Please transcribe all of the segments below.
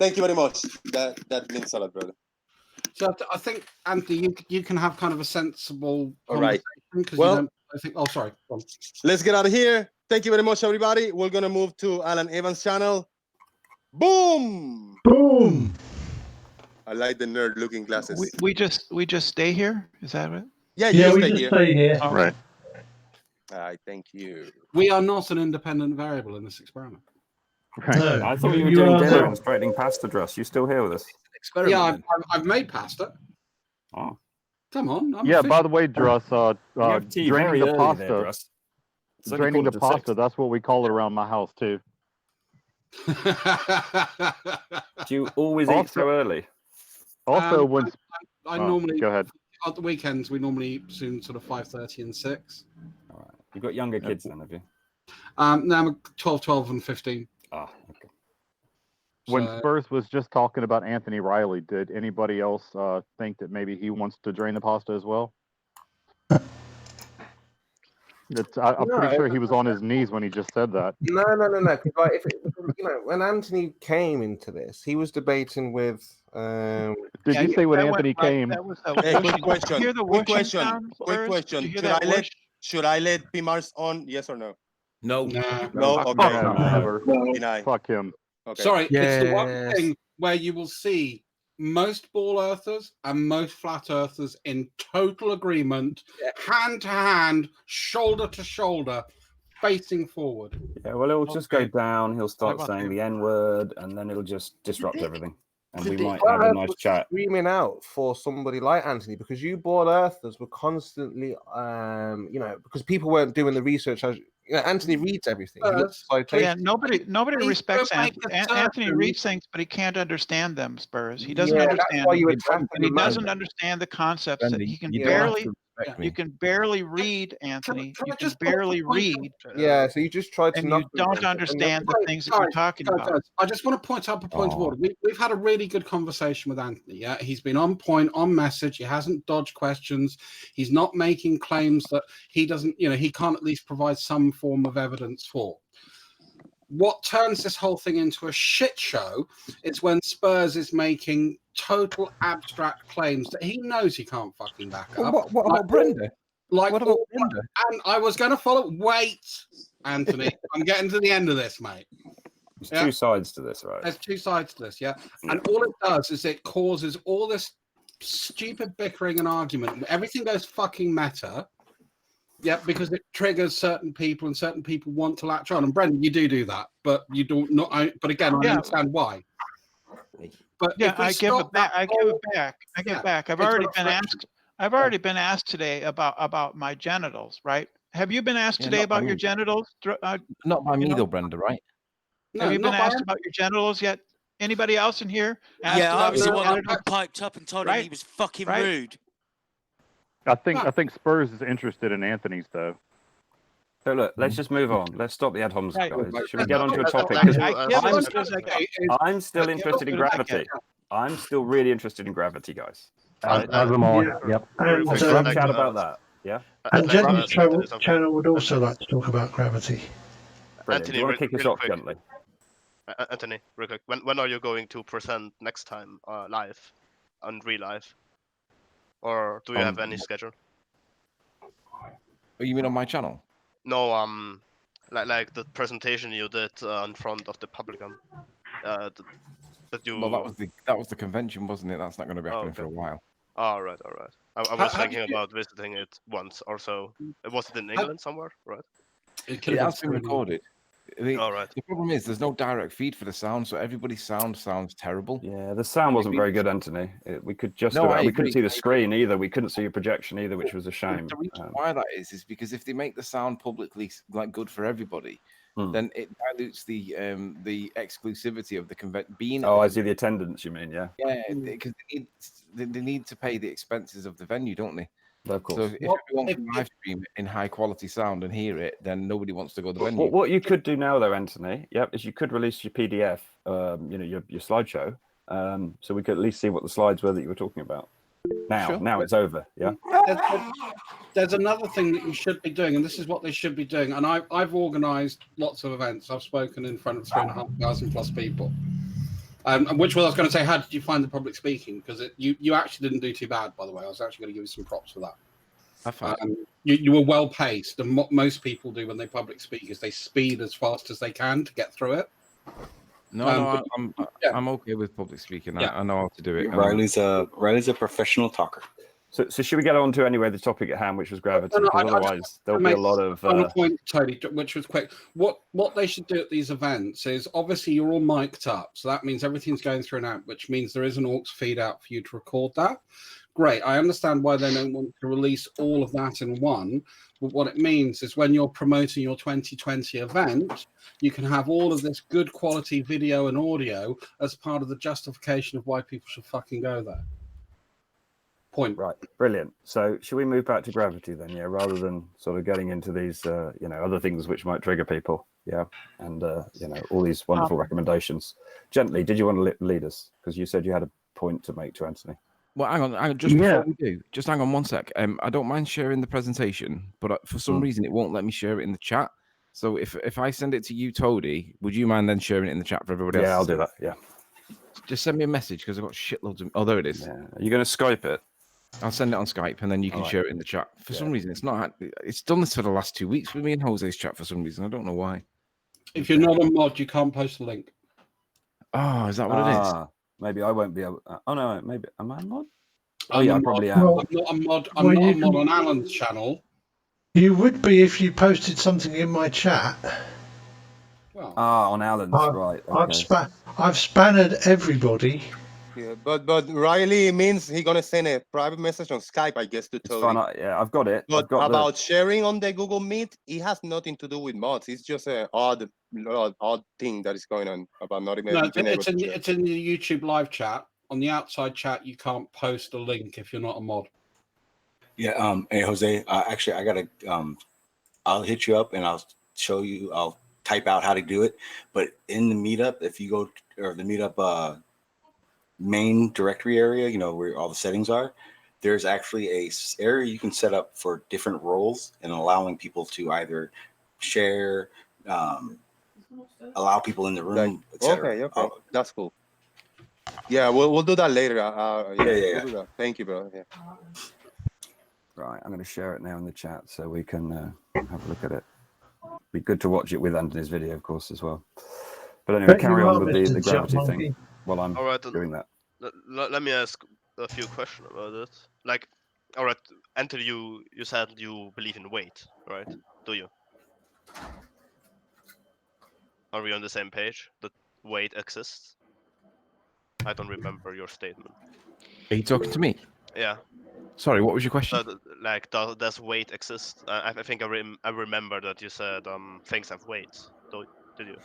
Thank you very much. That means a lot, brother. So I think, Anthony, you can have kind of a sensible conversation. Because well, you don't. I think. Oh, sorry. Go on. Let's get out of here. Thank you very much, everybody. We're gonna move to Alan Evans' channel. Boom! Boom! I like the nerd-looking glasses. We just stay here. Is that right? Yeah, Yeah, we just stay here. All right. All right, thank you. We are not an independent variable in this experiment. Right. No, I thought you were you doing are dinner not. and straightening pasta dress. You still here with us? Yeah, I've made pasta. Oh. Come on. I'm Yeah, official. by the way, Druss, You have tea draining very the early pasta. there, Russ. It's only Draining the quarter to pasta, that's what we call it around my house, too. Do you always eat so early? Also, when... I normally... Go ahead. At the weekends, we normally eat between sort of 5:30 and 6. All right. You've got younger kids then, have you? Now I'm 12, and 15. Ah, okay. When So- Spurs was just talking about Anthony Riley, did anybody else think that maybe he wants to drain the pasta as well? I'm pretty sure he was on his knees when he just said that. No. Because like, when Anthony came into this, he was debating with. Did you say when Anthony came? Hey, quick question. Hear the Quick whooshing question. sound, Quick Spurs? question. Did you hear that whoosh? Should I let P-Mars on? Yes or no? No. No. Okay. Never. Deny. Fuck him. Okay. Sorry, it's the one thing where you will see most ball earthers and most flat earthers in total agreement, hand to hand, shoulder to shoulder, facing forward. Yeah, well, it'll just go down. He'll start about saying you? the N-word, and then it'll just disrupt everything. And we The might Flat have a Earth nice was chat. Screaming out for somebody like Anthony because you ball earthers were constantly, because people weren't doing the research. As Anthony reads everything. He looks at Yeah, citations. nobody Please respects don't make Anthony. the Anthony certain- reads things, but he can't understand them, Spurs. He doesn't Yeah, that's understand why them. you attack And him, he man. doesn't understand the concepts that he can you barely. respect me. You can barely read, Anthony. can I You can just put a barely point read, Yeah, so you just tried to and knock you him don't down. understand the Guys, things that you're talking about. Guys, I just want to point up a point of order. We've had a really good conversation with Anthony. Yeah, he's been on point, on message. He hasn't dodged questions. He's not making claims that he doesn't, he can't at least provide some form of evidence for. What turns this whole thing into a shit show is when Spurs is making total abstract claims that he knows he can't fucking back up. What about Brenda? Like, What about Brenda? and I was going to follow. Wait, Anthony, I'm getting to the end of this, mate. There's Yeah. two sides to this, right? There's two sides to this, yeah. And all it does is it causes all this stupid bickering and argument. Everything goes fucking meta. Yeah, because it triggers certain people, and certain people want to latch on. And Brendan, you do that, but you don't. But again, I understand why. But Yeah, if we I give it stop back. that I give whole- it back. I give it back. I've it's already not been friction. asked. I've already been asked today about my genitals. Right? Have you been asked Yeah, today not by about your me. genitals? Not by me know? though, Brenda, right? No, Have you been not by asked him. about your genitals yet? Anybody else in here? asked Yeah, I about was the your one that genitals? got piped up and told him Right? he was fucking Right? rude. I think Spurs is interested in Anthony's, though. So look, let's just move on. Let's stop the ad homs, Right. guys. Should we get onto a I topic? give I'm as good as I get. I'm still interested in gravity. I'm still really interested in gravity, guys. As am I. Yep. And, Let's have a chat about that. Yeah. And Jenny's channel would also like to talk about gravity. Brilliant. Do you want to kick us off gently? Anthony, real quick. When are you going to present next time live, on real life, or do you have any schedule? Oh, you mean on my channel? No, like the presentation you did in front of the public. That you. Well, that was the convention, wasn't it? That's not going to be happening for a while. All right. I was thinking about visiting it once or so. Was it in England somewhere, right? It has been recorded. All right. The problem is there's no direct feed for the sound, so everybody's sound sounds terrible. Yeah, the sound wasn't very good, Anthony. We could just No, about, I we couldn't agree. see the screen either. We couldn't see your projection either, which was a shame. The reason why that is because if they make the sound publicly good for everybody, then it dilutes the exclusivity of the convention. Oh, I see the attendance. You mean, yeah? Yeah, because they need to pay the expenses of the venue, don't they? Of course. So if everyone can live stream it in high quality sound and hear it, then nobody wants to go to the venue. What you could do now, though, Anthony, is you could release your PDF, your slideshow, so we could at least see what the slides were that you were talking about. Now it's over. Yeah. There's another thing that you should be doing, and this is what they should be doing. And I've organised lots of events. I've spoken in front of 3,500+ people. Which was I was going to say, how did you find the public speaking? Because you actually didn't do too bad, by the way. I was actually going to give you some props for that. You were well paced, and what most people do when they public speak is they speed as fast as they can to get through it. I'm okay with public speaking. Yeah. I know how to do it. Riley's a professional talker. So should we get on to anyway the topic at hand, which was gravity? Because otherwise there'll be a lot of. Final point, Tony, which was quick. What they should do at these events is obviously you're all mic'd up, so that means everything's going through an amp, which means there is an aux feed out for you to record that. Great, I understand why they don't want to release all of that in one. But what it means is when you're promoting your 2020 event, you can have all of this good quality video and audio as part of the justification of why people should fucking go there. Point. Right, brilliant. So should we move back to gravity then, yeah, rather than sort of getting into these other things which might trigger people, yeah, and all these wonderful recommendations. Gently, did you want to lead us? Because you said you had a point to make to Anthony. Well, hang on, just before we do, just hang on one sec. I don't mind sharing the presentation, but for some reason it won't let me share it in the chat. So if I send it to you, Toady, would you mind then sharing it in the chat for everybody else? Yeah, I'll do that. Yeah. Just send me a message because I've got shitloads of. Oh, there it is. Yeah. Are you going to Skype it? I'll send it on Skype and then you can share it in the chat. For some reason, it's not. It's done this for the last 2 weeks with me and Jose's chat for some reason. I don't know why. If you're not a mod, you can't post a link. Oh, is that what it is? Maybe I won't be able. Oh no, maybe am I a mod? Oh yeah, I probably am. I'm not a mod. I'm not a mod on Alan's channel. You would be if you posted something in my chat. Well, on Alan's, right. Okay. I've spanned everybody. Yeah, but Riley means he's gonna send a private message on Skype, I guess, to Toby. Yeah, I've got it. But about sharing on the Google Meet, it has nothing to do with mods. It's just an odd thing that is going on about not even. It's in the YouTube live chat. On the outside chat, you can't post a link if you're not a mod. Yeah. Hey, Jose. Actually, I gotta. I'll hit you up and I'll show you. I'll type out how to do it. But in the meetup, if you go or the meetup main directory area, where all the settings are, there's actually a area you can set up for different roles and allowing people to either share, allow people in the room, etc. Okay, that's cool. Yeah, we'll do that later. Yeah. We'll do that. Thank you, bro. Yeah. Right, I'm going to share it now in the chat so we can have a look at it. Be good to watch it with Anthony's video, of course, as well. But anyway, carry on with the gravity thing while I'm doing that. Let me ask a few questions about it. Like, all right, Anthony, you said you believe in weight, right? Do you? Are we on the same page that weight exists? I don't remember your statement. Are you talking to me? Yeah. Sorry, what was your question? Like, does weight exist? I think I remember that you said things have weight. Did you?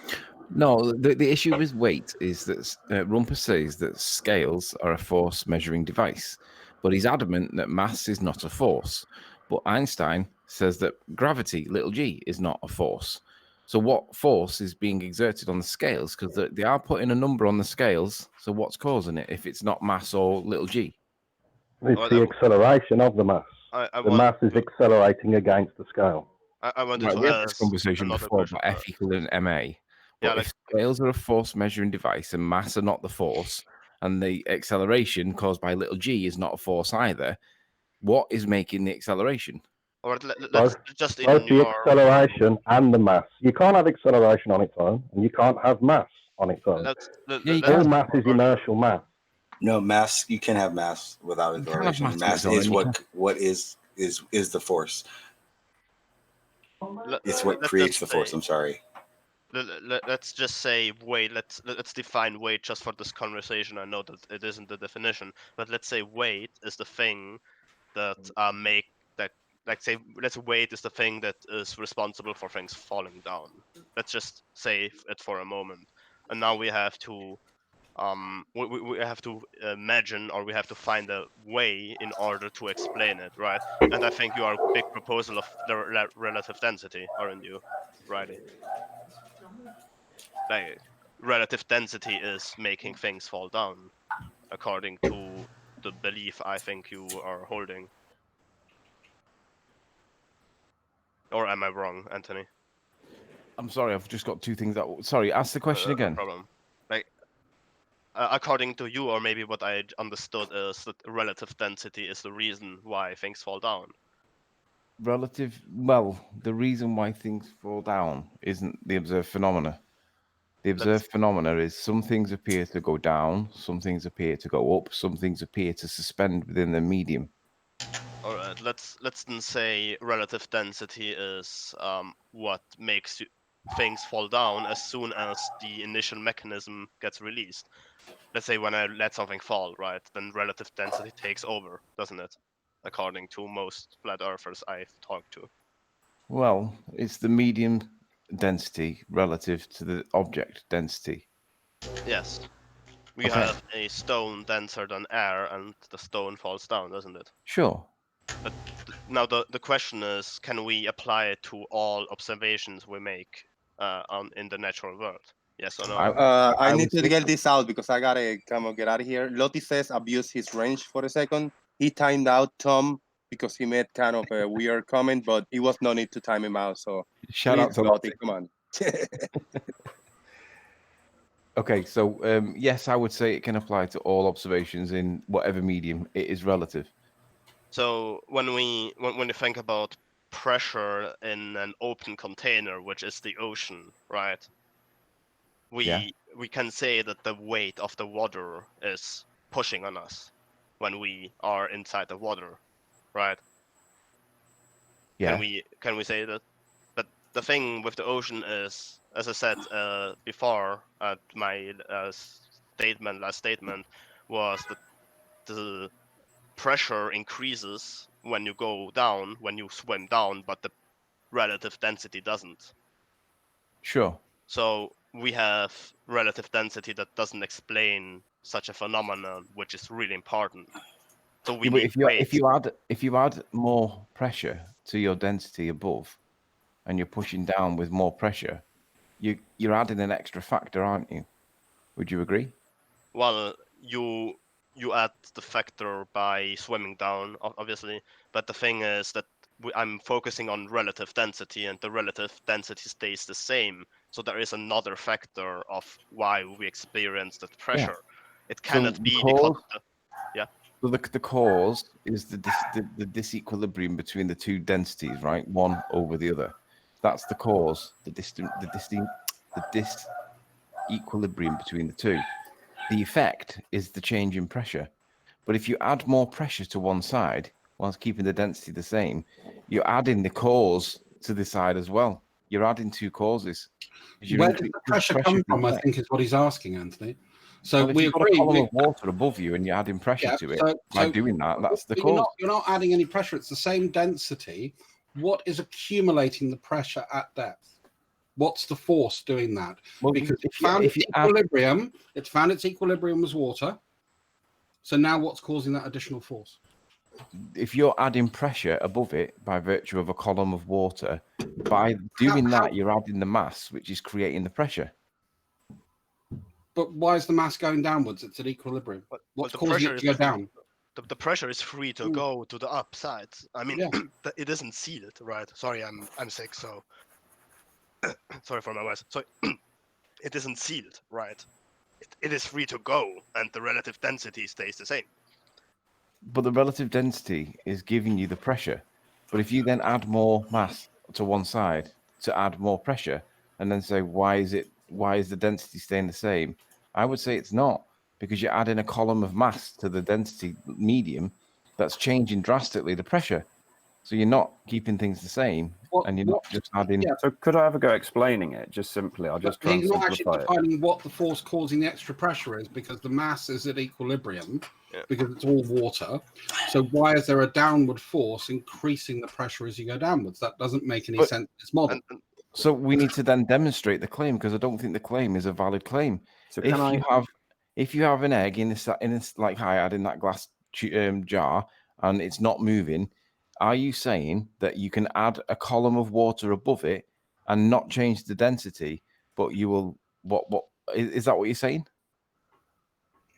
No, the issue with weight is that Rumper says that scales are a force measuring device, but he's adamant that mass is not a force. But Einstein says that gravity, little g, is not a force. So what force is being exerted on the scales? Because they are putting a number on the scales. So what's causing it if it's not mass or little g? It's the acceleration of the mass. The mass is accelerating against the scale. I wanted to we had this conversation before about F equaling ma. But if scales are a force measuring device and mass are not the force, and the acceleration caused by little g is not a force either, what is making the acceleration? Or both the acceleration and the mass. You can't have acceleration on its own, and you can't have mass on its own. All mass is inertial mass. No, mass. You can have mass without acceleration. Mass is what is the force. It's what creates the force. I'm sorry. Let's just say weight. Let's define weight just for this conversation. I know that it isn't the definition, but let's say weight is the thing that let's say weight is the thing that is responsible for things falling down. Let's just say it for a moment, and now we have to we have to imagine, or we have to find a way in order to explain it, right? And I think you are a big proposal of the relative density, aren't you, Riley? Like, relative density is making things fall down, according to the belief I think you are holding. Or am I wrong, Anthony? I'm sorry, I've just got two things that. Sorry, ask the question again. No problem. Like, according to you, or maybe what I understood is that relative density is the reason why things fall down. The reason why things fall down isn't the observed phenomena. The observed phenomena is some things appear to go down, some things appear to go up, some things appear to suspend within the medium. All right, let's then say relative density is what makes things fall down as soon as the initial mechanism gets released. Let's say when I let something fall, right? Then relative density takes over, doesn't it? According to most flat earthers I've talked to. Well, it's the medium density relative to the object density. Yes. We have a stone denser than air, and the stone falls down, doesn't it? Sure. But now the question is, can we apply it to all observations we make in the natural world? Yes or no? I need to get this out because I gotta get out of here. Lottie says abuse his range for a second. He timed out Tom because he made kind of a weird comment, but it was no need to time him out. So shout out to Lottie, come on. Okay, so yes, I would say it can apply to all observations in whatever medium. It is relative. So when we think about pressure in an open container, which is the ocean, right? We can say that the weight of the water is pushing on us when we are inside the water, right? Yeah. Can we say that? But the thing with the ocean is, as I said before, my last statement was that the pressure increases when you go down, when you swim down, but the relative density doesn't. Sure. So we have relative density that doesn't explain such a phenomenon, which is really important. So we need if you add more pressure to your density above, and you're pushing down with more pressure, you're adding an extra factor, aren't you? Would you agree? Well, you add the factor by swimming down, obviously, but the thing is that I'm focusing on relative density, and the relative density stays the same. So there is another factor of why we experience that pressure. Yeah. It cannot be because So the cause is the disequilibrium between the two densities, right? One over the other. That's the cause. The disequilibrium between the two. The effect is the change in pressure. But if you add more pressure to one side whilst keeping the density the same, you're adding the cause to the side as well. You're adding two causes. Where does the pressure come from, I think, is what he's asking, Anthony. So well, if you've got a column of water above you and you're adding pressure to it, by doing that, that's the cause. You're not adding any pressure. It's the same density. What is accumulating the pressure at depth? What's the force doing that? Well, because it found its equilibrium. It found its equilibrium was water. So now what's causing that additional force? If you're adding pressure above it by virtue of a column of water, by doing that, you're adding the mass, which is creating the pressure. But why is the mass going downwards? It's at equilibrium. What's causing it to go down? The pressure is free to go to the upside. I mean, it isn't sealed, right? Sorry, I'm sick, so sorry for my voice. So it isn't sealed, right? It is free to go, and the relative density stays the same. But the relative density is giving you the pressure. But if you then add more mass to one side to add more pressure, and then say, why is the density staying the same? I would say it's not, because you're adding a column of mass to the density medium that's changing drastically the pressure. So you're not keeping things the same, and you're not just adding. Yeah. So could I have a go explaining it just simply? I'll just try and simplify it. He's not actually defining what the force causing the extra pressure is, because the mass is at equilibrium, because it's all water. So why is there a downward force increasing the pressure as you go downwards? That doesn't make any sense in this model. So we need to then demonstrate the claim, because I don't think the claim is a valid claim. So if you have an egg in this like I had in that glass jar and it's not moving, are you saying that you can add a column of water above it and not change the density, but you will what is that what you're saying?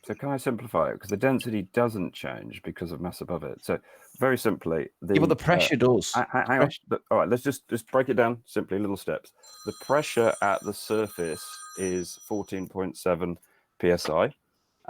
So can I simplify it? Because the density doesn't change because of mass above it. So very simply, but the pressure does. Hang on. All right, let's just break it down simply, little steps. The pressure at the surface is 14.7 psi.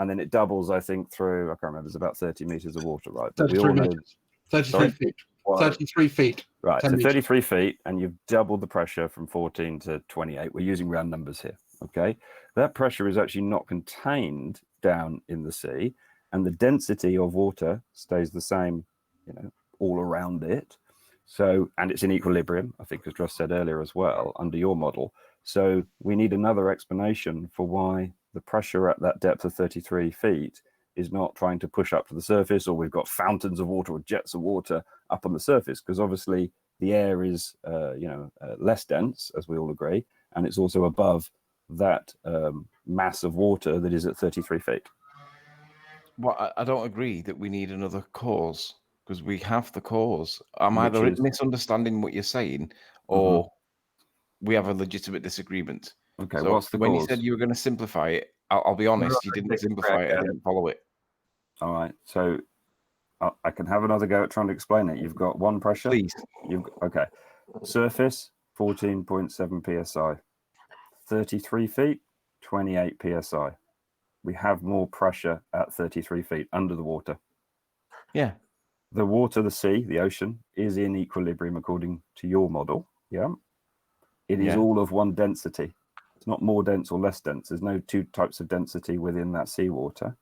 and then it doubles, I think, through, I can't remember, it's about 30 meters of water, right? But 33 meters. 33 feet. 33 feet. Right, so 10 meters. 33 feet, and you've doubled the pressure from 14 to 28. We're using round numbers here, okay? That pressure is actually not contained down in the sea, and the density of water stays the same, you know, all around it. So, and it's in equilibrium, I think, as Russ said earlier as well, under your model. So we need another explanation for why the pressure at that depth of 33 feet is not trying to push up to the surface, or we've got fountains of water or jets of water up on the surface, because obviously the air is, less dense, as we all agree, and it's also above that mass of water that is at 33 feet. Well, I don't agree that we need another cause, because we have the cause. I'm either misunderstanding what you're saying, or we have a legitimate disagreement. Okay, so what's the when cause? you said you were going to simplify it, I'll be honest, you didn't simplify it. I didn't follow it. All right, so I can have another go at trying to explain it. You've got one pressure. Please. Okay. Surface, 14.7 psi. 33 feet, 28 psi. We have more pressure at 33 feet under the water. Yeah. The water, the sea, the ocean is in equilibrium according to your model. Yeah. It is all of one density. It's not more dense or less dense. There's no two types of density within that seawater.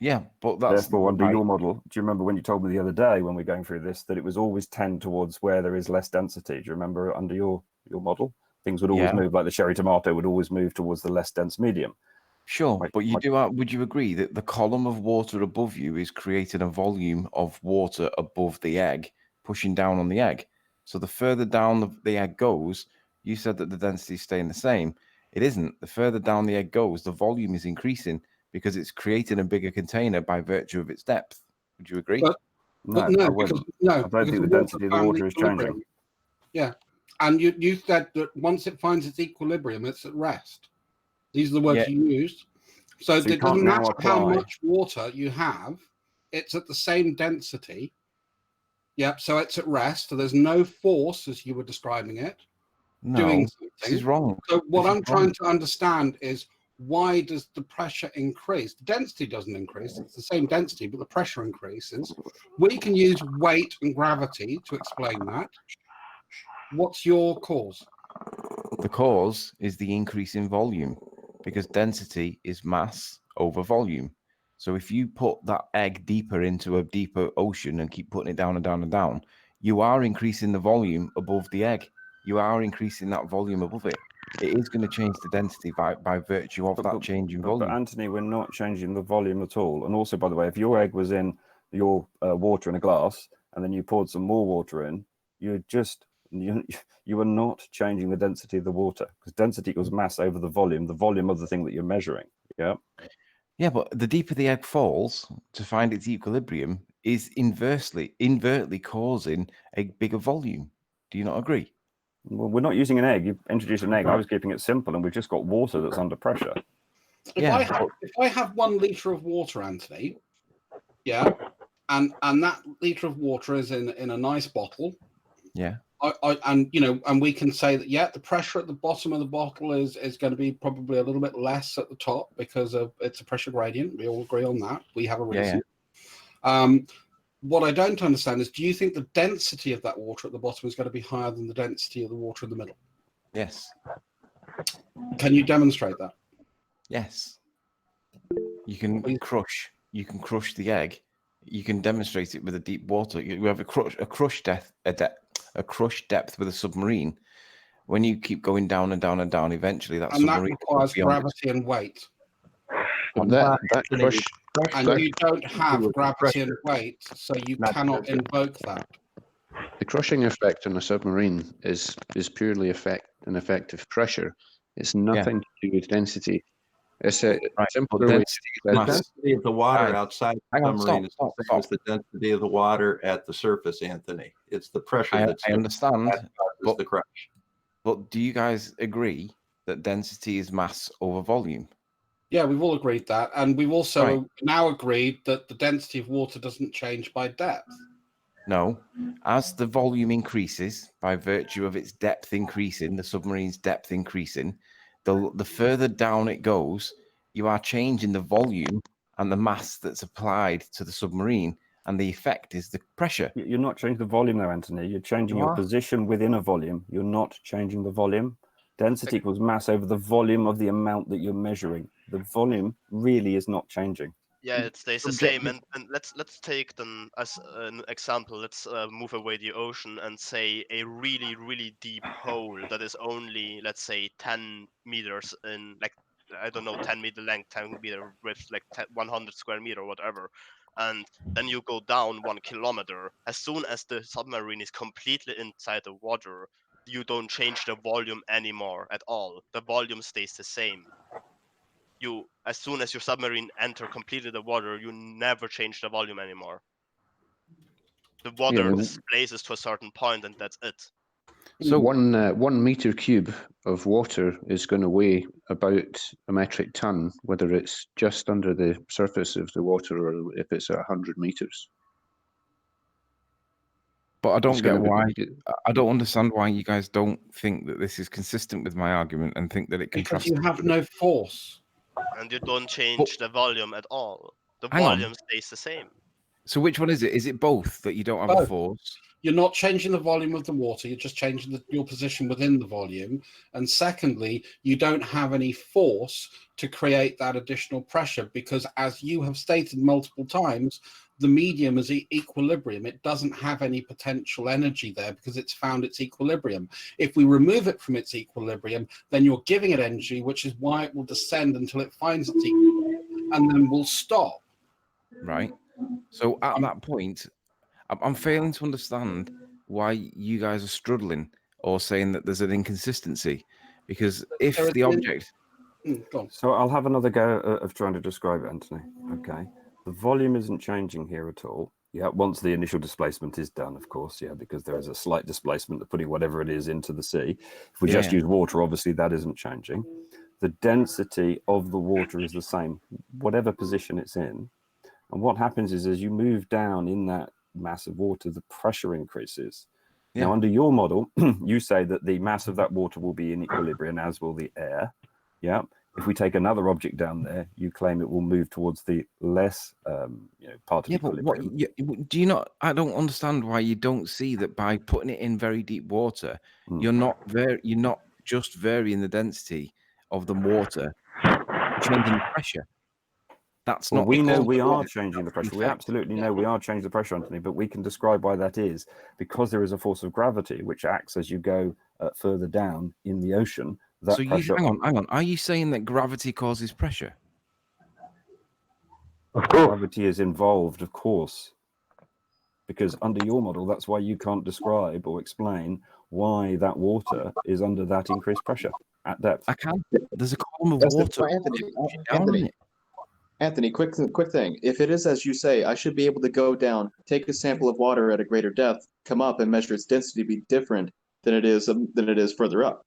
Yeah, but that's therefore under your model. Do you remember when you told me the other day when we were going through this that it was always tend towards where there is less density? Do you remember under your model? Things would always move, like the cherry tomato would always move towards the less dense medium. Sure, but would you agree that the column of water above you is creating a volume of water above the egg, pushing down on the egg? So the further down the egg goes, you said that the density is staying the same. It isn't. The further down the egg goes, the volume is increasing because it's creating a bigger container by virtue of its depth. Would you agree? No, I don't think the density of the water is changing. Yeah, and you said that once it finds its equilibrium, it's at rest. These are the words you used. So it doesn't matter how much water you have, it's at the same density. Yep, so it's at rest. So there's no force, as you were describing it, doing something. This is wrong. So what I'm trying to understand is, why does the pressure increase? The density doesn't increase. It's the same density, but the pressure increases. We can use weight and gravity to explain that. What's your cause? The cause is the increase in volume, because density is mass over volume. So if you put that egg deeper into a deeper ocean and keep putting it down and down and down, you are increasing the volume above the egg. You are increasing that volume above it. It is going to change the density by virtue of that change in volume. But Anthony, we're not changing the volume at all. And also, by the way, if your egg was in your water in a glass and then you poured some more water in, you are not changing the density of the water, because density equals mass over the volume of the thing that you're measuring. Yeah. Yeah, but the deeper the egg falls to find its equilibrium is invertly causing a bigger volume. Do you not agree? Well, we're not using an egg. You introduced an egg. I was keeping it simple, and we've just got water that's under pressure. If I have 1 liter of water, Anthony, and that liter of water is in a nice bottle. Yeah. And we can say that the pressure at the bottom of the bottle is going to be probably a little bit less at the top because of it's a pressure gradient. We all agree on that. We have a reason. What I don't understand is, do you think the density of that water at the bottom is going to be higher than the density of the water in the middle? Yes. Can you demonstrate that? Yes. You can crush the egg. You can demonstrate it with a deep water. You have a crush depth with a submarine. When you keep going down and down and down, eventually that submarine requires gravity and weight. And you don't have gravity and weight, so you cannot invoke that. The crushing effect on a submarine is purely an effect of pressure. It's nothing to do with density. It's a simpler way the density of the water outside the submarine is the same as the density of the water at the surface, Anthony. It's the pressure I understand, but the crush. But do you guys agree that density is mass over volume? Yeah, we've all agreed that. And we've also now agreed that the density of water doesn't change by depth. No. As the volume increases, by virtue of its depth increasing, the submarine's depth increasing, the further down it goes, you are changing the volume and the mass that's applied to the submarine, and the effect is the pressure. You're not changing the volume though, Anthony. You're changing your position within a volume. You're not changing the volume. Density equals mass over the volume of the amount that you're measuring. The volume really is not changing. Yeah, it stays the same. And let's take them as an example. Let's move away the ocean and say a really, really deep hole that is only, let's say, 10 meters in, like, I don't know, 10-meter length, 10-meter width, like 100 square meter or whatever. And then you go down 1 kilometer. As soon as the submarine is completely inside the water, you don't change the volume anymore at all. The volume stays the same. As soon as your submarine enter completely the water, you never change the volume anymore. The water displaces to a certain point, and that's it. So 1 meter cube of water is going to weigh about a metric ton, whether it's just under the surface of the water or if it's at 100 meters. But I don't get why. I don't understand why you guys don't think that this is consistent with my argument and think that it contrasts. Because you have no force. And you don't change the volume at all. The volume stays the same. So which one is it? Is it both that you don't have a force? You're not changing the volume of the water. You're just changing your position within the volume. And secondly, you don't have any force to create that additional pressure because, as you have stated multiple times, the medium is equilibrium. It doesn't have any potential energy there because it's found its equilibrium. If we remove it from its equilibrium, then you're giving it energy, which is why it will descend until it finds its equilibrium and then will stop. Right. So at that point, I'm failing to understand why you guys are struggling or saying that there's an inconsistency. Because if the object... So I'll have another go of trying to describe it, Anthony. Okay. The volume isn't changing here at all. Yeah, once the initial displacement is done, of course, yeah, because there is a slight displacement of putting whatever it is into the sea. If we just use water, obviously that isn't changing. The density of the water is the same, whatever position it's in. And what happens is as you move down in that mass of water, the pressure increases. Now, under your model, you say that the mass of that water will be in equilibrium, as will the air. Yeah. If we take another object down there, you claim it will move towards the less part of equilibrium. Do you not? I don't understand why you don't see that by putting it in very deep water, you're not just varying the density of the water, changing the pressure. That's not. We know we are changing the pressure. We absolutely know we are changing the pressure, Anthony. But we can describe why that is because there is a force of gravity which acts as you go further down in the ocean. So hang on. Are you saying that gravity causes pressure? Of course. Gravity is involved, of course. Because under your model, that's why you can't describe or explain why that water is under that increased pressure at depth. I can. There's a column of water. Anthony, quick thing. If it is as you say, I should be able to go down, take a sample of water at a greater depth, come up and measure its density to be different than it is further up.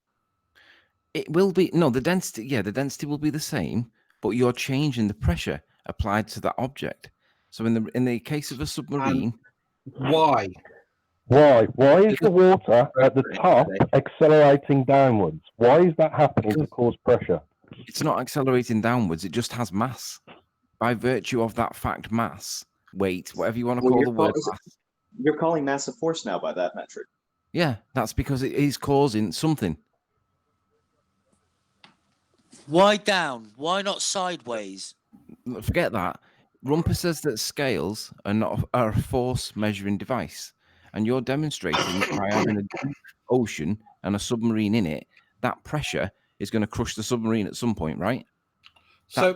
It will be the density. Yeah, the density will be the same, but you're changing the pressure applied to that object. So in the case of a submarine, why? Why is the water at the top accelerating downwards? Why is that happening to cause pressure? It's not accelerating downwards. It just has mass. By virtue of that fact, mass, weight, whatever you want to call the word mass. You're calling massive force now by that metric. Yeah, that's because it is causing something. Why down? Why not sideways? Forget that. Rumper says that scales are a force measuring device, and you're demonstrating that by having a deep ocean and a submarine in it, that pressure is going to crush the submarine at some point, right? So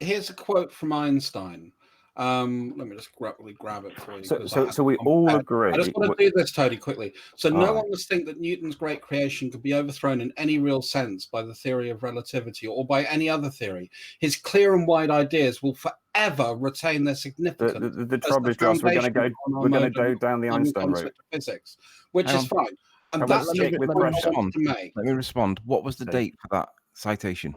here's a quote from Einstein. Let me just rapidly grab it for you. So we all agree. I just want to do this, Tony, quickly. So no one must think that Newton's great creation could be overthrown in any real sense by the theory of relativity or by any other theory. His clear and wide ideas will forever retain their significance. The trouble is, Josh, we're going to go down the Einstein route. Physics, which is fine. And that's let me respond. What was the date for that citation?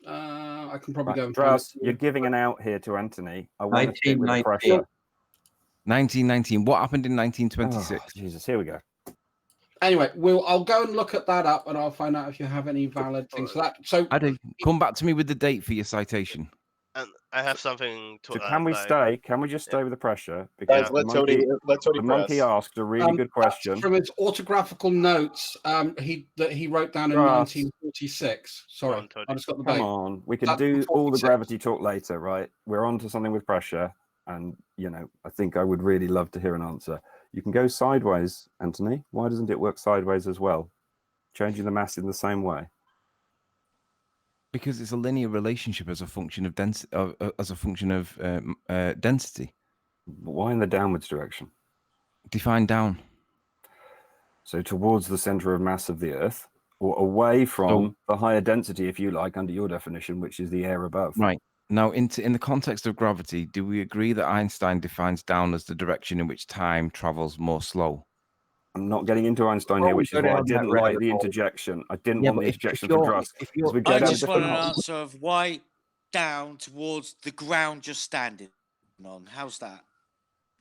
I can probably go and Dras, you're giving an out here to Anthony. I want to stick with the pressure. 1919. What happened in 1926? Oh, Jesus, here we go. Anyway, I'll go and look at that up, and I'll find out if you have any valid things for that. So, Adi, come back to me with the date for your citation. And I have something to So add. can we like, stay? Can we just stay with the pressure? Because Let Tony the monkey asked a really good question. From his autographical notes, he wrote down in 1946. Sorry, I just got the date. Come on, we can do all the gravity talk later, right? We're on to something with pressure, and I think I would really love to hear an answer. You can go sideways, Anthony. Why doesn't it work sideways as well? Changing the mass in the same way. Because it's a linear relationship as a function of density. Density. But why in the downwards direction? Define down. So towards the center of mass of the Earth, or away from the higher density, if you like, under your definition, which is the air above. Right. Now, in the context of gravity, do we agree that Einstein defines down as the direction in which time travels more slow? I'm not getting into Einstein here, which is why I didn't like the interjection. I didn't want the interjection from Druss. I just want an answer of why down towards the ground you're standing on. How's that?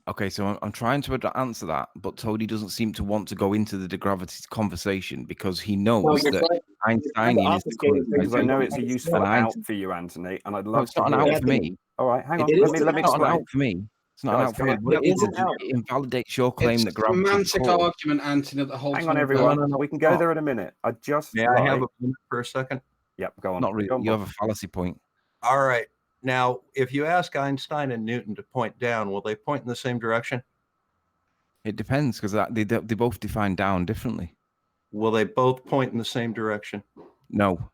Okay, so I'm trying to answer that, but Tony doesn't seem to want to go into the gravity conversation because he knows that Einsteinian is the current. Because I know it's a useful out for you, Anthony, and I'd love it's not an out for me. All right, hang on. Let me It's not explain. an out for me. It's not an out for me. What it is, it invalidates your claim that gravity is semantic argument, Anthony, that holds. Hang on, everyone. We can go there in a minute. I just May I have a minute for a second? Yep, go on. Not really. You have a fallacy point. All right. Now, if you ask Einstein and Newton to point down, will they point in the same direction? It depends, because they both define down differently. Will they both point in the same direction? No.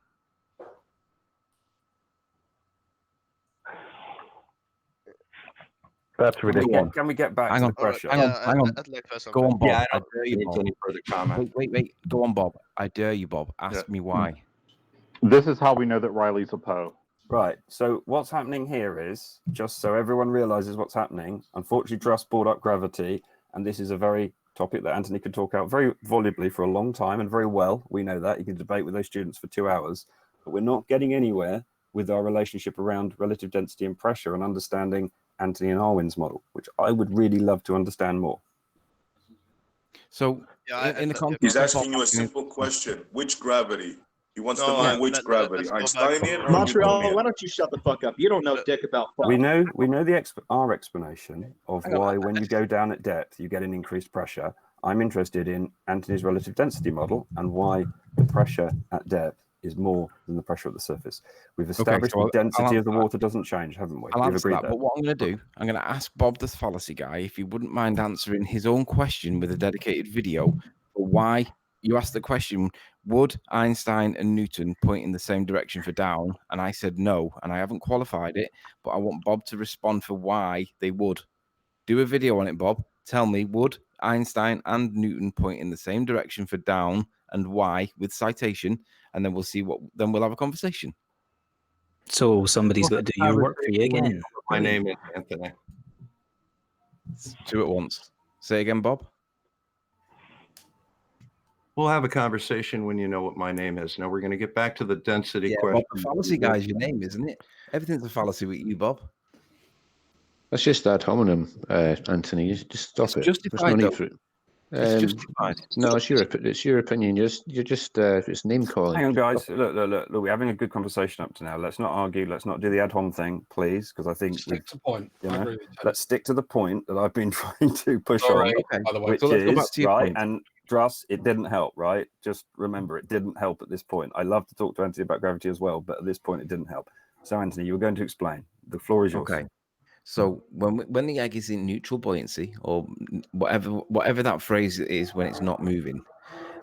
That's ridiculous. Can we get back to the pressure? Hang on. Go on, Bob. Yeah, I don't really need any further comment. Wait. Go on, Bob. I dare you, Bob. Ask me why. This is how we know that Riley's a Poe. Right. So what's happening here is, just so everyone realizes what's happening, unfortunately, Druss brought up gravity, and this is a very topic that Anthony could talk out very volubly for a long time and very well. We know that. You can debate with those students for 2 hours, but we're not getting anywhere with our relationship around relative density and pressure and understanding Anthony and Arwyn's model, which I would really love to understand more. So, in the context, he's asking you a simple question: which gravity? He wants to know which gravity, Einsteinian or Montreal. Newtonian? Why don't you shut the fuck up? You don't know dick about. We know our explanation of why when you go down at depth you get an increased pressure. I'm interested in Anthony's relative density model and why the pressure at depth is more than the pressure at the surface. We've established the density of the water doesn't change, haven't we? I'll We've answer agreed that, that. but what I'm going to do, I'm going to ask Bob the fallacy guy if he wouldn't mind answering his own question with a dedicated video for why you asked the question, would Einstein and Newton point in the same direction for down? And I said no, and I haven't qualified it, but I want Bob to respond for why they would. Do a video on it, Bob. Tell me, would Einstein and Newton point in the same direction for down and why with citation? And then we'll see then we'll have a conversation. So somebody's got to do your work for you again. My name is Anthony. Two at once. Say again, Bob. We'll have a conversation when you know what my name is. Now we're going to get back to the density question. Bob, the fallacy guy is your name, isn't it? Everything's a fallacy with you, Bob. That's just ad hominem, Anthony. Just stop it. Justified, There's no though. need for it. It's justified. No, it's your opinion. You're just it's name calling. Hang on, guys. Look. We're having a good conversation up to now. Let's not argue. Let's not do the ad hom thing, please, because I think stick to the point. Let's stick to the point that I've been trying to push All on, right, okay. By the way, which so let's go back is to your right. point. And Druss, it didn't help, right? Just remember, it didn't help at this point. I love to talk to Anthony about gravity as well, but at this point, it didn't help. So, Anthony, you were going to explain. The floor is yours. Okay. So when the egg is in neutral buoyancy, or whatever that phrase is when it's not moving,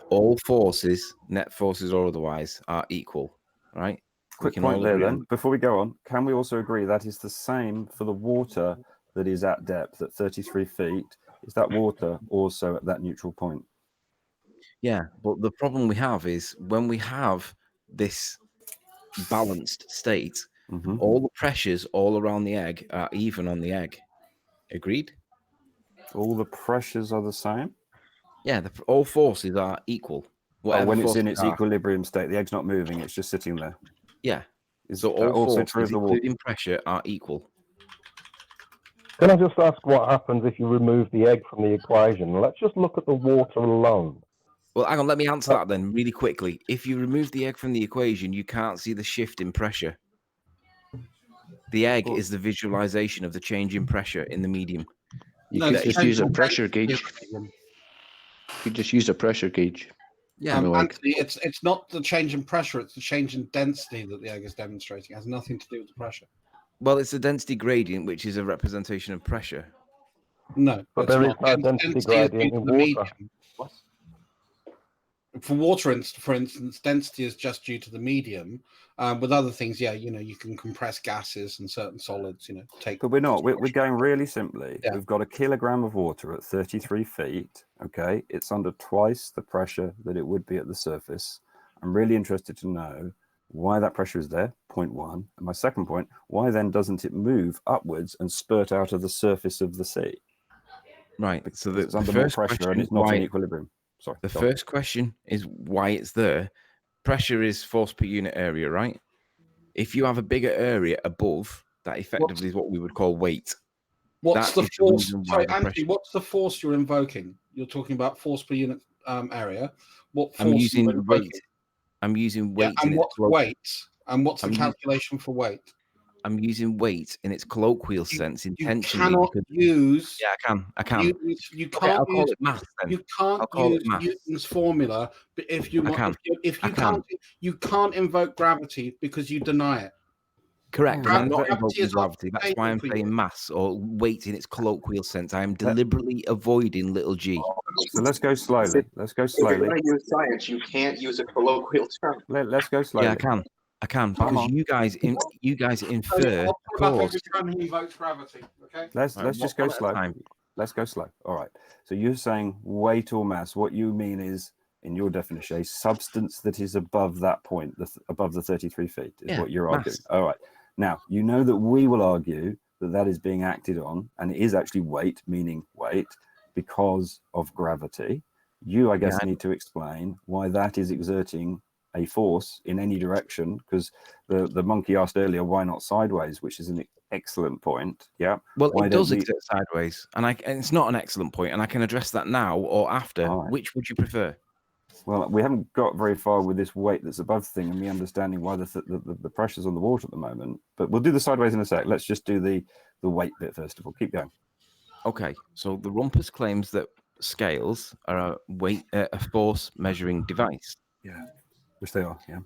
all forces, net forces or otherwise, are equal, right? Quick point there then. Before we go on, can we also agree that is the same for the water that is at depth at 33 feet? Is that water also at that neutral point? Yeah, but the problem we have is when we have this balanced state, all the pressures all around the egg are even on the egg. Agreed? All the pressures are the same? Yeah, all forces are equal. When it's in its equilibrium state, the egg's not moving, it's just sitting there. Yeah. Is so that all also forces, true of the water? including pressure, are equal. Can I just ask what happens if you remove the egg from the equation? Let's just look at the water alone. Well, hang on, let me answer that then really quickly. If you remove the egg from the equation, you can't see the shift in pressure. The egg is the visualization of the change in pressure in the medium. You could just use a pressure gauge. You could just use a pressure gauge. Yeah, Anthony, it's not the change in pressure; it's the change in density that the egg is demonstrating. It has nothing to do with the pressure. Well, it's the density gradient, which is a representation of pressure. No, but there is no density gradient in water. What? For water, for instance, density is just due to the medium. With other things, yeah, you can compress gases and certain solids. But we're not. We're going really simply. Yeah. We've got a kilogram of water at 33 feet. Okay, it's under twice the pressure that it would be at the surface. I'm really interested to know why that pressure is there. Point one. And my second point: why then doesn't it move upwards and spurt out of the surface of the sea? Right. Because so it's under more pressure and it's not in equilibrium. Sorry. The first question is why it's there. Pressure is force per unit area, right? If you have a bigger area above, that effectively is what we would call weight. What's the force? Sorry, Anthony, what's the force you're invoking? You're talking about force per unit area. What force? I'm using weight. I'm using weight. Yeah, and what's weight? And what's the calculation for weight? I'm using weight in its colloquial sense intentionally. You cannot use. Yeah, I can. You can't I'll call it math then. You can't use Newton's formula, but if you can't, you can't invoke gravity because you deny it. Correct. I'm not invoking gravity. That's why I'm saying mass or weight in its colloquial sense. I am deliberately avoiding little g. So let's go slowly. Let's go slowly. If you're going to use science, you can't use a colloquial term. Let's go slowly. Yeah, I can because you guys infer. Every time he invokes gravity. Okay. Let's just go slow. Let's go slow. All right. So you're saying weight or mass. What you mean is, in your definition, a substance that is above that point, above the 33 feet, is what you're arguing. All right. Now, you know that we will argue that is being acted on, and it is actually weight, meaning weight, because of gravity. You, I guess, need to explain why that is exerting a force in any direction, because the monkey asked earlier, why not sideways, which is an excellent point. Yeah. Well, it does exert sideways, and it's not an excellent point, and I can address that now or after. Right. Which would you prefer? Well, we haven't got very far with this weight that's above the thing and me understanding why the pressure's on the water at the moment. But we'll do the sideways in a sec. Let's just do the weight bit first of all. Keep going. Okay. So the Rumpus claims that scales are a force measuring device. Yeah. Which they are, yeah.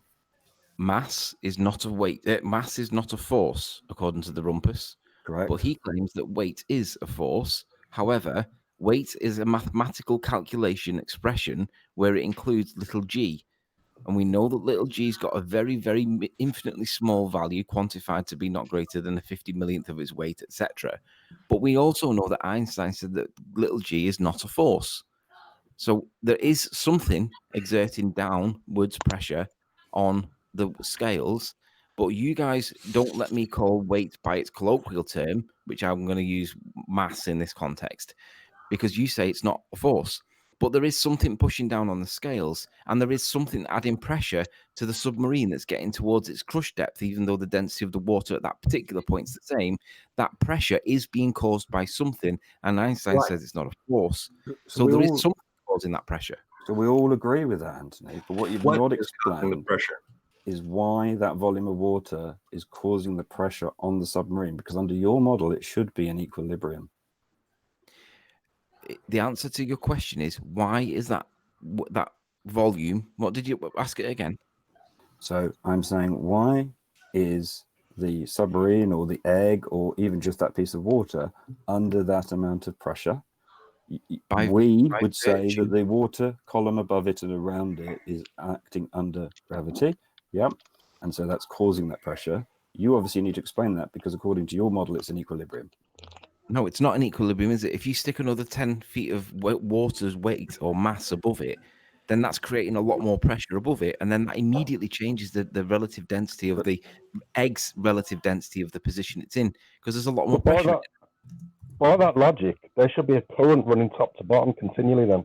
Mass is not a weight. Mass is not a force, according to the Rumpus. Correct. But he claims that weight is a force. However, weight is a mathematical calculation expression where it includes little g. And we know that little g's got a very, very infinitely small value quantified to be not greater than a 50 millionth of its weight, etc. But we also know that Einstein said that little g is not a force. So there is something exerting downwards pressure on the scales, but you guys don't let me call weight by its colloquial term, which I'm going to use mass in this context, because you say it's not a force. But there is something pushing down on the scales, and there is something adding pressure to the submarine that's getting towards its crush depth, even though the density of the water at that particular point is the same. That pressure is being caused by something, and Einstein says it's not a force. So there is something causing that pressure. So we all agree with that, Anthony. But what you've not explained is why that volume of water is causing the pressure on the submarine, because under your model, it should be in equilibrium. The answer to your question is, why is that volume? What did you ask it again? So I'm saying, why is the submarine or the egg or even just that piece of water under that amount of pressure? We would say that the water column above it and around it is acting under gravity. Yep. And so that's causing that pressure. You obviously need to explain that, because according to your model, it's in equilibrium. No, it's not an equilibrium, is it? If you stick another 10 feet of water's weight or mass above it, then that's creating a lot more pressure above it. And then that immediately changes the relative density of the egg's relative density of the position it's in, because there's a lot more pressure. By that logic, there should be a current running top to bottom continually then.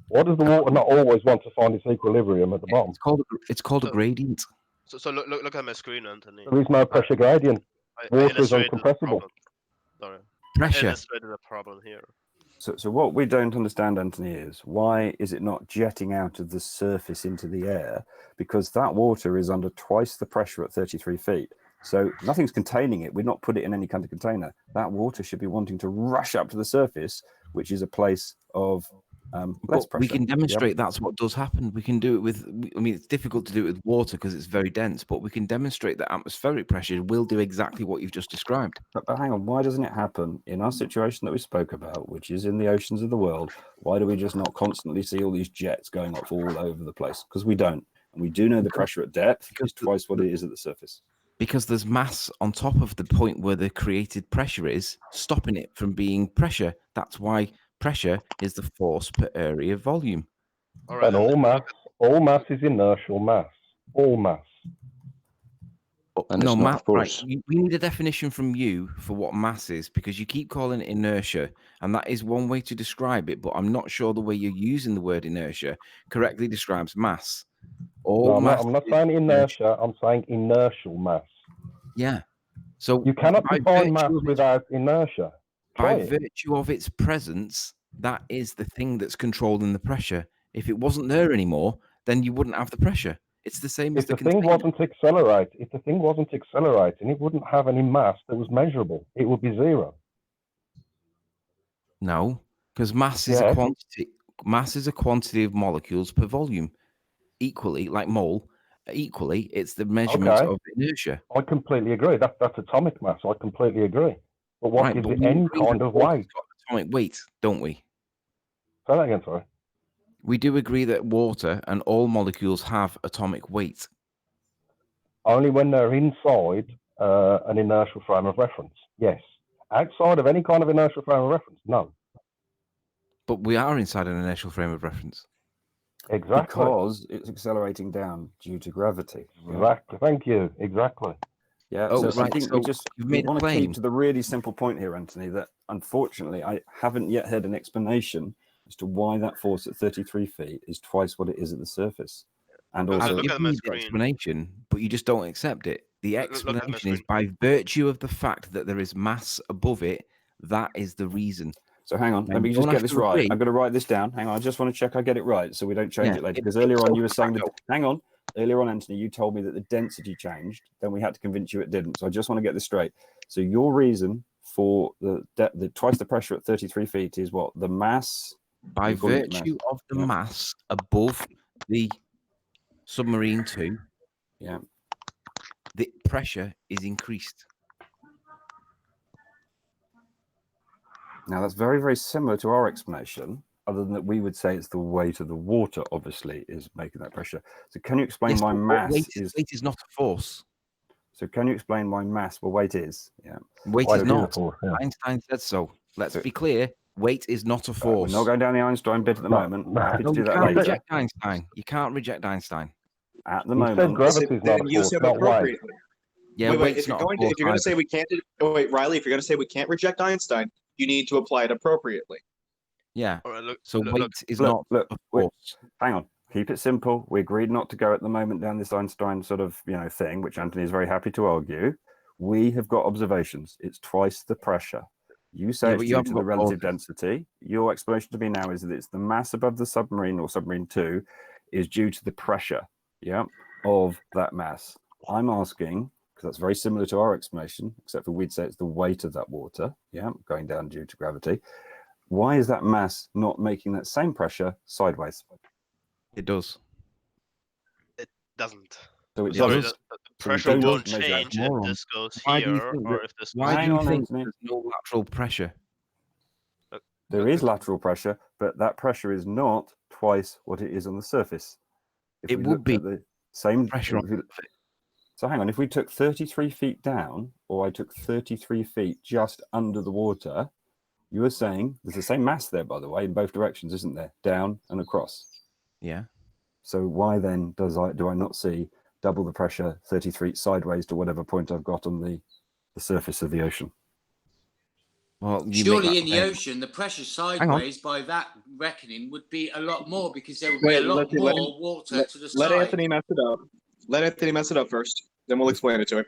Why does the water not always want to find its equilibrium at the bottom? It's called a gradient. So look at my screen, Anthony. There is no pressure gradient. Water is uncompressible. Sorry. Pressure. I illustrated the problem here. So what we don't understand, Anthony, is why is it not jetting out of the surface into the air? Because that water is under twice the pressure at 33 feet. So nothing's containing it. We're not put it in any kind of container. That water should be wanting to rush up to the surface, which is a place of less pressure. We can demonstrate that's what does happen. We can do it with, I mean, it's difficult to do it with water because it's very dense, but we can demonstrate that atmospheric pressure will do exactly what you've just described. But hang on, why doesn't it happen in our situation that we spoke about, which is in the oceans of the world? Why do we just not constantly see all these jets going up all over the place? Because we don't. And we do know the pressure at depth is twice what it is at the surface. Because there's mass on top of the point where the created pressure is, stopping it from being pressure. That's why pressure is the force per area volume. And all mass is inertial mass. All mass. And no, it's not mass. Right, force. we need a definition from you for what mass is, because you keep calling it inertia, and that is one way to describe it. But I'm not sure the way you're using the word inertia correctly describes mass. No, I'm not saying inertia. I'm saying inertial mass. Yeah. So you cannot define mass without inertia. By virtue of its presence, that is the thing that's controlling the pressure. If it wasn't there anymore, then you wouldn't have the pressure. It's the same as if the thing wasn't accelerating, it wouldn't have any mass that was measurable. It would be zero. No, because mass is a quantity. Mass is a quantity of molecules per volume. Equally, like mole, equally, it's the measurement of inertia. I completely agree. That's atomic mass. I completely agree. But what gives it any kind of weight? Atomic weight, don't we? Say that again, sorry. We do agree that water and all molecules have atomic weight. Only when they're inside an inertial frame of reference, yes. Outside of any kind of inertial frame of reference, no. But we are inside an inertial frame of reference. Exactly. Because it's accelerating down due to gravity. Exactly. Thank you. Exactly. Yeah. Oh, so right. I think So we want to keep to the really simple point here, Anthony, that unfortunately I haven't yet heard an explanation as to why that force at 33 feet is twice what it is at the surface. And also, give me the explanation, but you just don't accept it. The explanation is by virtue of the fact that there is mass above it. That is the reason. So hang on, let me just get this right. I'm going to write this down. Hang on, I just want to check I get it right so we don't change it later. Because earlier on you were saying that, hang on, earlier on, Anthony, you told me that the density changed. Then we had to convince you it didn't. So I just want to get this straight. So your reason for the twice the pressure at 33 feet is what? The mass? By virtue of the mass above the submarine 2, the pressure is increased. Now, that's very, very similar to our explanation, other than that we would say it's the weight of the water, obviously, is making that pressure. So can you explain why mass is... Weight is not a force. So can you explain why mass, well, weight is? Yeah. Weight is not. Einstein said so. Let's be clear. Weight is not a force. We're not going down the Einstein bit at the moment. We're happy to do that later. Reject Einstein. You can't reject Einstein. At the moment. Gravity is not a force, not weight. Yeah, wait, if you're going to say we can't... Oh, wait, Riley, if you're going to say we can't reject Einstein, you need to apply it appropriately. Yeah. So weight is not a force. Hang on. Keep it simple. We agreed not to go at the moment down this Einstein sort of, thing, which Anthony is very happy to argue. We have got observations. It's twice the pressure. You say it's due to the relative density. Your explanation to me now is that it's the mass above the submarine or submarine 2 is due to the pressure, of that mass. I'm asking, because that's very similar to our explanation, except for we'd say it's the weight of that water, going down due to gravity. Why is that mass not making that same pressure sideways? It does. It doesn't. So it Sorry, does. the pressure won't change if this goes here or if this goes Why do here. you think there's no lateral pressure? There is lateral pressure, but that pressure is not twice what it is on the surface. It would be the same pressure. So hang on, if we took 33 feet down, or I took 33 feet just under the water, you were saying there's the same mass there, by the way, in both directions, isn't there? Down and across. Yeah. So why then do I not see double the pressure 33 sideways to whatever point I've got on the surface of the ocean? Well, surely in the ocean, the pressure sideways, by that reckoning, would be a lot more because there would be a lot more water to the side. Let Anthony mess it up. Let Anthony mess it up first. Then we'll explain it to him.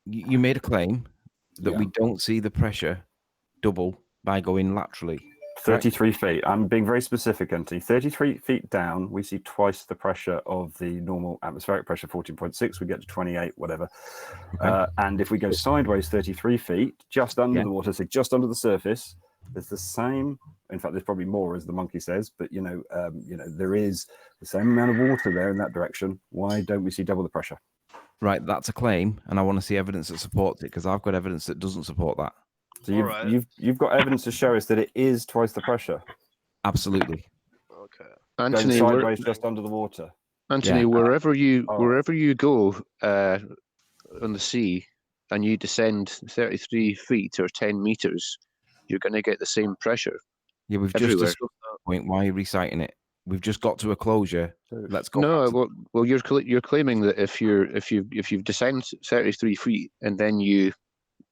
You made a claim that we don't see the pressure double by going laterally. 33 feet. I'm being very specific, Anthony. 33 feet down, we see twice the pressure of the normal atmospheric pressure, 14.6. We get to 28, whatever. And if we go sideways 33 feet, just under the water, so just under the surface, there's the same. In fact, there's probably more, as the monkey says. But there is the same amount of water there in that direction. Why don't we see double the pressure? Right, that's a claim, and I want to see evidence that supports it because I've got evidence that doesn't support that. So you've got evidence to show us that it is twice the pressure. Absolutely. Okay. Anthony, going sideways just under the water. Anthony, wherever you go on the sea, and you descend 33 feet or 10 meters, you're going to get the same pressure. Yeah, we've everywhere. just discussed that point. Why are you reciting it? We've just got to a closure. Let's go. No, well, you're claiming that if you descend 33 feet and then you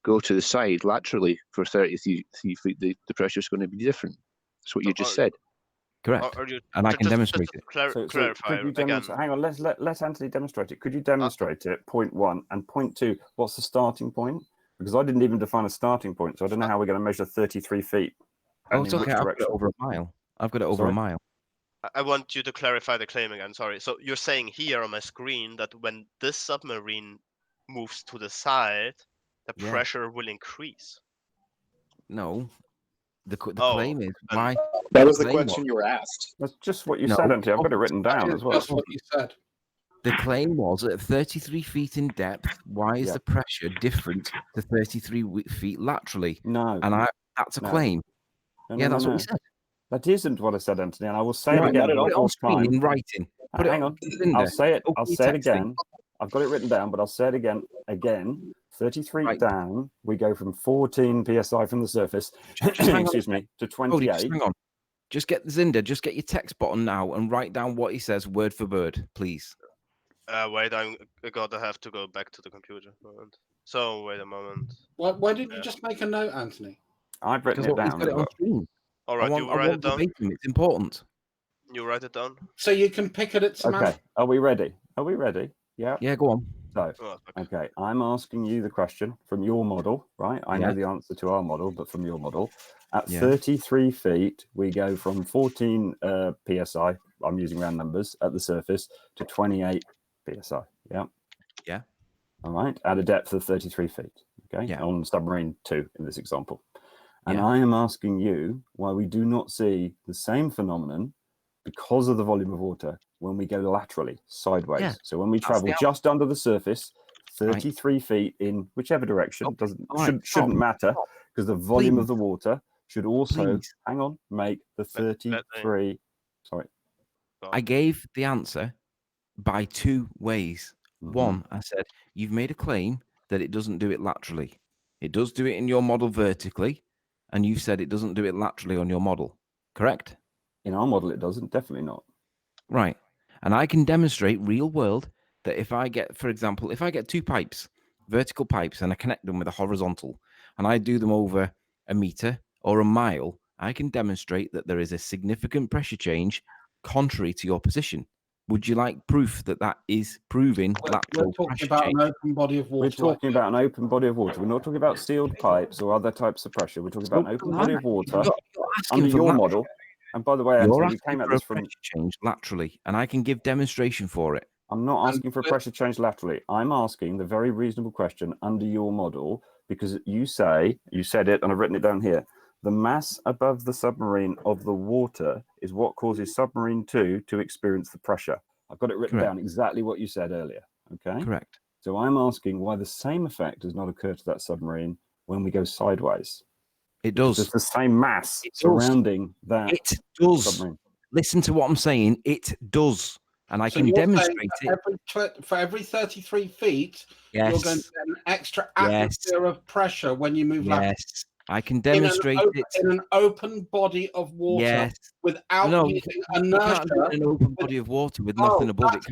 go to the side laterally for 33 feet, the pressure is going to be different. That's what you just said. Correct. And I can demonstrate it. Clarify again. Hang on, let Anthony demonstrate it. Could you demonstrate it? Point one and point two. What's the starting point? Because I didn't even define a starting point, so I don't know how we're going to measure 33 feet. Oh, it's okay. I've got it over a mile. I've got it over a mile. I want you to clarify the claim again. Sorry. So you're saying here on my screen that when this submarine moves to the side, the pressure will increase. No. The claim is why. That was the question you were asked. That's just what you said, Anthony. I've got it written down as well. That's what you said. The claim was at 33 feet in depth, why is the pressure different to 33 feet laterally? No. And that's a claim. That's what you said. That isn't what I said, Anthony, and I will say it again. Put it on screen in writing. Hang on. I'll say it. I'll say it again. I've got it written down, but I'll say it again. 33 down, we go from 14 psi from the surface, excuse me, to 28. Hang on. Just get Zinda, just get your text button now and write down what he says word for word, please. Wait, I'm gonna have to go back to the computer. So wait a moment. Why didn't you just make a note, Anthony? I've written it down. Got it on screen. All right, you write it down. It's important. You write it down. So you can pick it at some. Okay. Are we ready? Yeah. Yeah, go on. So, okay, I'm asking you the question from your model, right? I know the answer to our model, but from your model, at 33 feet, we go from 14 psi. I'm using round numbers at the surface to 28 psi. Yeah. Yeah. All right. At a depth of 33 feet. Okay. Yeah. On submarine 2 in this example. And I am asking you why we do not see the same phenomenon because of the volume of water when we go laterally, sideways. Yeah. So when we travel just under the surface, 33 feet in whichever direction, shouldn't matter, because the volume of the water should also, make the 33. Sorry. I gave the answer by two ways. Mm-hmm. One, I said, you've made a claim that it doesn't do it laterally. It does do it in your model vertically, and you said it doesn't do it laterally on your model. Correct? In our model, it doesn't. Definitely not. Right. And I can demonstrate real world that if I get, for example, if I get two pipes, vertical pipes, and I connect them with a horizontal, and I do them over a meter or a mile, I can demonstrate that there is a significant pressure change contrary to your position. Would you like proof that that is proving lateral pressure change? An open body of water. We're talking about an open body of water. We're not talking about sealed pipes or other types of pressure. We're talking about an open body of water under your model. And by the way, Anthony, we came at this from pressure change laterally, and I can give demonstration for it. I'm not asking for a pressure change laterally. I'm asking the very reasonable question under your model, because you said it, and I've written it down here. The mass above the submarine of the water is what causes submarine 2 to experience the pressure. I've got it written down exactly what you said earlier. Okay. Correct. So I'm asking why the same effect does not occur to that submarine when we go sideways. It does. It's the same mass surrounding that. It does. Submarine. Listen to what I'm saying. It does. And I can demonstrate it. For every 33 feet, you're going to get an extra atmosphere of pressure when you move laterally. Yes. I can demonstrate it in an open body of water without using inertia. In an open body of water with nothing above it.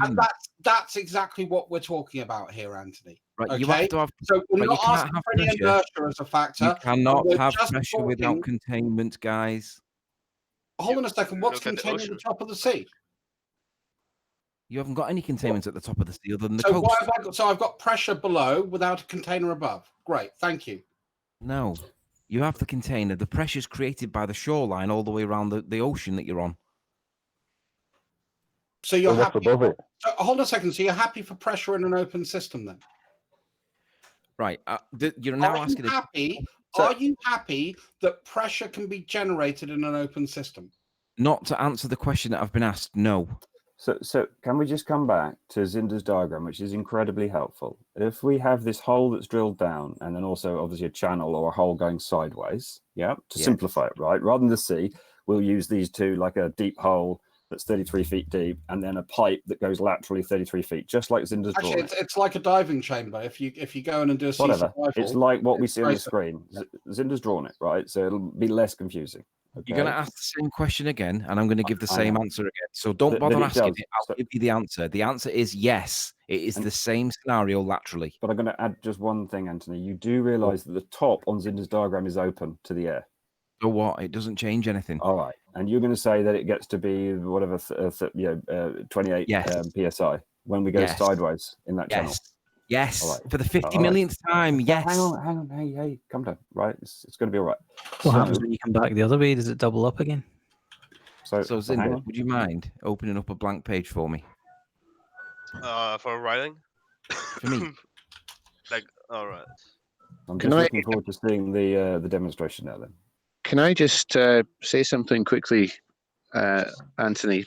That's exactly what we're talking about here, Anthony. Right, okay? You have to have, so we're not asking for any inertia as a factor. You cannot have pressure without containment, guys. Hold on a second. What's containing the top of the sea? You haven't got any containment at the top of the sea other than the coast. What have I got? So I've got pressure below without a container above. Great, thank you. No. You have the container. The pressure's created by the shoreline all the way around the ocean that you're on. So you're Well, what's happy. above it? So, hold on a second. So you're happy for pressure in an open system then? Right. You're now Are asking. You happy? Are you happy that pressure can be generated in an open system? Not to answer the question that I've been asked. No. So can we just come back to Zinder's diagram, which is incredibly helpful? If we have this hole that's drilled down and then also obviously a channel or a hole going sideways, to simplify it, right? Rather than the sea, we'll use these two, like a deep hole that's 33 feet deep and then a pipe that goes laterally 33 feet, just like Zinder's Actually, drawing. it's like a diving chamber. If you go in and do a sea Whatever. survival, It's like what we see on the screen. Zinder's drawn it, right? So it'll be less confusing. Okay. You're going to ask the same question again, and I'm going to give the same answer again. So don't Then bother it asking does. it. I'll give you the answer. The answer is yes. It is the same scenario laterally. But I'm going to add just one thing, Anthony. You do realise that the top on Zinder's diagram is open to the air. So what? It doesn't change anything. All right. And you're going to say that it gets to be whatever, 28 psi when we go sideways in that channel. Yes. All right. For the 50 millionth time. Yes. Hang on. Hey, come down. Right. It's going to be all right. What happens when you come back the other way? Does it double up again? So Zinder, would you mind opening up a blank page for me? For writing? For me. All right. I'm just looking forward to seeing the demonstration now then. Can I just say something quickly, Anthony?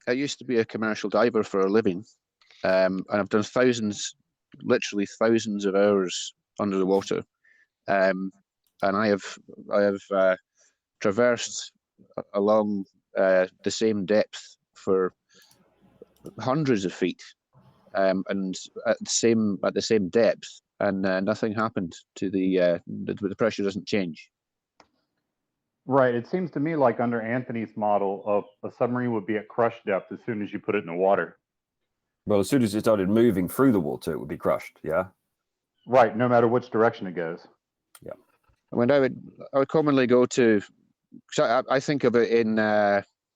I used to be a commercial diver for a living, and I've done literally thousands of hours under the water, and I have traversed along the same depth for hundreds of feet, and at the same depth, and nothing happened to the pressure doesn't change. Right. It seems to me like under Anthony's model, a submarine would be at crush depth as soon as you put it in the water. Well, as soon as it started moving through the water, it would be crushed. Yeah. Right. No matter which direction it goes. Yeah. When I would commonly go to, so I think of it in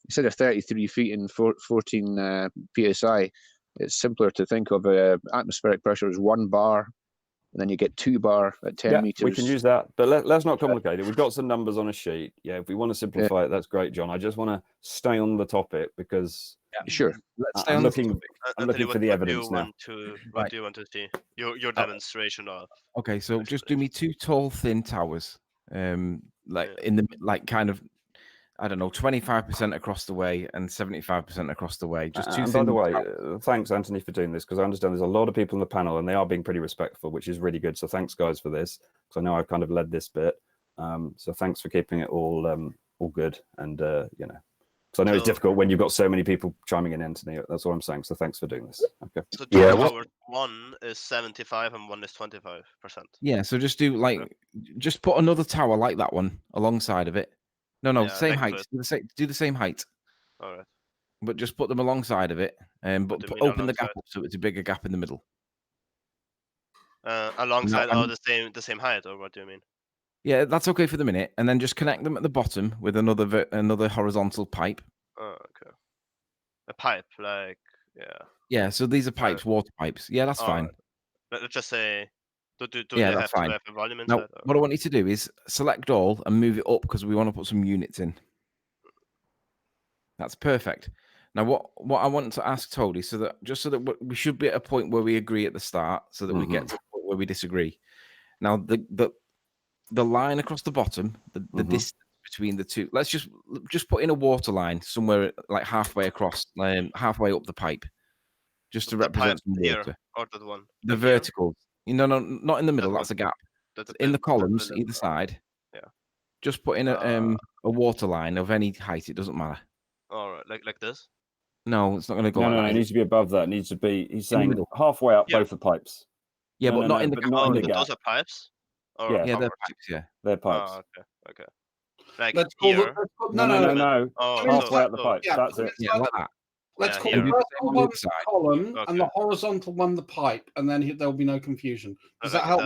instead of 33 feet and 14 psi, it's simpler to think of atmospheric pressure as 1 bar. And then you get 2 bar at 10 meters. We can use that, but let's not complicate it. We've got some numbers on a sheet. Yeah, if we want to simplify it, that's great, John. I just want to stay on the topic because sure. I'm looking for the evidence now. What do you want to see? Your demonstration of? Okay, so just do me 2 tall, thin towers, kind of, I don't know, 25% across the way and 75% across the way. Just 2 and by the way, thanks, Anthony, for doing this, because I understand there's a lot of people in the panel and they are being pretty respectful, which is really good. So thanks, guys, for this, because I know I've kind of led this bit. So thanks for keeping it all good. And, because I know it's difficult when you've got so many people chiming in, Anthony. That's what I'm saying. So thanks for doing this. Okay. So tower 1 is 75 and 1 is 25%. Yeah, so just just put another tower like that one alongside of it. No, same height. Do the same height. All right. But just put them alongside of it, but open the gap up so it's a bigger gap in the middle. Alongside, the same height, or what do you mean? Yeah, that's okay for the minute, and then just connect them at the bottom with another horizontal pipe. Oh, okay. A pipe, Yeah, so these are pipes, water pipes. Yeah, that's fine. Right. Let's just say. Do yeah, they that's have fine. to have a volume Now, inside? what I want you to do is select all and move it up because we want to put some units in. That's perfect. Now, what I want to ask Tony, so that we should be at a point where we agree at the start, so that we get to a point where we disagree. Now, the line across the bottom, the distance between the two. Let's just put in a water line somewhere like halfway across, halfway up the pipe, just to represent some water. Here, or that one. The verticals. No, not in the middle. That's a gap. In the columns, either side. Yeah. Just put in a water line of any height. It doesn't matter. All right, like this. No, it's not going to go. No, it needs to be above that. It needs to be. He's saying halfway up both the pipes. Yeah, but not in the gap. Not in the gap. Those are pipes. Yeah, they're pipes. Yeah, they're pipes. Oh, okay. Like let's here. No. Oh, halfway up the pipe. Yeah, That's it. Yeah, like that. Let's call here. the vertical one the column and the Okay. horizontal one the pipe, and then there'll be no confusion. Does that help?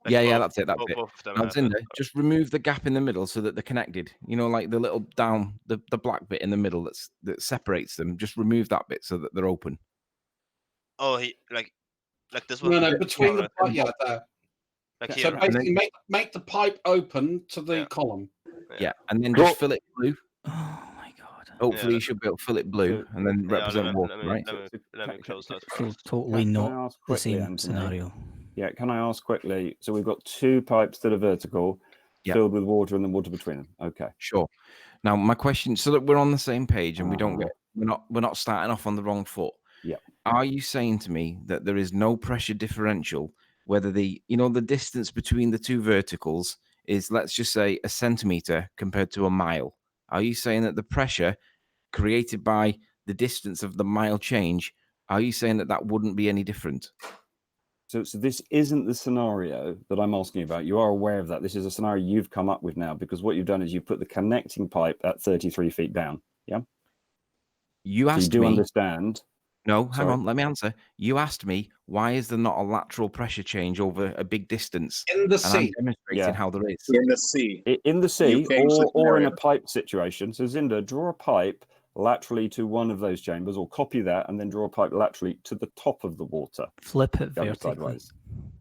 Yeah, that's it. That's it. Both of them Now, have Zinder, just remove the gap in the middle so that they're connected. You know, like the little down, the black bit in the middle that separates them. Just remove that bit so that they're open. Oh, Like this No, one. no, between the pipe, yeah, there. Like So here. basically, make the pipe open to the column. Yeah, and then just fill it blue. Oh my god! Hopefully, you should be able to fill it blue and then represent water, right? Let me close that So first. totally Can I not ask the quickly, same Anthony? scenario. Yeah, can I ask quickly? So we've got 2 pipes that are vertical, filled with water, and then water between them. Okay. Sure. Now my question, so that we're on the same page and we don't get, we're not starting off on the wrong foot. Yeah. Are you saying to me that there is no pressure differential, whether the the distance between the 2 verticals is, let's just say, a centimeter compared to a mile? Are you saying that the pressure created by the distance of the mile change, are you saying that that wouldn't be any different? So this isn't the scenario that I'm asking about. You are aware of that. This is a scenario you've come up with now, because what you've done is you put the connecting pipe at 33 feet down. Yeah. You asked so you do me. Understand? No, hang Sorry. on. Let me answer. You asked me, why is there not a lateral pressure change over a big distance? In the And I'm sea. demonstrating how there is. In the sea. In the sea, changed the or in scenario. a pipe situation. So Zinda, draw a pipe laterally to one of those chambers, or copy that, and then draw a pipe laterally to the top of the water. Flip it Going vertically. sideways,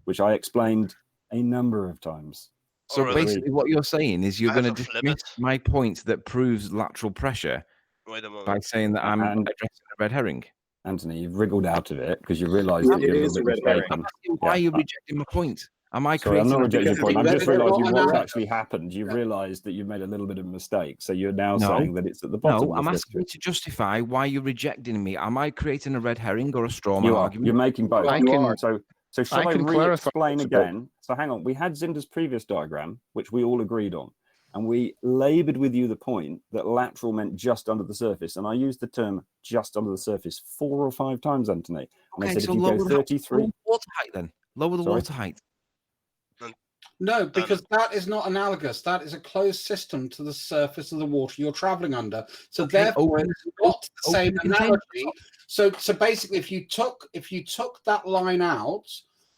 which I explained a number of times. So basically, what you're saying is you're I have going to to flip dismiss my point that proves lateral pressure Wait a moment. by saying that I'm addressing a red herring. Anthony, you've wriggled out of it because you realised that you're a little bit mistaken. Why are you rejecting my point? Am I Sorry, I'm not creating rejecting your point. I'm just realising what's analysis. actually happened. You've realised that you've made a little bit of a mistake. So you're now saying that it's at the bottom. No, I'm asking you to justify why you're rejecting me. Am I creating a red herring or a straw man You are. argument? You're making both. So shall I can clarify re-explain it. again? So hang on. We had Zinda's previous diagram, which we all agreed on. And we laboured with you the point that lateral meant just under the surface. And I used the term just under the surface 4 or 5 times, Anthony. And I said so if you lower go the 33... water height then. Lower the water height. No, because that is not analogous. That is a closed system to the surface of the water you're traveling under. So therefore, it's not the same analogy. So basically, if you took that line out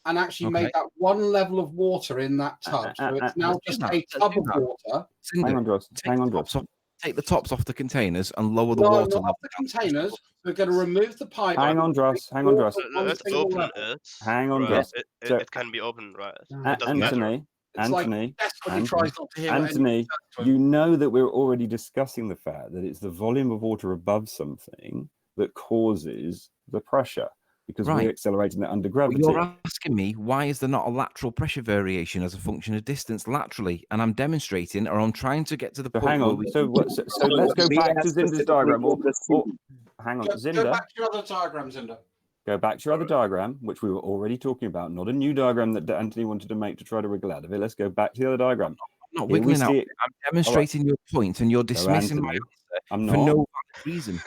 and actually made that one level of water in that tub, so it's now just a tub of water. Hang on, Joss. Take the tops off the containers and lower the No, water not level. off the containers. We're going to remove the pipe. Hang on, Dross. Hang on, Dross. Let's open it. Hang on, right? Dross. It can be open, right? It doesn't matter. Anthony, you know that we're already discussing the fact that it's the volume of water above something that causes the pressure, because we're accelerating it under gravity. You're asking me, why is there not a lateral pressure variation as a function of distance laterally? And I'm demonstrating, or I'm trying to get to the point hang on. where So let's go back to Zinda's diagram. Hang on, Zinda. Go back to your other diagram, Zinda. Go back to your other diagram, which we were already talking about, not a new diagram that Anthony wanted to make to try to wriggle out of it. Let's go back to the other diagram. I'm not wiggling out. I'm demonstrating your point, and you're dismissing my answer for no valid reason.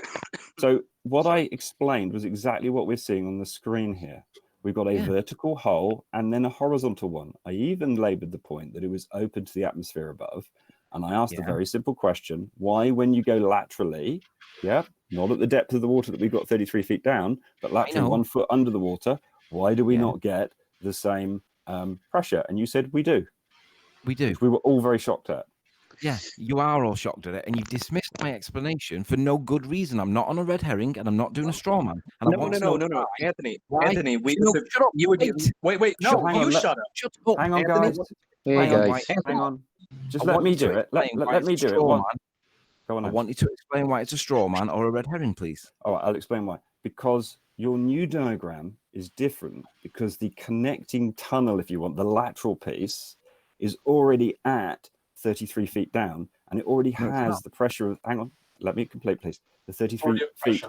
So what I explained was exactly what we're seeing on the screen here. We've got a vertical hole and then a horizontal one. I even laboured the point that it was open to the atmosphere above. And I asked a very simple question: why, when you go laterally, not at the depth of the water that we've got 33 feet down, but laterally 1 foot under the water, why do we not get the same pressure? And you said we do. We do. Which we were all very shocked at. Yeah, you are all shocked at it, and you've dismissed my explanation for no good reason. I'm not on a red herring, and I'm not doing a straw man. And No, Anthony, why? Anthony, Shut up. Wait, no, you shut up. Shut up. Hang on, Anthony, guys. Hey, guys. Hang on. Just let me do it. Let me do it. Go on. I want you to explain why it's a straw man or a red herring, please. All right, I'll explain why. Because your new diagram is different, because the connecting tunnel, if you want, the lateral piece, is already at 33 feet down, and it already has the pressure of, hang on, let me complete, please. The 33 feet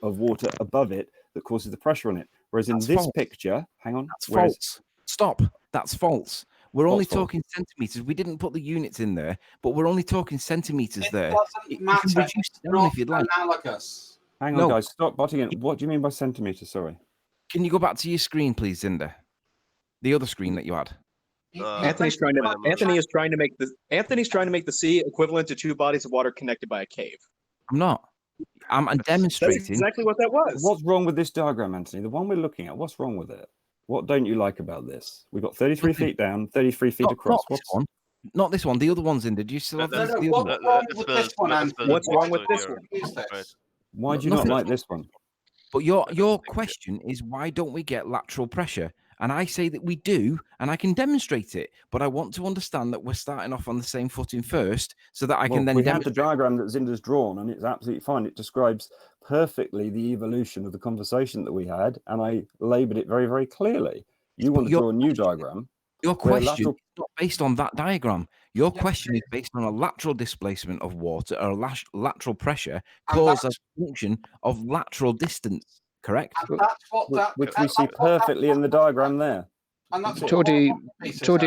of water above it that causes the pressure on it. Whereas in this picture, hang on. That's false. Stop. That's false. We're only talking centimeters. We didn't put the units in there, but we're only talking centimeters there. It doesn't matter. You can reduce it down if you'd like. Analogous. Hang on, guys. Stop butting in. What do you mean by centimeters? Sorry. Can you go back to your screen, please, Zinda? The other screen that you had. Anthony is trying to make the sea equivalent to 2 bodies of water connected by a cave. I'm not. I'm demonstrating. That's exactly what that was. What's wrong with this diagram, Anthony? The one we're looking at. What's wrong with it? What don't you like about this? We've got 33 feet down, 33 feet across. Not this one. The other one's in. Did you still have the other one? What's wrong with this one, Anthony? What's wrong with this one? Why do you not like this one? But your question is, why don't we get lateral pressure? And I say that we do, and I can demonstrate it. But I want to understand that we're starting off on the same footing first, so that I can then demonstrate. The diagram that Zinder's drawn, and it's absolutely fine. It describes perfectly the evolution of the conversation that we had, and I laboured it very, very clearly. You want to draw a new diagram. Your question is not based on that diagram. Your question is based on a lateral displacement of water or lateral pressure caused as a function of lateral distance, correct? And that's what that... Which we see perfectly in the diagram there. And that's Tody,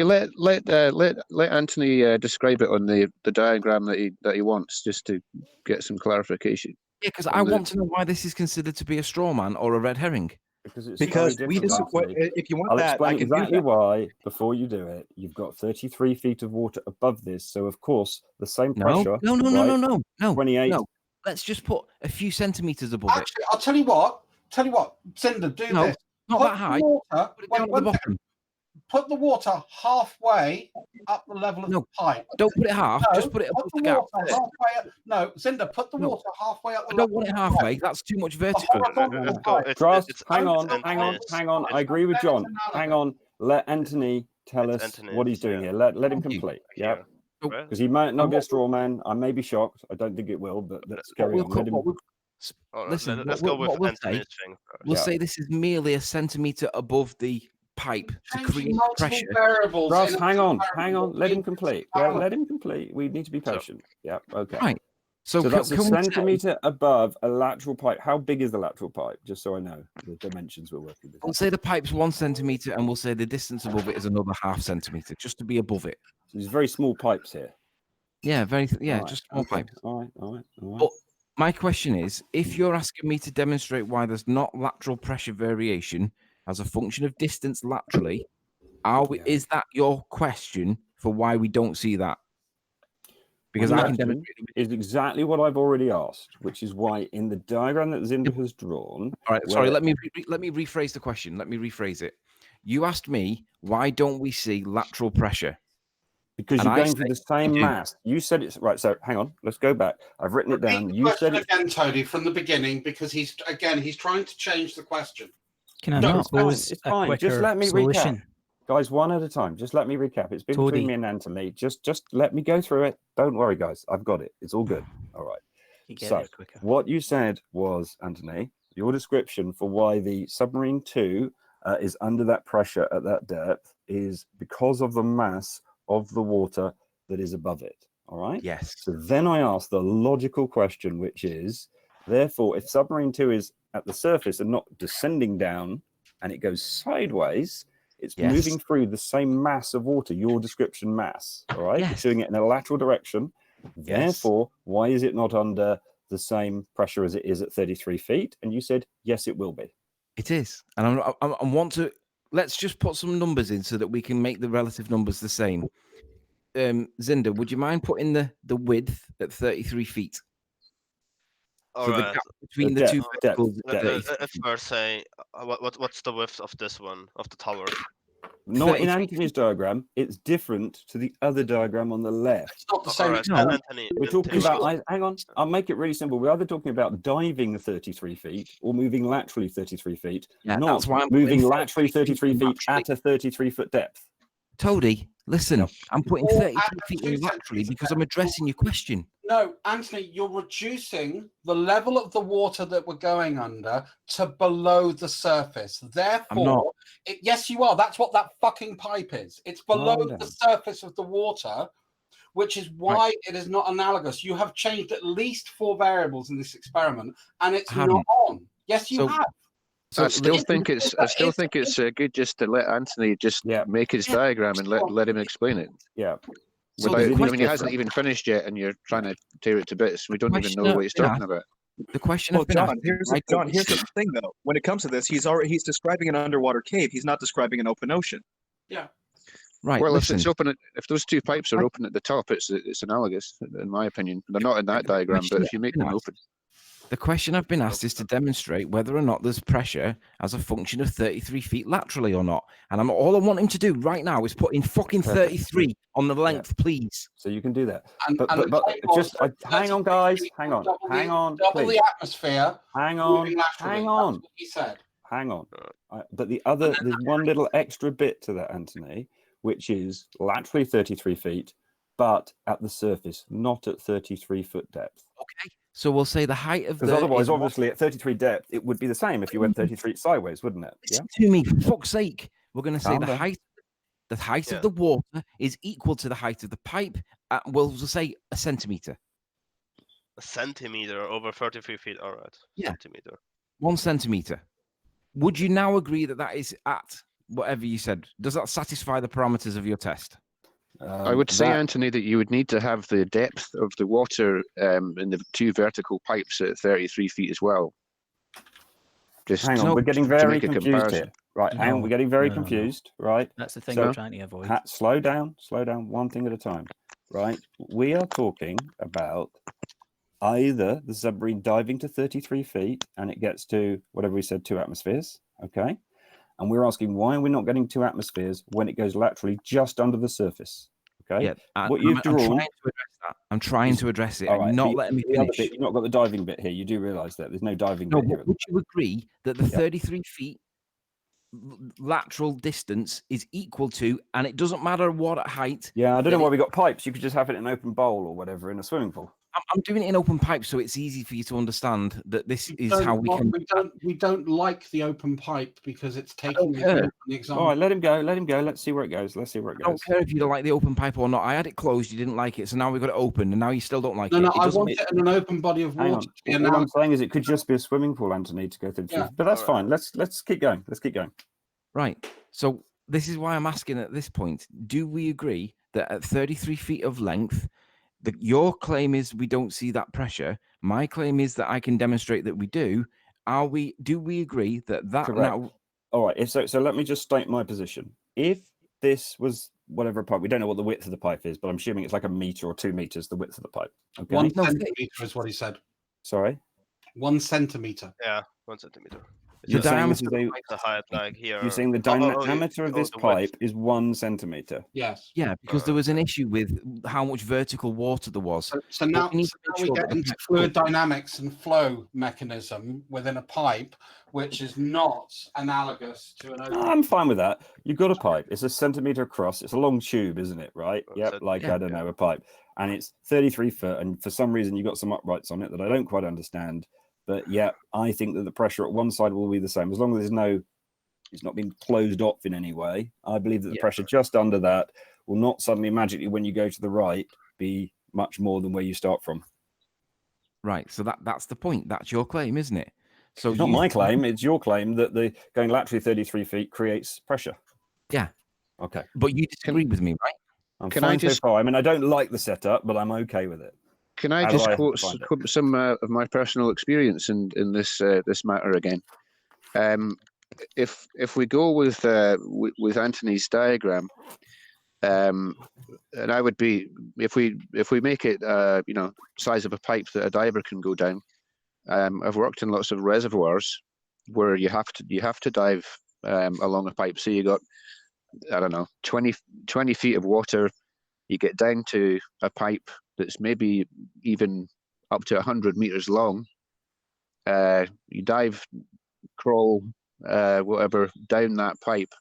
let Anthony describe it on the diagram that he wants, just to get some clarification. Yeah, because I want to know why this is considered to be a straw man or a red herring. Because we just, if you want I'll that, explain I can exactly do that. why before you do it. You've got 33 feet of water above this, so of course the same pressure. No. 28. No. Let's just put a few centimeters above it. Actually, I'll tell you what, Cinder, do this. Not that high. Put it down at the bottom. Put the water halfway up the level of the pipe. Don't put it half. Just put it above the gap. No, Cinder, put the water halfway up the level. I don't want it halfway. That's too much vertical. Hang on. I agree with John. Hang on. Let Anthony tell us what he's doing here. Let him complete. Yeah. Because he might not be a straw man. I may be shocked. I don't think it will, but let's carry on. Listen, let's go with Anthony's thing. We'll say this is merely a centimeter above the pipe to create pressure. Variables. Hang on. Let him complete. Let him complete. We need to be patient. Yeah. Okay. Right. So that's a centimeter above a lateral pipe. How big is the lateral pipe? Just so I know the dimensions we're working with. We'll say the pipe's 1 centimeter, and we'll say the distance above it is another ½ centimeter, just to be above it. So there's very small pipes here. Yeah, just small pipes. All right. But my question is, if you're asking me to demonstrate why there's not lateral pressure variation as a function of distance laterally, is that your question for why we don't see that? Because I can demonstrate is exactly what I've already asked, which is why in the diagram that Zinder has drawn. All right, sorry. Let me rephrase the question. Let me rephrase it. You asked me, why don't we see lateral pressure? Because you're going through the same mass. You said it's right. So hang on. Let's go back. I've written it down. You said it again, Tony, from the beginning, because he's trying to change the question. Can I not pose it's a fine. quicker Just let me solution? recap. Guys, one at a time. Just let me recap. It's been between me and Anthony. Just let me go through it. Don't worry, guys. I've got it. It's all good. All right. So what you said was, Anthony, your description for why the submarine 2 is under that pressure at that depth is because of the mass of the water that is above it. All right. Yes. So then I asked the logical question, which is, therefore, if submarine 2 is at the surface and not descending down and it goes sideways, it's moving through the same mass of water, your description mass. All right. It's doing it in a lateral direction. Therefore, why is it not under the same pressure as it is at 33 feet? And you said, yes, it will be. It is. And I want to, let's just put some numbers in so that we can make the relative numbers the same. Zinder, would you mind putting the width at 33 feet? So the gap between the two verticals. Let's first say, what's the width of this one, of the tower? Not in Anthony's diagram. It's different to the other diagram on the left. It's not the same. Anthony, we're talking about, hang on, I'll make it really simple. We're either talking about diving 33 feet or moving laterally 33 feet, not moving laterally 33 feet at a 33-foot depth. Toady, listen, I'm putting 33 feet in laterally because I'm addressing your question. No, Anthony, you're reducing the level of the water that we're going under to below the surface. Therefore, yes, you are. That's what that fucking pipe is. It's below the surface of the water, which is why it is not analogous. You have changed at least 4 variables in this experiment, and it's not on. Yes, you have. So I still think it's good just to let Anthony just make his diagram and let him explain it. Yeah. So I mean, he hasn't even finished yet, and you're trying to tear it to bits. We don't even know what he's talking about. The question. Well, John, here's the thing, though. When it comes to this, he's describing an underwater cave. He's not describing an open ocean. Yeah. Right. Well, if it's open, if those 2 pipes are open at the top, it's analogous, in my opinion. They're not in that diagram, but if you make them open. The question I've been asked is to demonstrate whether or not there's pressure as a function of 33 feet laterally or not. And all I want him to do right now is put in fucking 33 on the length, please. So you can do that. And But just hang on, guys. Hang on. Hang on. Double Please. the atmosphere. Hang on. moving laterally. Hang That's on. what he said. Hang on. But there's one little extra bit to that, Anthony, which is laterally 33 feet, but at the surface, not at 33 foot depth. Okay. So we'll say the height of because otherwise, obviously, at 33 depth, it would be the same if you went 33 sideways, wouldn't it? Listen to me, for fuck's sake. We're going to say the height of the water is equal to the height of the pipe. We'll say a centimeter. A centimeter over 33 feet. All right. Yeah. Centimeter. 1 centimeter. Would you now agree that that is at whatever you said? Does that satisfy the parameters of your test? I would say, Anthony, that you would need to have the depth of the water in the 2 vertical pipes at 33 feet as well. Just hang on, we're getting very confused here. Right, hang on, we're getting very no. confused, right? That's the thing I'm trying to avoid. Slow down, one thing at a time, right? We are talking about either the submarine diving to 33 feet and it gets to, whatever we said, 2 atmospheres, okay? And we're asking why we're not getting 2 atmospheres when it goes laterally just under the surface. Okay. Yeah, what you've drawn. I'm trying to address it. Right, not letting me finish. You've not got the diving bit here. You do realise that there's no diving bit here. Would you agree that the 33 feet lateral distance is equal to, and it doesn't matter what height? Yeah, I don't know why we got pipes. You could just have it in an open bowl or whatever in a swimming pool. I'm doing it in open pipe, so it's easy for you to understand that this is how we can. We don't like the open pipe because it's taking the example. All right, let him go. Let's see where it goes. I don't care if you don't like the open pipe or not. I had it closed. You didn't like it, so now we've got it open, and now you still don't like it. No, I want it in an open body of water. All I'm saying is it could just be a swimming pool, Anthony, to go through. Yeah. But that's fine. Let's keep going. Right. So this is why I'm asking at this point: do we agree that at 33 feet of length? Your claim is we don't see that pressure. My claim is that I can demonstrate that we do. Do we agree that Correct. Now? All right. So let me just state my position. If this was whatever pipe, we don't know what the width of the pipe is, but I'm assuming it's like 1 meter or 2 meters, the width of the pipe. Okay. 1 centimeter is what he said. Sorry. 1 centimeter. Yeah, 1 centimeter. The diameter of the height, like here. You're saying the diameter of this pipe is 1 centimeter. Yes. Yeah, because there was an issue with how much vertical water there was. So now we get into fluid dynamics and flow mechanism within a pipe, which is not analogous to an open. I'm fine with that. You've got a pipe. It's 1 centimeter across. It's a long tube, isn't it? Right? Yep. I don't know, a pipe. And it's 33 foot. And for some reason, you've got some uprights on it that I don't quite understand. But yeah, I think that the pressure at one side will be the same as long as it's not been closed off in any way. I believe that the pressure just under that will not suddenly magically, when you go to the right, be much more than where you start from. Right. So that's the point. That's your claim, isn't it? So it's not my claim. It's your claim that the going laterally 33 feet creates pressure. Yeah. Okay. But you disagree with me, right? I'm fine so far. I mean, I don't like the setup, but I'm okay with it. Can I just quote some of my personal experience in this this matter again? If we go with Anthony's diagram, and I would be if we make it size of a pipe that a diver can go down. I've worked in lots of reservoirs where you have to dive along a pipe. So you got 20 feet of water. You get down to a pipe that's maybe even up to 100 meters long. You dive, crawl, whatever, down that pipe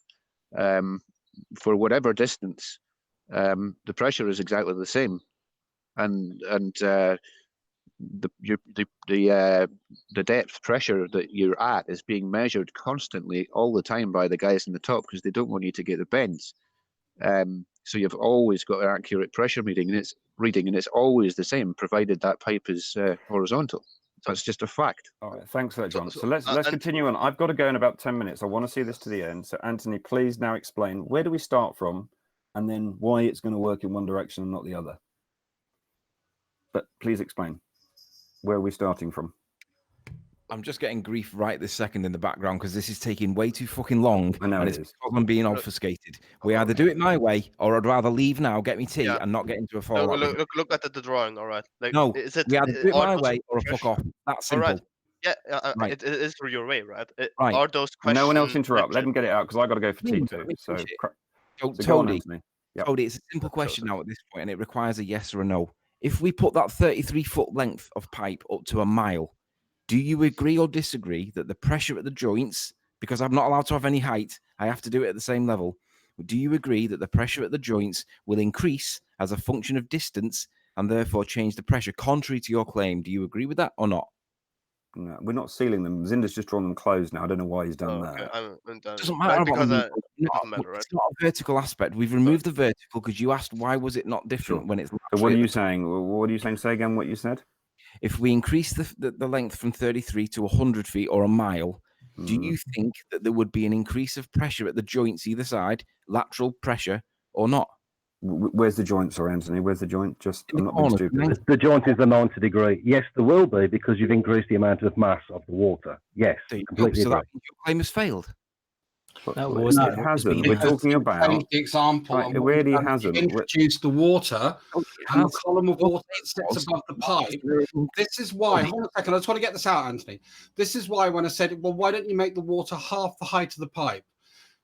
for whatever distance. The pressure is exactly the same, and the depth pressure that you're at is being measured constantly all the time by the guys in the top because they don't want you to get the bends. So you've always got an accurate pressure reading, and it's always the same, provided that pipe is horizontal. That's just a fact. All right, thanks for that, John. So let's continue on. I've got to go in about 10 minutes. I want to see this to the end. So Anthony, please now explain where do we start from, and then why it's going to work in one direction and not the other. But please explain. Where are we starting from? I'm just getting grief right this second in the background because this is taking way too fucking long. I know and it it's is. because I'm being obfuscated. We either do it my way, or I'd rather leave now, get me tea, and not get into a fallout. Look at the drawing. All right. Like, No, is it? we either do it my are those way or fuck off. That's simple. All right. Yeah, Right. it is your way, right? Right. Are those questions? No one else interrupt. Let him get it out because I got to go for tea too. So go on, Toady, Anthony. Yep. Toady, it's a simple question now at this point, and it requires a yes or a no. If we put that 33-foot length of pipe up to a mile, do you agree or disagree that the pressure at the joints, because I'm not allowed to have any height, I have to do it at the same level. Do you agree that the pressure at the joints will increase as a function of distance and therefore change the pressure, contrary to your claim? Do you agree with that or not? No, we're not sealing them. Zinder's just drawn them closed now. I don't know why he's done that. It doesn't matter because right? It's not a vertical aspect. We've removed the vertical because you asked why was it not different when it's. So what are you saying? What are you saying? Say again what you said. If we increase the length from 33 to 100 feet or a mile, do you think that there would be an increase of pressure at the joints either side, lateral pressure or not? Where's the joint, sorry, Anthony? Where's the joint? Just I'm not being stupid. The joint is the 90 degree. Yes, there will be because you've increased the amount of mass of the water. Yes, completely so agree. that your claim has failed. No, it hasn't. We're talking about the example. Right, it really hasn't. Introduced the water and the column of water that sits above the pipe. This is why. Hold on a second. I just want to get this out, Anthony. This is why when I said, well, why don't you make the water half the height of the pipe?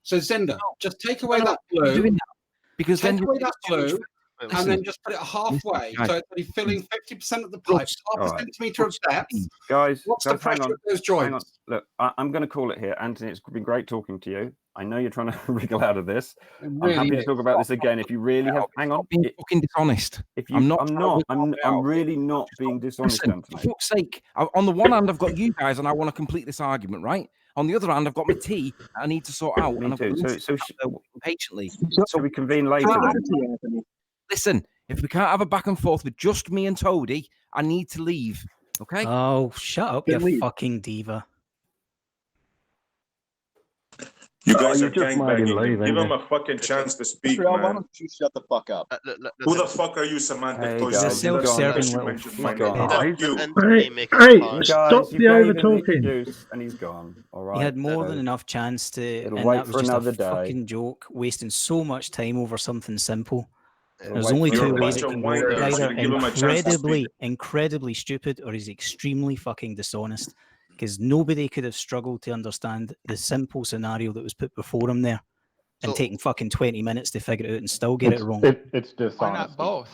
So Zinder, just take away that blue. Because take then away that blue. And then just put it halfway, so it's filling 50% of the pipe, half a centimetre of depth. Guys, what's the pressure of those joints? Hang on. Look, I'm going to call it here. Anthony, it's been great talking to you. I know you're trying to wriggle out of this. Really I'm happy to talk about this again if you really have. Hang on. Being fucking dishonest. If you, I'm really not being dishonest, Listen, Anthony. for fuck's sake. On the one hand, I've got you guys, and I want to complete this argument, right? On the other hand, I've got my tea I need to sort out. Me and too. So patiently. So we convene later. Listen, if we can't have a back and forth with just me and Toady, I need to leave. Okay? Oh, shut up, you fucking diva. You guys you're are just minding gangbanging. leaving, Give him yeah. a fucking chance to speak, Montreal, why man. don't you shut the fuck up? Who the fuck are you, Samantha? Hey, Toys? guys, He's a you've gone. self-serving You little mentioned my name. fuckhead. Fuck you. Hey, stop You the gave over him the talking. excuse and he's gone. All right. He had more So than enough chance to, it'll and wait that was for just another a day. fucking joke, wasting so much time over something simple. It'll There's wait only for two You're a ways bunch it of can go. He's whiners. either Give him a chance to speak. incredibly stupid, or he's extremely fucking dishonest. Because nobody could have struggled to understand the simple scenario that was put before him there, and taking fucking 20 minutes to figure it out and still get it wrong. It's dishonest. Why not both?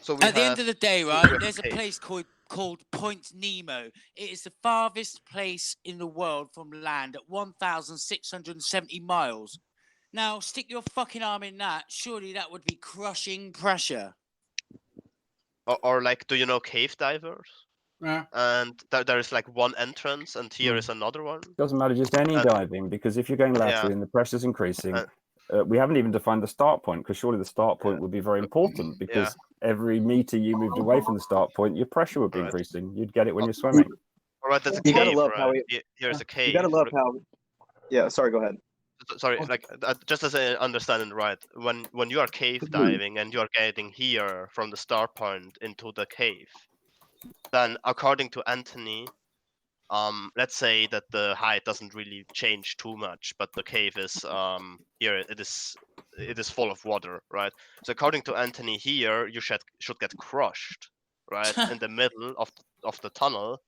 So At the end of the day, right, there's a place called Point Nemo. It is the farthest place in the world from land at 1,670 miles. Now, stick your fucking arm in that. Surely that would be crushing pressure. Or like, do you know cave divers? Yeah. And there is like one entrance, and here is another one. Doesn't matter, just any diving, because if you're going laterally and the pressure's increasing, we haven't even defined the start point, because surely the start point would be very important, because every meter you moved away from the start point, your pressure would be increasing. You'd get it when you're swimming. All right, that's a You gotta cave, love how right? Here's a cave. You gotta love how. Yeah, sorry. Go ahead. Sorry, like just as I understand it right, when you are cave diving and you are getting here from the start point into the cave, then according to Anthony, let's say that the height doesn't really change too much, but the cave is here. It is full of water, right? So according to Anthony, here you should get crushed, right, in the middle of the tunnel,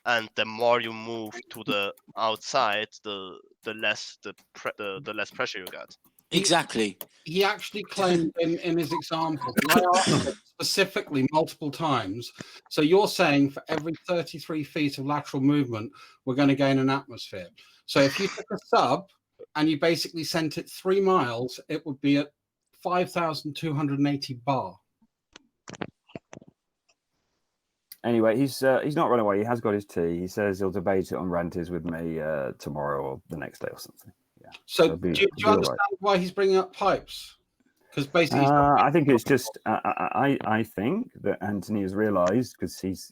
and the more you move to the outside, the less the less pressure you get. Exactly. He actually claimed in his example, and I asked him specifically multiple times. So you're saying for every 33 feet of lateral movement, we're going to gain an atmosphere. So if you took a sub and you basically sent it 3 miles, it would be at 5,280 bar. Anyway, he's not run away. He has got his tea. He says he'll debate it on Ranties with me tomorrow or the next day or something. Yeah. So do you understand why he's bringing up pipes? Because basically, I think it's just I think that Anthony has realised, because he's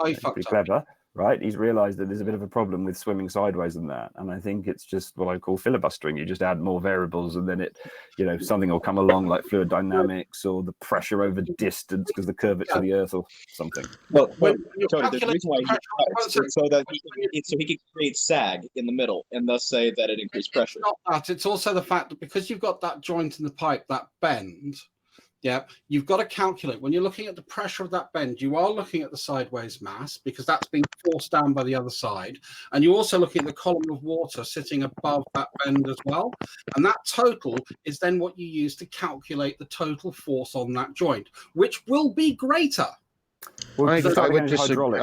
pretty clever, right? He's realized that there's a bit of a problem with swimming sideways in that. And I think it's just what I call filibustering. You just add more variables and then it, you know, something will come along like fluid dynamics or the pressure over distance because the curvature of the earth or something. Well, Tony, the reason why it's so that he can create sag in the middle and thus say that it increased pressure. It's not that. It's also the fact that because you've got that joint in the pipe, that bend, yeah, you've got to calculate when you're looking at the pressure of that bend, you are looking at the sideways mass because that's being forced down by the other side. And you're also looking at the column of water sitting above that bend as well. And that total is then what you use to calculate the total force on that joint, which will be greater. Well, I would disagree.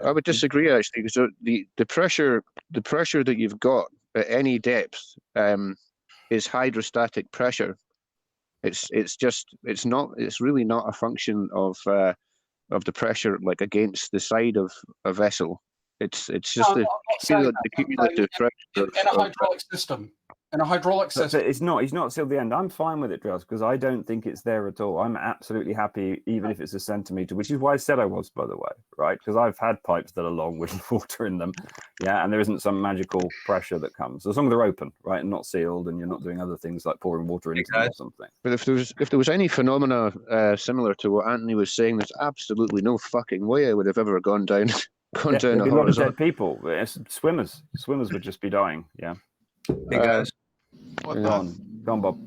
I would disagree actually, because the pressure that you've got at any depth is hydrostatic pressure. It's really not a function of the pressure like against the side of a vessel. It's just the cumulative pressure in a hydraulic system. In a hydraulic system. But he's not still the end. I'm fine with it, Driles, because I don't think it's there at all. I'm absolutely happy, even if it's a centimeter, which is why I said I was, by the way, right? Because I've had pipes that are long with water in them, yeah, and there isn't some magical pressure that comes. As long as they're open, right, and not sealed, and you're not doing other things like pouring water into them or something. But if there was any phenomena similar to what Anthony was saying, there's absolutely no fucking way I would have ever gone down a There'd be a lot of horizontal. dead people. Swimmers would just be dying. Yeah. Hey guys, Go on, Bob.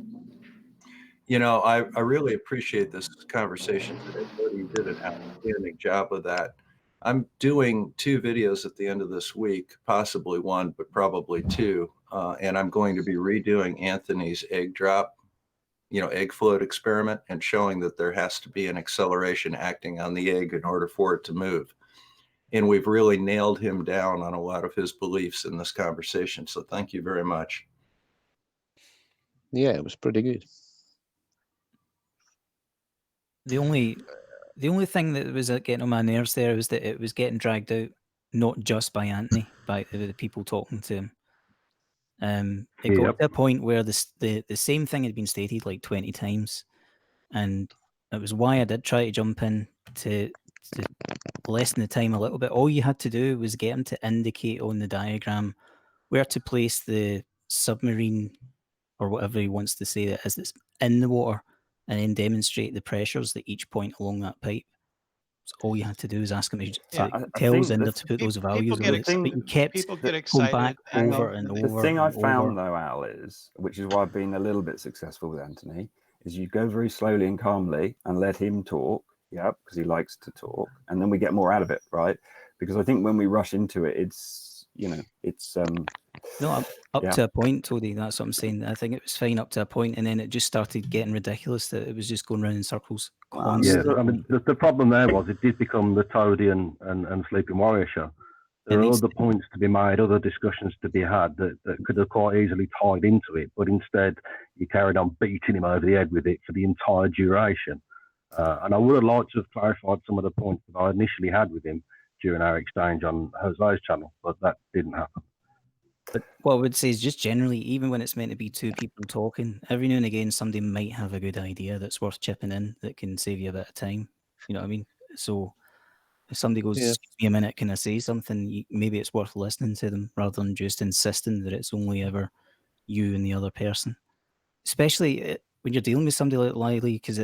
You know, I really appreciate this conversation today. Cody did an outstanding job of that. I'm doing 2 videos at the end of this week, possibly 1, but probably 2. And I'm going to be redoing Anthony's egg drop, egg float experiment and showing that there has to be an acceleration acting on the egg in order for it to move. And we've really nailed him down on a lot of his beliefs in this conversation. So thank you very much. Yeah, it was pretty good. The only thing that was getting on my nerves there was that it was getting dragged out, not just by Anthony, by the people talking to him. It got to a point where the same thing had been stated like 20 times, and it was why I did try to jump in to lessen the time a little bit. All you had to do was get him to indicate on the diagram where to place the submarine or whatever he wants to say that is in the water, and then demonstrate the pressures at each point along that pipe. So all you had to do is ask him to tell Zinder to put those values on it. But you kept going back over and over. The thing I found though, Al, is, which is why I've been a little bit successful with Anthony, is you go very slowly and calmly and let him talk, yeah, because he likes to talk, and then we get more out of it, right? Because I think when we rush into it, it's no, up to a point, Toady. That's what I'm saying. I think it was fine up to a point, and then it just started getting ridiculous. That it was just going round in circles constantly. Yeah, I mean, the problem there was it did become the Toady and Sleeping Warrior show. There are other points to be made, other discussions to be had that could have quite easily tied into it, but instead you carried on beating him over the head with it for the entire duration. And I would have liked to have clarified some of the points that I initially had with him during our exchange on Jose's channel, but that didn't happen. But what I would say is just generally, even when it's meant to be 2 people talking, every now and again somebody might have a good idea that's worth chipping in that can save you a bit of time. You know what I mean? So if somebody goes, "Excuse me a minute, can I say something?" Maybe it's worth listening to them rather than just insisting that it's only ever you and the other person. Especially when you're dealing with somebody like Lily, because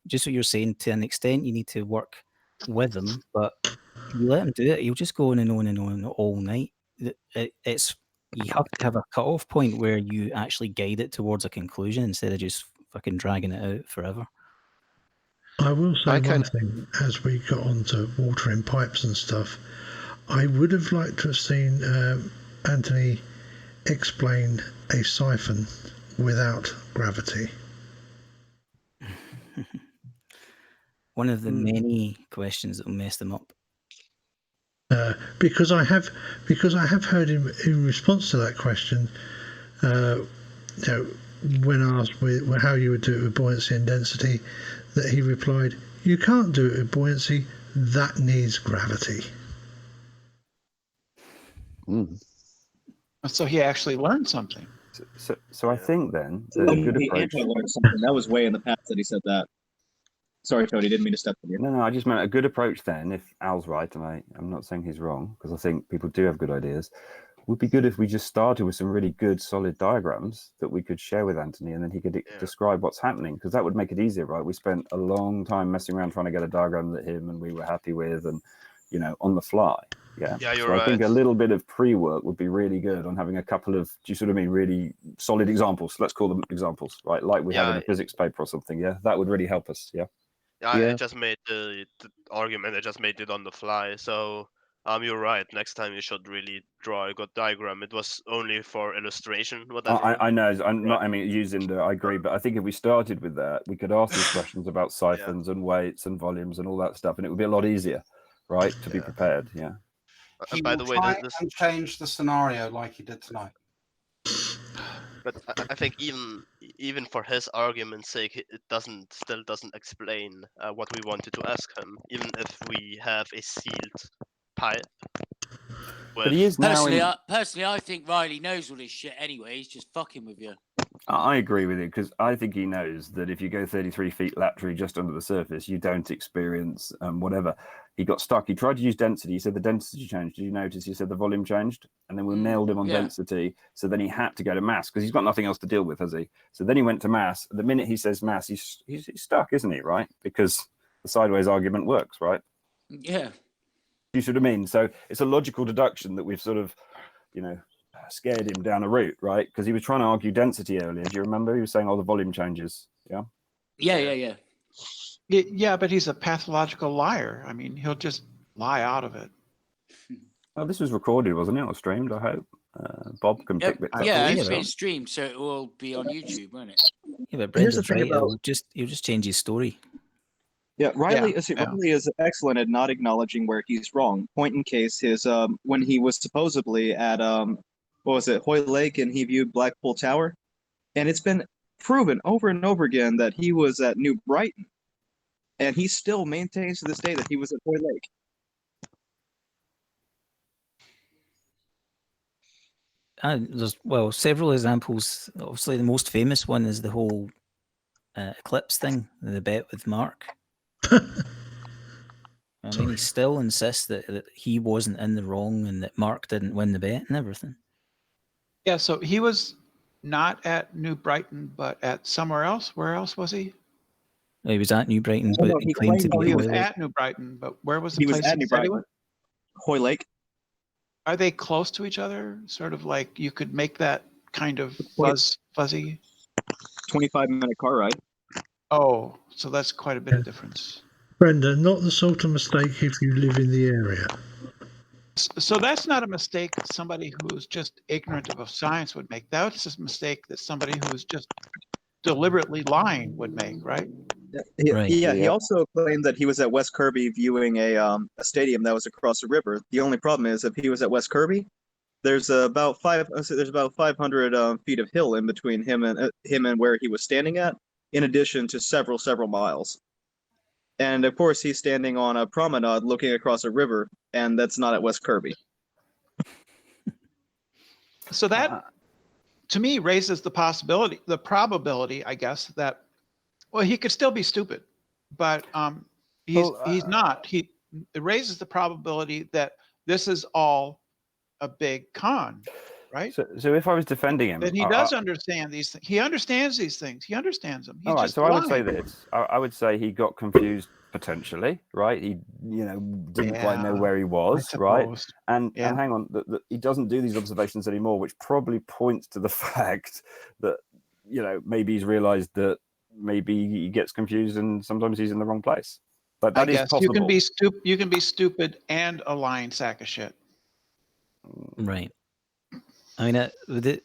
just what you're saying, to an extent, you need to work with them, but if you let him do it, he'll just go on and on and on all night. You have to have a cut-off point where you actually guide it towards a conclusion instead of just fucking dragging it out forever. I will say one thing, as we got onto water in pipes and stuff, I would have liked to have seen Anthony explain a siphon without gravity. One of the many questions that will mess them up. Because I have heard him in response to that question, when asked how you would do it with buoyancy and density, that he replied, "You can't do it with buoyancy. That needs gravity." So he actually learned something. So I think then the good approach. Learned something. That was way in the past that he said that. Sorry, Tony, didn't mean to step on you. No, I just meant a good approach then, if Al's right, and I'm not saying he's wrong, because I think people do have good ideas, would be good if we just started with some really good, solid diagrams that we could share with Anthony, and then he could describe what's happening, because that would make it easier, right? We spent a long time messing around trying to get a diagram that him and we were happy with, and, you know, on the fly. Yeah, you're so right. I think a little bit of pre-work would be really good on having a couple of, do you sort of mean, really solid examples? Let's call them examples, right? Like we have in a physics paper or something, yeah? That would really help us, yeah? I just made the argument. I just made it on the fly. So you're right. Next time you should really draw a good diagram. It was only for illustration. Whatever. I know. I'm not. I mean, using the. I agree, but I think if we started with that, we could ask these questions about siphons and weights and volumes and all that stuff, and it would be a lot easier, right, to be prepared. Yeah. He by will the way, try and change the scenario like he did tonight. But I think even for his argument's sake, it still doesn't explain what we wanted to ask him. Even if we have a sealed pipe. But he is now. Personally, I think Riley knows all this shit anyway. He's just fucking with you. I agree with you, because I think he knows that if you go 33 feet laterally just under the surface, you don't experience whatever. He got stuck. He tried to use density. He said the density changed. Did you notice he said the volume changed? And then we nailed him on density. So then he had to go to mass because he's got nothing else to deal with, has he? So then he went to mass. The minute he says mass, he's stuck, isn't he? Right? Because the sideways argument works, right? Yeah. You see what I mean? So it's a logical deduction that we've sort of, you know, scared him down a route, right? Because he was trying to argue density earlier. Do you remember? He was saying, "Oh, the volume changes." Yeah. Yeah, but he's a pathological liar. I mean, he'll just lie out of it. Well, this was recorded, wasn't it, or streamed? I hope Bob can pick bits up. Yeah, it's been streamed, so it will be on YouTube, won't it? Yeah, but Brendan's right. He'll just change his story. Yeah, Riley is excellent at not acknowledging where he's wrong. Point in case, his when he was supposedly at what was it, Hoy Lake, and he viewed Blackpool Tower, and it's been proven over and over again that he was at New Brighton, and he still maintains to this day that he was at Hoy Lake. There's several examples. Obviously, the most famous one is the whole eclipse thing, the bet with Mark. I mean, he still insists that he wasn't in the wrong and that Mark didn't win the bet and everything. Yeah, so he was not at New Brighton, but at somewhere else. Where else was he? He was at New Brighton, but he claimed to be. He was at New Brighton, but where was the place he said he was? Hoy Lake. Are they close to each other? Sort of like you could make that kind of fuzzy. 25-minute car ride. Oh, so that's quite a bit of difference. Brenda, not the sort of mistake if you live in the area. So that's not a mistake that somebody who's just ignorant of science would make. That's a mistake that somebody who's just deliberately lying would make, right? He also claimed that he was at West Kirby viewing a stadium that was across the river. The only problem is if he was at West Kirby, there's about 500 feet of hill in between him and where he was standing at, in addition to several miles. And of course, he's standing on a promenade looking across a river, and that's not at West Kirby. So that, to me, raises the probability, I guess, that, well, he could still be stupid, but he's not. It raises the probability that this is all a big con, right? So if I was defending him, then he does understand these things. He understands these things. He understands them. He's all right, just so lying. I would say this. I would say he got confused potentially, right? He, didn't quite know where he was, right? And hang on, he doesn't do these observations anymore, which probably points to the fact that maybe he's realised that maybe he gets confused and sometimes he's in the wrong place. But that is possible. You can be stupid and a lying sack of shit. Right. I mean,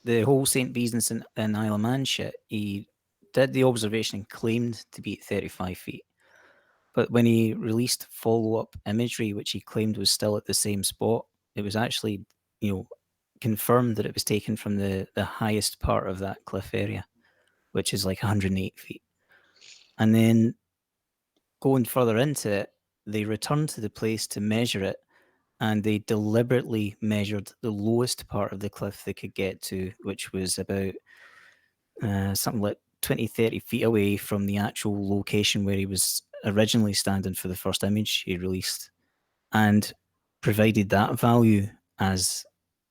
the whole St. Bees and Isle of Man shit, he did the observation and claimed to be at 35 feet. But when he released follow-up imagery, which he claimed was still at the same spot, it was actually, confirmed that it was taken from the highest part of that cliff area, which is like 108 feet. And then going further into it, they returned to the place to measure it, and they deliberately measured the lowest part of the cliff they could get to, which was about something like 20, 30 feet away from the actual location where he was originally standing for the first image he released, and provided that value as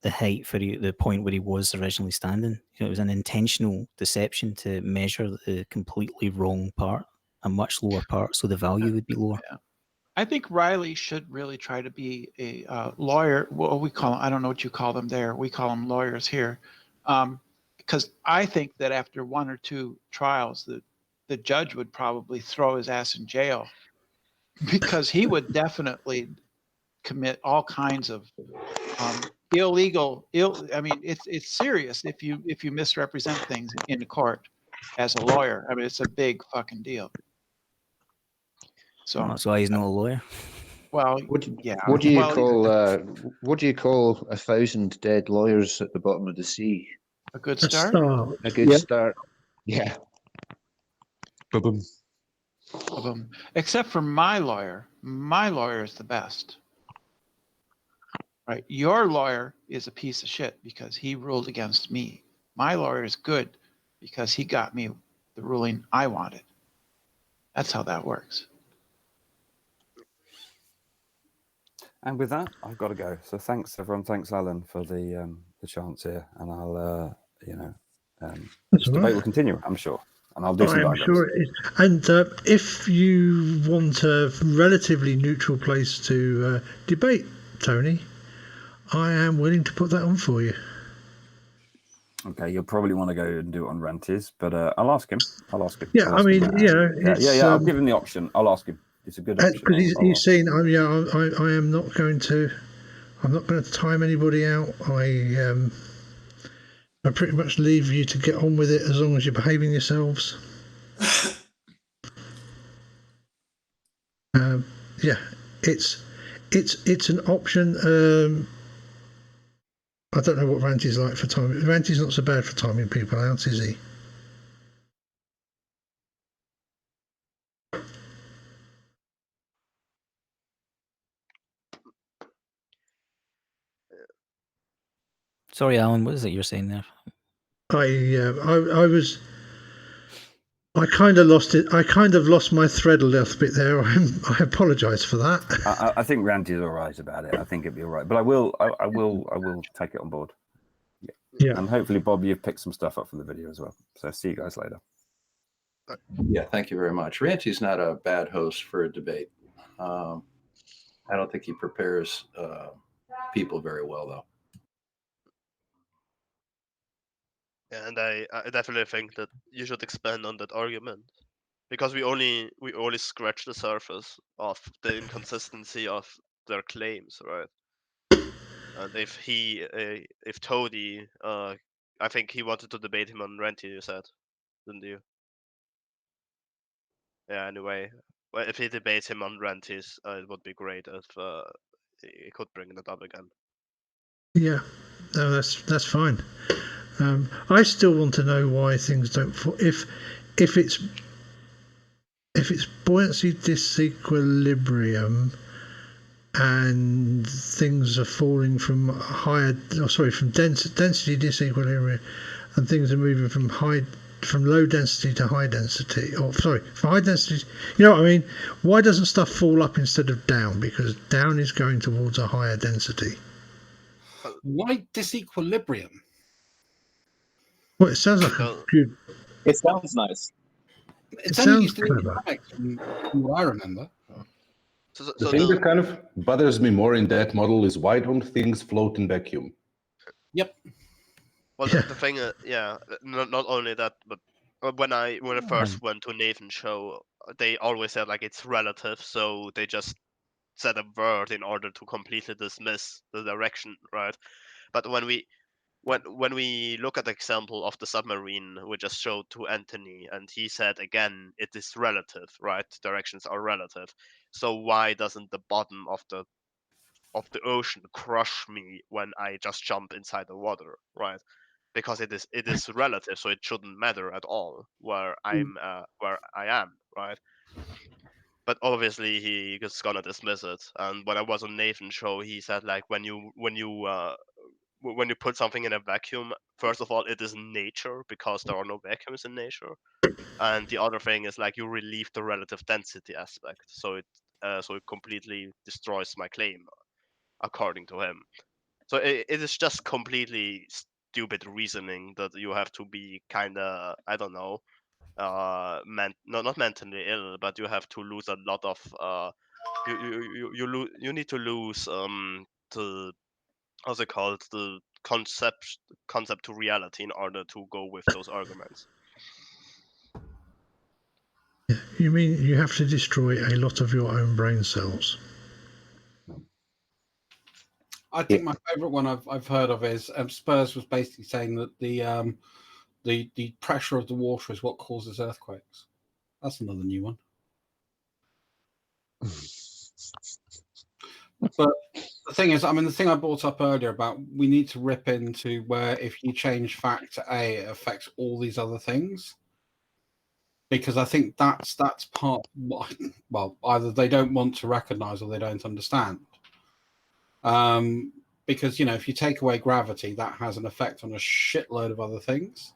the height for the point where he was originally standing. It was an intentional deception to measure the completely wrong part, a much lower part, so the value would be lower. Yeah. I think Riley should really try to be a lawyer. Well, we call them, I don't know what you call them there. We call them lawyers here. Because I think that after 1 or 2 trials, the judge would probably throw his ass in jail, because he would definitely commit all kinds of illegal. I mean, it's serious if you misrepresent things in the court as a lawyer. I mean, it's a big fucking deal. So that's why he's not a lawyer. Well, what do you call 1,000 dead lawyers at the bottom of the sea? A good start. A good start. Yeah. Boom. Except for my lawyer. My lawyer is the best. Right? Your lawyer is a piece of shit because he ruled against me. My lawyer is good because he got me the ruling I wanted. That's how that works. And with that, I've got to go. So thanks, everyone. Thanks, Alan, for the chance here. And I'll, this debate will continue, I'm sure. And I'll do some I'm diagrams. sure it is. And if you want a relatively neutral place to debate, Tony, I am willing to put that on for you. Okay, you'll probably want to go and do it on Rantis, but I'll ask him. Yeah, I mean, I'll give him the option. I'll ask him. It's a good option. Because he's saying, I am not going to. I'm not going to time anybody out. I pretty much leave you to get on with it as long as you're behaving yourselves. Yeah, it's an option. I don't know what Ranty's like for timing. Ranty's not so bad for timing people out, is he? Sorry, Alan, what is it you're saying there? I kind of lost it. I kind of lost my thread a little bit there. I apologise for that. I think Ranty's all right about it. I think it'll be all right. But I will take it on board. Yeah. And hopefully, Bob, you've picked some stuff up from the video as well. So see you guys later. Yeah, thank you very much. Ranty's not a bad host for a debate. I don't think he prepares people very well, though. Yeah, and I definitely think that you should expand on that argument, because we only scratch the surface of the inconsistency of their claims, right? And if Toady, I think he wanted to debate him on Renty, you said, didn't you? Yeah. Anyway, well, if he debates him on Renties, it would be great if he could bring it up again. Yeah, no, that's fine. I still want to know why things don't fall. If it's buoyancy disequilibrium and things are falling from from density disequilibrium, and things are moving from low density to high density, from high density. You know what I mean? Why doesn't stuff fall up instead of down? Because down is going towards a higher density. Why disequilibrium? Well, it sounds like a good. It sounds nice. It sounds clever. From what I remember. The thing that kind of bothers me more in that model is why don't things float in vacuum? Yep. Well, the thing, not only that, but when I first went to Nathan's show, they always said like it's relative, so they just said a word in order to completely dismiss the direction, right? But when we look at the example of the submarine we just showed to Anthony, and he said again, it is relative, right? Directions are relative. So why doesn't the bottom of the ocean crush me when I just jump inside the water, right? Because it is relative, so it shouldn't matter at all where I am, right? But obviously he is gonna dismiss it. And when I was on Nathan's show, he said like when you when you put something in a vacuum, first of all, it is nature because there are no vacuums in nature, and the other thing is like you relieve the relative density aspect, so it completely destroys my claim, according to him. So it is just completely stupid reasoning that you have to be kind of, I don't know, not mentally ill, but you have to lose a lot of you need to lose the, how's it called, the concept to reality in order to go with those arguments. You mean you have to destroy a lot of your own brain cells? I think my favourite one I've heard of is Spurs was basically saying that the pressure of the water is what causes earthquakes. That's another new one. But the thing is, I mean, the thing I brought up earlier about we need to rip into where if you change factor A, it affects all these other things. Because I think that's part what, well, either they don't want to recognize or they don't understand. Because, you know, if you take away gravity, that has an effect on a shitload of other things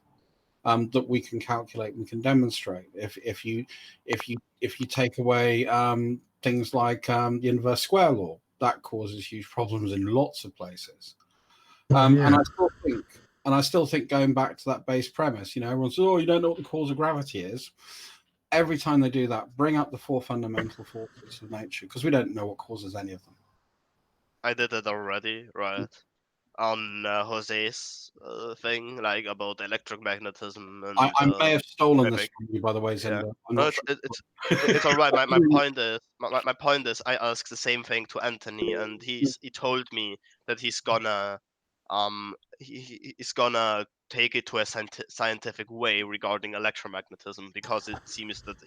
that we can calculate, we can demonstrate. If you take away things like the inverse square law, that causes huge problems in lots of places. And I still think going back to that base premise, you know, everyone says, oh, you don't know what the cause of gravity is. Every time they do that, bring up the 4 fundamental forces of nature, because we don't know what causes any of them. I did it already, right? On Jose's thing, like about electromagnetism. And I may have stolen this from you, by the way, Zinder. Yeah. I'm No, not sure. it's all right. My point is, I asked the same thing to Anthony, and he told me that he's gonna he's gonna take it to a scientific way regarding electromagnetism, because it seems that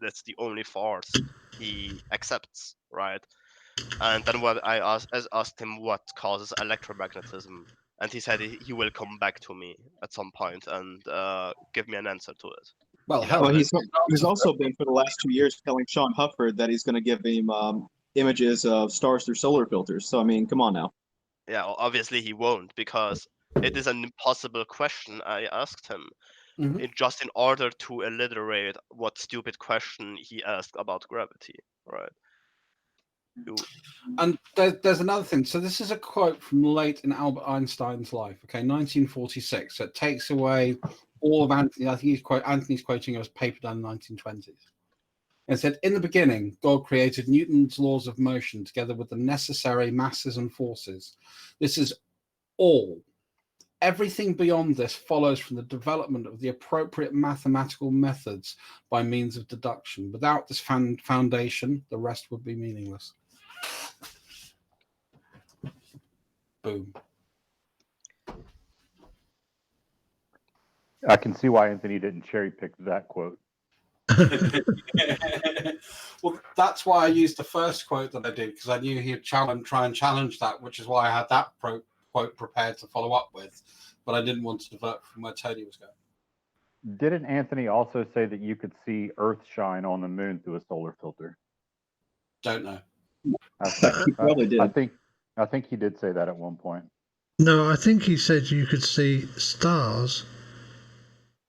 that's the only force he accepts, right? And then what I asked him what causes electromagnetism, and he said he will come back to me at some point and give me an answer to it. Well, he's also been for the last 2 years telling Sean Hufford that he's going to give him images of stars through solar filters. So I mean, come on now. Yeah, well, obviously he won't, because it is an impossible question I asked him. Just in order to alliterate what stupid question he asked about gravity, right? And there's another thing. So this is a quote from late in Albert Einstein's life. Okay, 1946. So it takes away all of Anthony. I think Anthony's quoting a paper done in the 1920s. It said, in the beginning, God created Newton's laws of motion together with the necessary masses and forces. This is all. Everything beyond this follows from the development of the appropriate mathematical methods by means of deduction. Without this foundation, the rest would be meaningless. Boom. I can see why Anthony didn't cherry pick that quote. Well, that's why I used the first quote that I did, because I knew he'd try and challenge that, which is why I had that quote prepared to follow up with, but I didn't want to divert from where Tony was going. Didn't Anthony also say that you could see Earth shine on the moon through a solar filter? Don't know. He probably did. I think he did say that at one point. No, I think he said you could see stars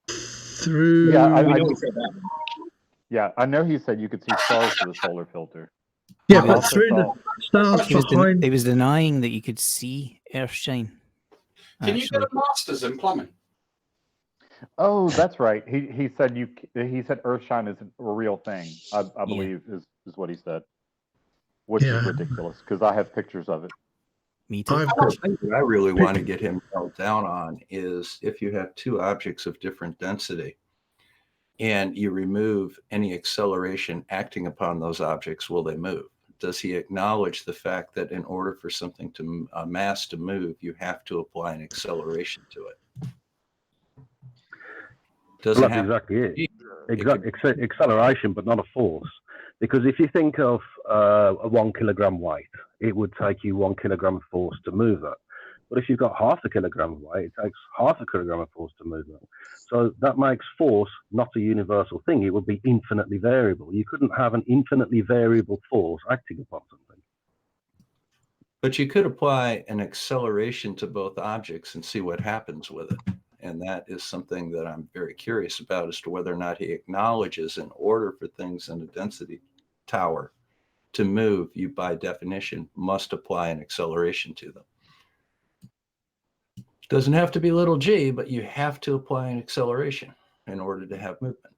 through. Yeah, I know he said that. Yeah, I know he said you could see stars through the solar filter. Yeah, but through the stars behind. He was denying that you could see Earthshine. Can you get a master's in plumbing? Oh, that's right. He said Earthshine is a real thing. I believe is what he said, which is ridiculous because I have pictures of it. Me too. What I really want to get him held down on is if you have two objects of different density and you remove any acceleration acting upon those objects, will they move? Does he acknowledge the fact that in order for something to a mass to move, you have to apply an acceleration to it? Well, that's exactly it. Acceleration, but not a force. Because if you think of a 1 kilogram weight, it would take you 1 kilogram of force to move that. But if you've got half a kilogram of weight, it takes half a kilogram of force to move that. So that makes force not a universal thing. It would be infinitely variable. You couldn't have an infinitely variable force acting upon something. But you could apply an acceleration to both objects and see what happens with it. And that is something that I'm very curious about as to whether or not he acknowledges in order for things in a density tower to move, you by definition must apply an acceleration to them. Doesn't have to be little g, but you have to apply an acceleration in order to have movement.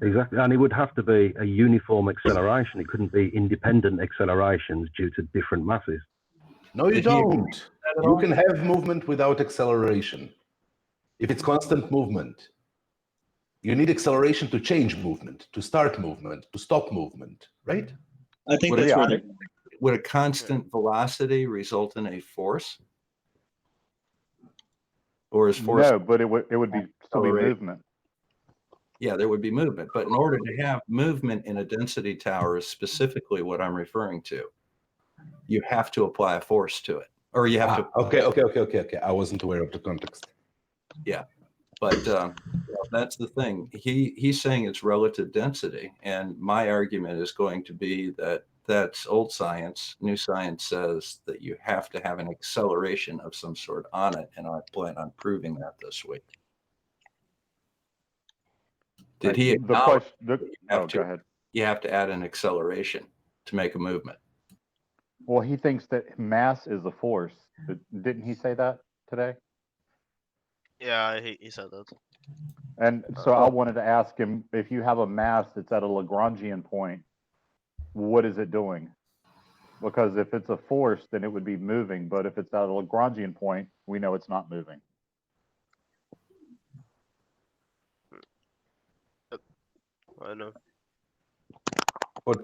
Exactly, and it would have to be a uniform acceleration. It couldn't be independent accelerations due to different masses. No, you don't. You can have movement without acceleration. If it's constant movement, you need acceleration to change movement, to start movement, to stop movement, right? I think that's where they're... Would a constant velocity result in a force? Or is force... No, but it would still be movement. Yeah, there would be movement. But in order to have movement in a density tower is specifically what I'm referring to. You have to apply a force to it. Or you have to... Okay. I wasn't aware of the context. Yeah, but that's the thing. He's saying it's relative density. And my argument is going to be that that's old science. New science says that you have to have an acceleration of some sort on it. And I plan on proving that this week. Did he acknowledge go ahead. You have to add an acceleration to make a movement? Well, he thinks that mass is a force. Didn't he say that today? Yeah, he said that. And so I wanted to ask him, if you have a mass that's at a Lagrangian point, what is it doing? Because if it's a force, then it would be moving. But if it's at a Lagrangian point, we know it's not moving. I know. What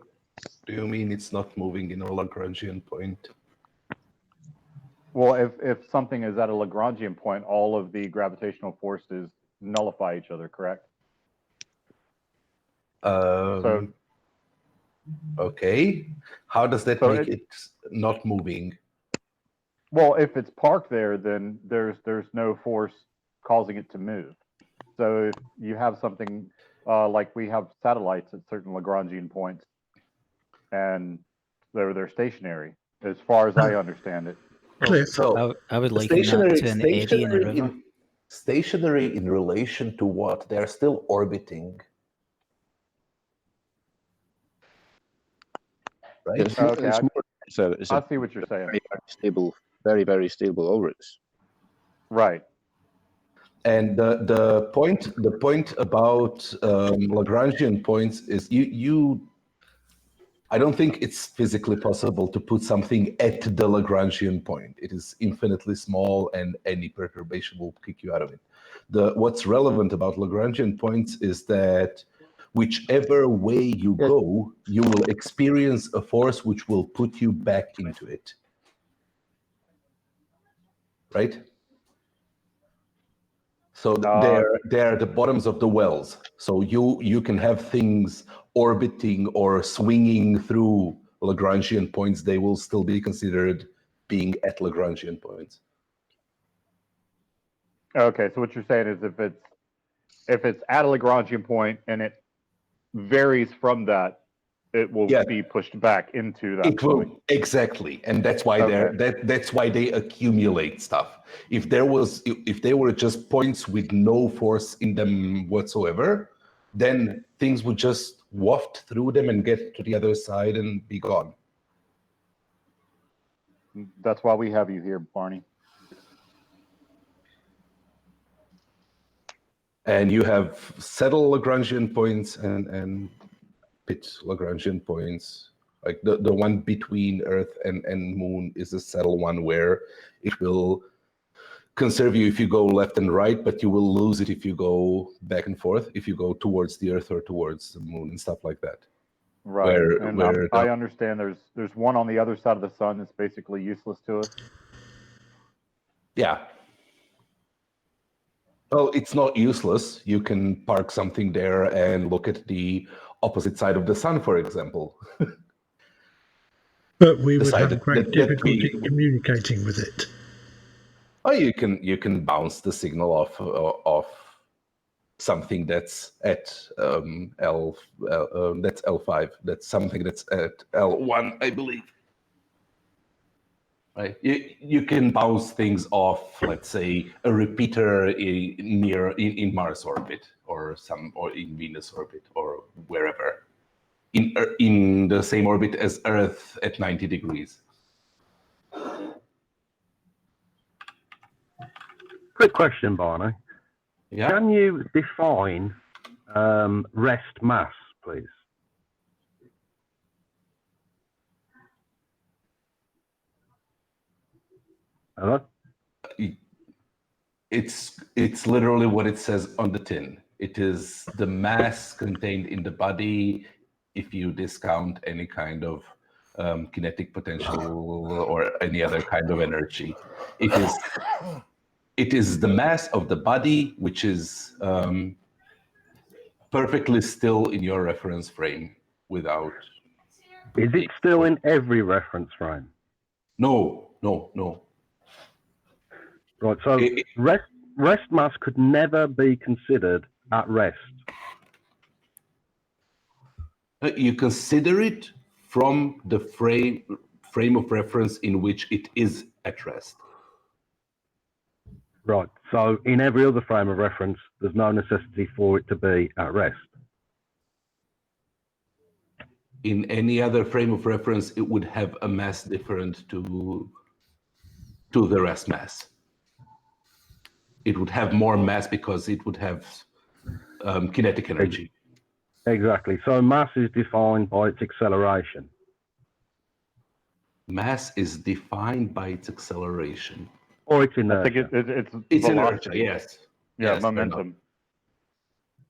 do you mean it's not moving in a Lagrangian point? Well, if something is at a Lagrangian point, all of the gravitational forces nullify each other, correct? Okay. How does that make it not moving? Well, if it's parked there, then there's no force causing it to move. So if you have something like we have satellites at certain Lagrangian points, and they're stationary, as far as I understand it. So I would liken that to an eddy in a river. Stationary in relation to what? They're still orbiting. Right? It's I see what you're saying. Very, very stable, very, very stable orbits. Right. And the point about Lagrangian points is I don't think it's physically possible to put something at the Lagrangian point. It is infinitely small, and any perturbation will kick you out of it. What's relevant about Lagrangian points is that whichever way you go, you will experience a force which will put you back into it. Right? So they're the bottoms of the wells. So you can have things orbiting or swinging through Lagrangian points. They will still be considered being at Lagrangian points. Okay, so what you're saying is if it's at a Lagrangian point and it varies from that, it will be pushed back into that point. Exactly, and that's why that's why they accumulate stuff. If they were just points with no force in them whatsoever, then things would just waft through them and get to the other side and be gone. That's why we have you here, Barney. And you have saddle Lagrangian points and pit Lagrangian points. Like the one between Earth and Moon is a saddle one where it will conserve you if you go left and right, but you will lose it if you go back and forth, if you go towards the Earth or towards the Moon and stuff like that. Right. I understand there's one on the other side of the sun that's basically useless to us. Yeah. Well, it's not useless. You can park something there and look at the opposite side of the sun, for example. But we would have great difficulty communicating with it. Oh, you can bounce the signal off something that's at that's L5. That's something that's at L1, I believe. right? You can bounce things off, let's say, a repeater in Mars orbit or in Venus orbit or wherever, in the same orbit as Earth at 90 degrees. Quick question, Barney. Yeah. Can you define rest mass, please? Hello? It's literally what it says on the tin. It is the mass contained in the body if you discount any kind of kinetic potential or any other kind of energy. It is the mass of the body, which is perfectly still in your reference frame without... Is it still in every reference frame? No. Right, so rest mass could never be considered at rest. You consider it from the frame of reference in which it is at rest. Right, so in every other frame of reference, there's no necessity for it to be at rest. In any other frame of reference, it would have a mass different to the rest mass. It would have more mass because it would have kinetic energy. Exactly. So mass is defined by its acceleration. Mass is defined by its acceleration. Or its inertia. I think it's velocity. inertia, yes. Yeah, yes, momentum.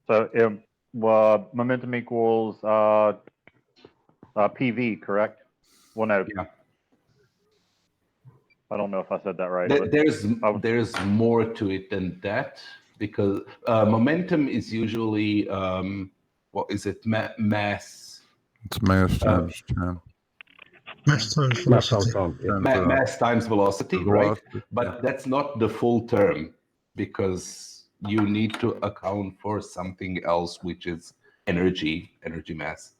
So momentum equals PV, correct? Well, no. Yeah. I don't know if I said that right. There's more to it than that, because momentum is usually what is it? Mass. It's mass times time. Mass times velocity. Mass times velocity, right? But that's not the full term, because you need to account for something else, which is energy mass.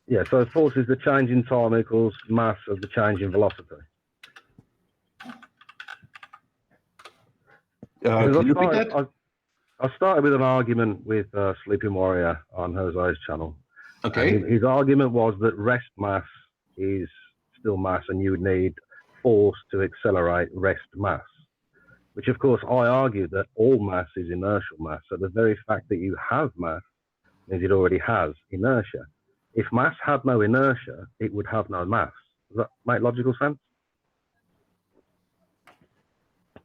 Yeah, so force is the change in time equals mass of the change in velocity. Can you repeat that? I started with an argument with Sleeping Warrior on Jose's channel. Okay. His argument was that rest mass is still mass and you would need force to accelerate rest mass, which of course I argued that all mass is inertial mass. So the very fact that you have mass means it already has inertia. If mass had no inertia, it would have no mass. Does that make logical sense?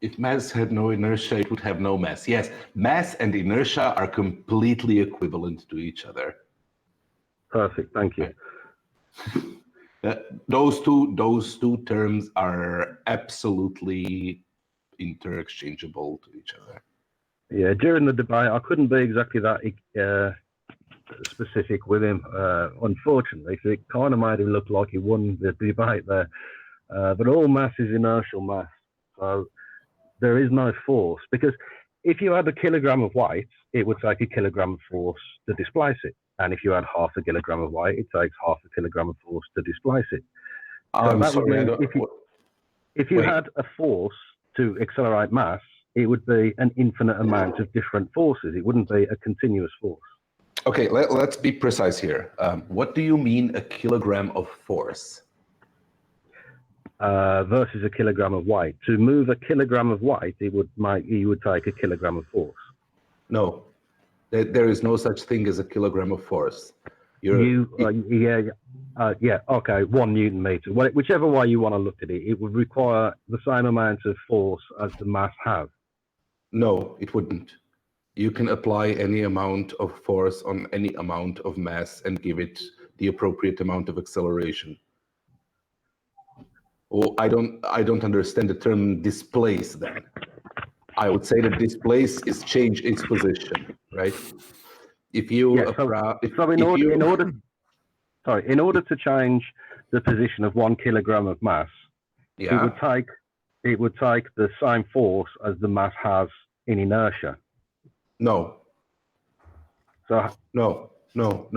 If mass had no inertia, it would have no mass. Yes, mass and inertia are completely equivalent to each other. Perfect, thank you. Those two terms are absolutely interchangeable to each other. Yeah, during the debate, I couldn't be exactly that specific with him, unfortunately, so it kind of made him look like he won the debate there. But all mass is inertial mass, so there is no force, because if you had a kilogram of weight, it would take a kilogram of force to displace it. And if you had half a kilogram of weight, it takes half a kilogram of force to displace it. So that would mean if you had a force to accelerate mass, it would be an infinite amount of different forces. It wouldn't be a continuous force. Okay, let's be precise here. What do you mean a kilogram of force? Versus a kilogram of weight. To move a kilogram of weight, you would take a kilogram of force. No, there is no such thing as a kilogram of force. Okay, 1 Newton meter. Whichever way you want to look at it, it would require the same amount of force as the mass has. No, it wouldn't. You can apply any amount of force on any amount of mass and give it the appropriate amount of acceleration. Oh, I don't understand the term displace then. I would say that displace is change its position, right? If you in order to change the position of 1 kilogram of mass, yeah, it would take the same force as the mass has in inertia. No. So no. No.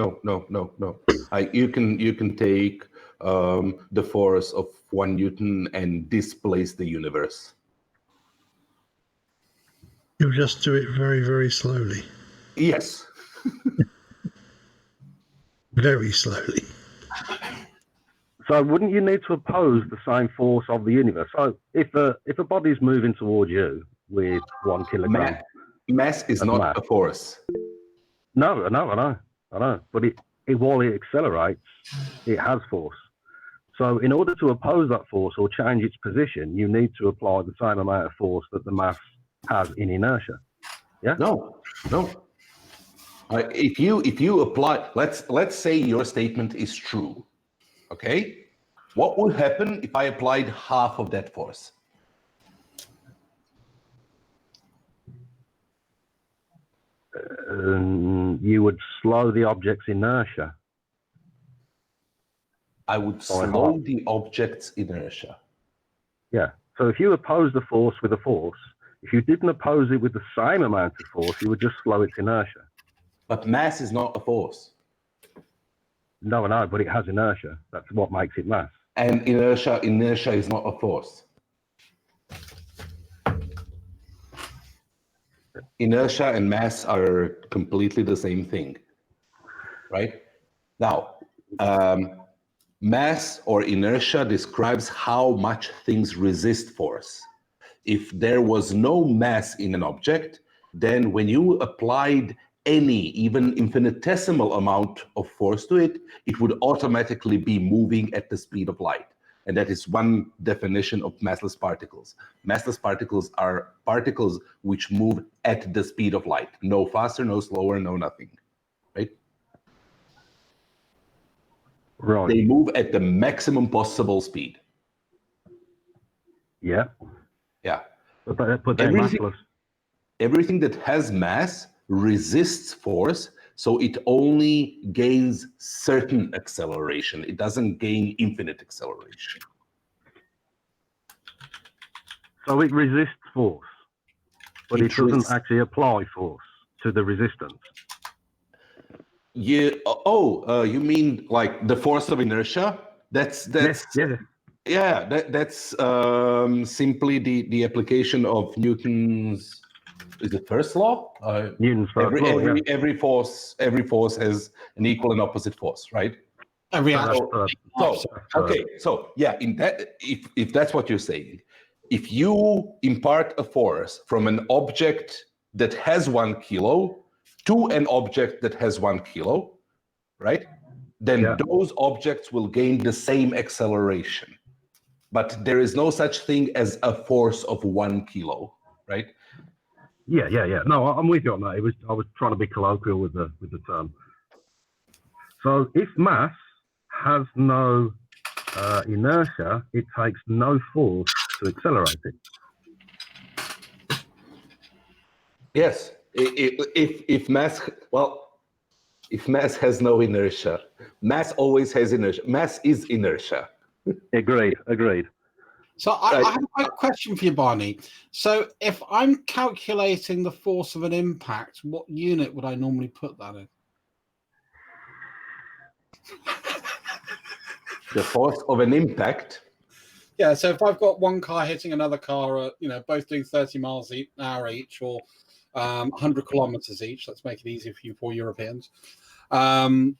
You can take the force of 1 Newton and displace the universe. You'll just do it very, very slowly. Yes. Very slowly. So wouldn't you need to oppose the same force of the universe? So if a body's moving towards you with 1 kilogram, mass is not a force. No, I know. But while it accelerates, it has force. So in order to oppose that force or change its position, you need to apply the same amount of force that the mass has in inertia. Yeah? No. If you apply, let's say your statement is true, okay? What would happen if I applied half of that force? You would slow the object's inertia. I would slow the object's inertia. Yeah. So if you oppose the force with a force, if you didn't oppose it with the same amount of force, you would just slow its inertia. But mass is not a force. No, but it has inertia. That's what makes it mass. And inertia is not a force. Inertia and mass are completely the same thing, right? Now, mass or inertia describes how much things resist force. If there was no mass in an object, then when you applied any, even infinitesimal amount of force to it, it would automatically be moving at the speed of light. And that is one definition of massless particles. Massless particles are particles which move at the speed of light. No faster, no slower, no nothing, right? Right. They move at the maximum possible speed. Yeah. Yeah. But they're massless. Everything that has mass resists force, so it only gains certain acceleration. It doesn't gain infinite acceleration. So it resists force, but it doesn't actually apply force to the resistance. You mean like the force of inertia? That's simply the application of Newton's, is it first law? Newton's first law. Every force has an equal and opposite force, right? Every in that, if that's what you're saying, if you impart a force from an object that has 1 kilo to an object that has 1 kilo, right? Then those objects will gain the same acceleration. But there is no such thing as a force of 1 kilo, right? Yeah. No, I'm with you on that. I was trying to be colloquial with the term. So if mass has no inertia, it takes no force to accelerate it. Yes. If mass has no inertia, mass always has inertia. Mass is inertia. Agreed. So I have a quick question for you, Barney. So if I'm calculating the force of an impact, what unit would I normally put that in? The force of an impact? Yeah, so if I've got one car hitting another car, both doing 30 miles an hour each, or 100 kilometers each, let's make it easier for you poor Europeans, and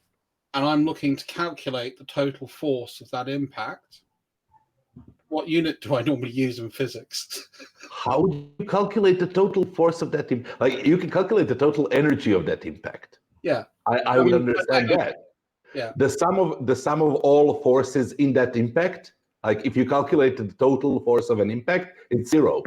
I'm looking to calculate the total force of that impact, what unit do I normally use in physics? How do you calculate the total force of that impact? Like, you can calculate the total energy of that impact. Yeah. I would understand that. Yeah. The sum of all forces in that impact, like if you calculate the total force of an impact, it's 0.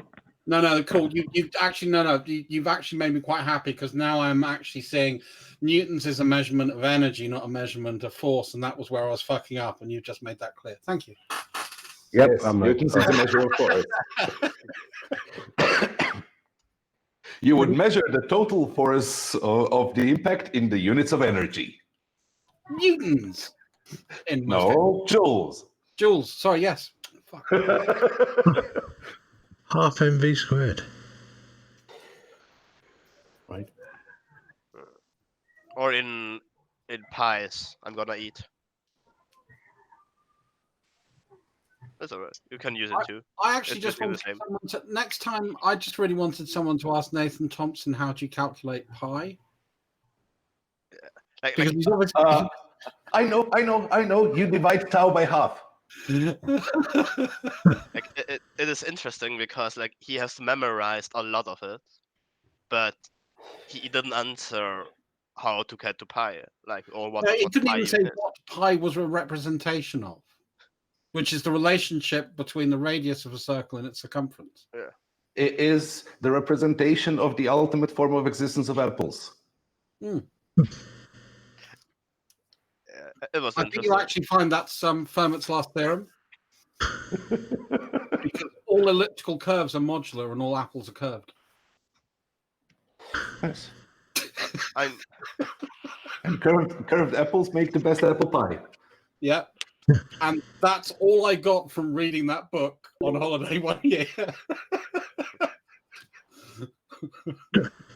No, cool. You've actually you've actually made me quite happy, because now I'm actually saying Newton's is a measurement of energy, not a measurement of force, and that was where I was fucking up, and you've just made that clear. Thank you. Yep, yes, Newton's is a measure of force. You would measure the total force of the impact in the units of energy. Newtons. No, joules. Joules. Sorry, yes. Fuck. Half mv squared. Right. Or in in pies. I'm gonna eat. That's alright. You can use it too. I actually It's just basically wanted the same. someone to, next time. I just really wanted someone to ask Nathan Thompson how do you calculate pi. Because he's obviously. I know. You divide tau by half. Like, it is interesting because like he has memorized a lot of it, but he didn't answer how to get to pi, like or what. He what didn't pi even say unit is. what pi was a representation of, which is the relationship between the radius of a circle and its circumference. Yeah. It is the representation of the ultimate form of existence of apples. It was I think you actually find that's Fermat's last theorem. Because all elliptical curves are modular and all apples are curved. Nice. And curved apples make the best apple pie. Yeah. And that's all I got from reading that book on holiday one year.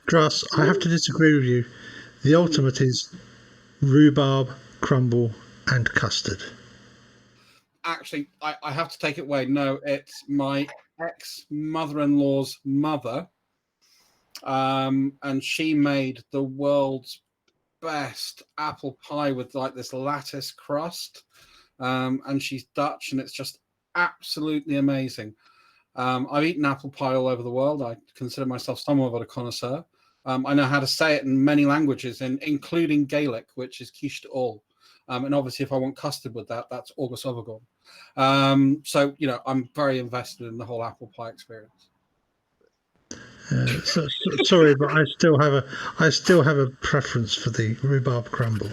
Druss, I have to disagree with you. The ultimate is rhubarb, crumble, and custard. Actually, I have to take it away. No, it's my ex-mother-in-law's mother. And she made the world's best apple pie with like this lattice crust. And she's Dutch, and it's just absolutely amazing. I've eaten apple pie all over the world. I consider myself somewhat of a connoisseur. I know how to say it in many languages, including Gaelic, which is quiche all. And obviously, if I want custard with that, that's August Overgone. So, I'm very invested in the whole apple pie experience. Sorry, but I still have a preference for the rhubarb crumble.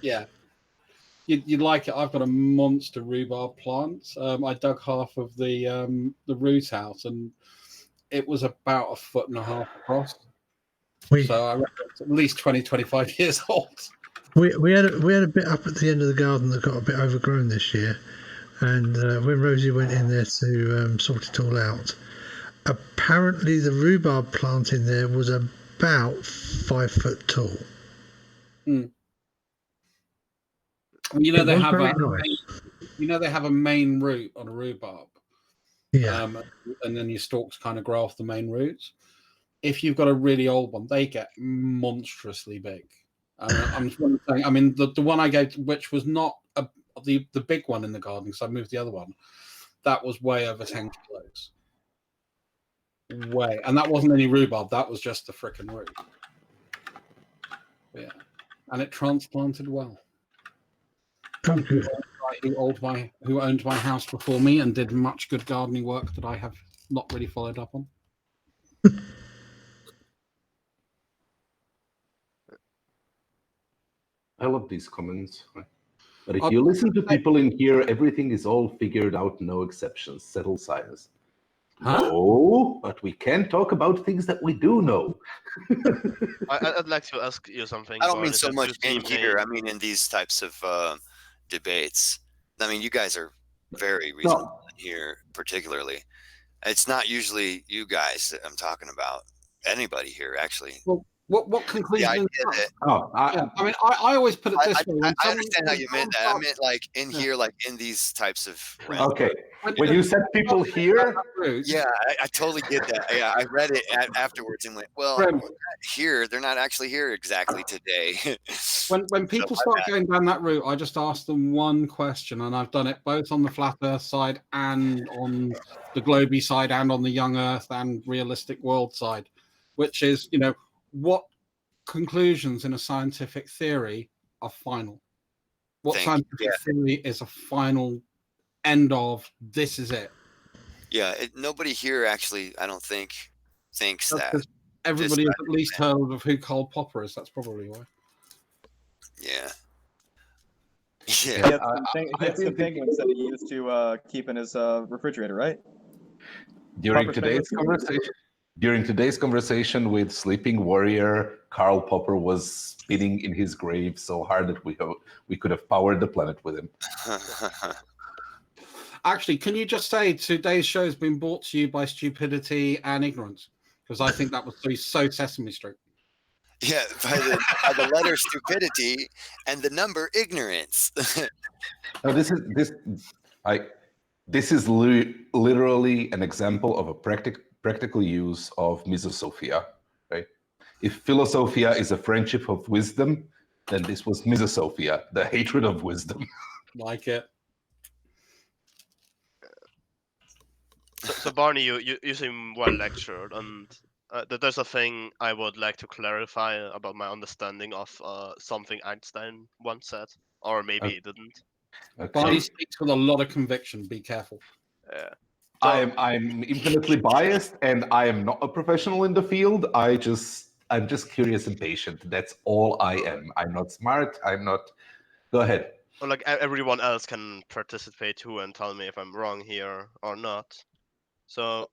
Yeah. You'd like it. I've got a monster rhubarb plant. I dug half of the root out, and it was about 1.5 foot across. So I reckon it's at least 20, 25 years old. We had a bit up at the end of the garden that got a bit overgrown this year, and when Rosie went in there to sort it all out, apparently the rhubarb plant in there was about 5 foot tall. You know It they was have very nice. they have a main root on a rhubarb. Yeah. And then your stalks kind of grow off the main roots. If you've got a really old one, they get monstrously big. I'm just saying. I mean, the one I gave, which was not the big one in the garden, because I moved the other one, that was way over 10 kilos. Way, and that wasn't any rhubarb. That was just the frickin' root. Yeah, and it transplanted well. Oh, good. Who owned my house before me and did much good gardening work that I have not really followed up on. I love these comments. But if you listen to people in here, everything is all figured out, no exceptions, settled science. Huh? No, but we can talk about things that we do know. I'd like to ask you something. I don't mean Barnes, so that much you in seem here. I mean in these types of debates. I mean, you guys are very reasonable in here, particularly. It's not usually you guys that I'm talking about. Anybody here, actually. Well, what conclusion? I mean, I always put it this way. I understand how you meant that. I meant like in here, like in these types of. Okay. When you said people here, yeah, I totally get that. Yeah, I read it afterwards and went, well, here they're not actually here exactly today. When people start going down that route, I just ask them one question, and I've done it both on the flat Earth side and on the globy side and on the young Earth and realistic world side, which is, what conclusions in a scientific theory are final? What scientific theory is a final end of? This is it. Yeah, nobody here actually, I don't think, thinks that. Everybody has at least heard of who Karl Popper is. That's probably why. Yeah. He had some penguins that he used to keep in his refrigerator, right? During Popper's today's conversation with Sleeping Warrior, Karl Popper was spinning in his grave so hard that we could have powered the planet with him. Actually, can you just say today's show has been brought to you by stupidity and ignorance? Because I think that was so Sesame Street. Yeah, by the letter stupidity and the number ignorance. No, this is literally an example of a practical use of misosophia, right? If philosophia is a friendship of wisdom, then this was misosophia, the hatred of wisdom. Like it. So Barney, you seem well lectured, and there's a thing I would like to clarify about my understanding of something Einstein once said, or maybe he didn't. Okay. Barney speaks with a lot of conviction. Be careful. Yeah. I'm infinitely biased, and I am not a professional in the field. I'm just curious and patient. That's all I am. I'm not smart. I'm not. Go ahead. Or like everyone else can participate too and tell me if I'm wrong here or not. So,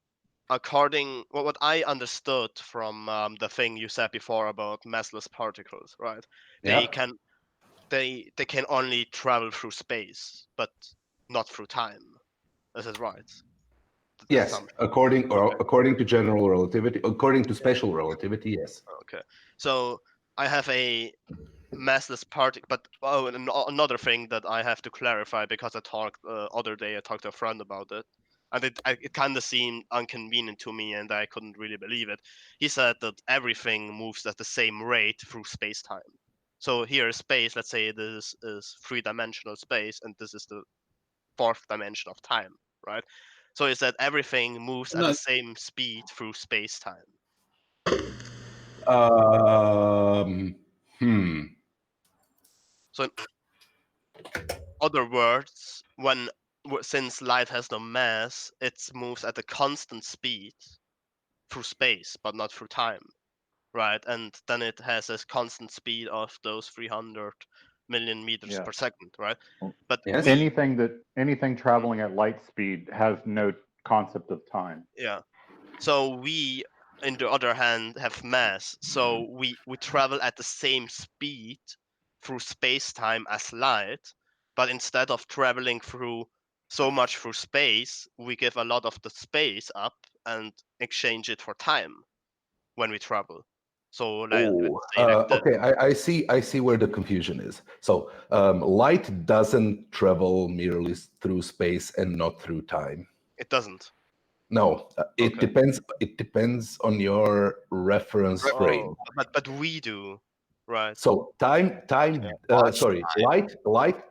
what I understood from the thing you said before about massless particles, right? They Yeah. can only travel through space, but not through time. Is it right? Yes, according to general relativity, according to special relativity, yes. Okay, so I have a massless particle, but another thing that I have to clarify, because I talked other day, I talked to a friend about it, and it kind of seemed inconvenient to me, and I couldn't really believe it. He said that everything moves at the same rate through space-time. So here is space, let's say this is three-dimensional space, and this is the fourth dimension of time, right? So is that everything moves at the same speed through space-time? So in other words, since light has no mass, it moves at a constant speed through space, but not through time, right? And then it has this constant speed of those 300 million meters per second, right? But anything traveling at light speed has no concept of time. Yeah. So we, on the other hand, have mass. So we travel at the same speed through space-time as light, but instead of traveling through so much through space, we give a lot of the space up and exchange it for time when we travel. So let's say like this. Okay, I see where the confusion is. So light doesn't travel merely through space and not through time. It doesn't. No, it depends. It depends on your reference frame. But we do, right? So light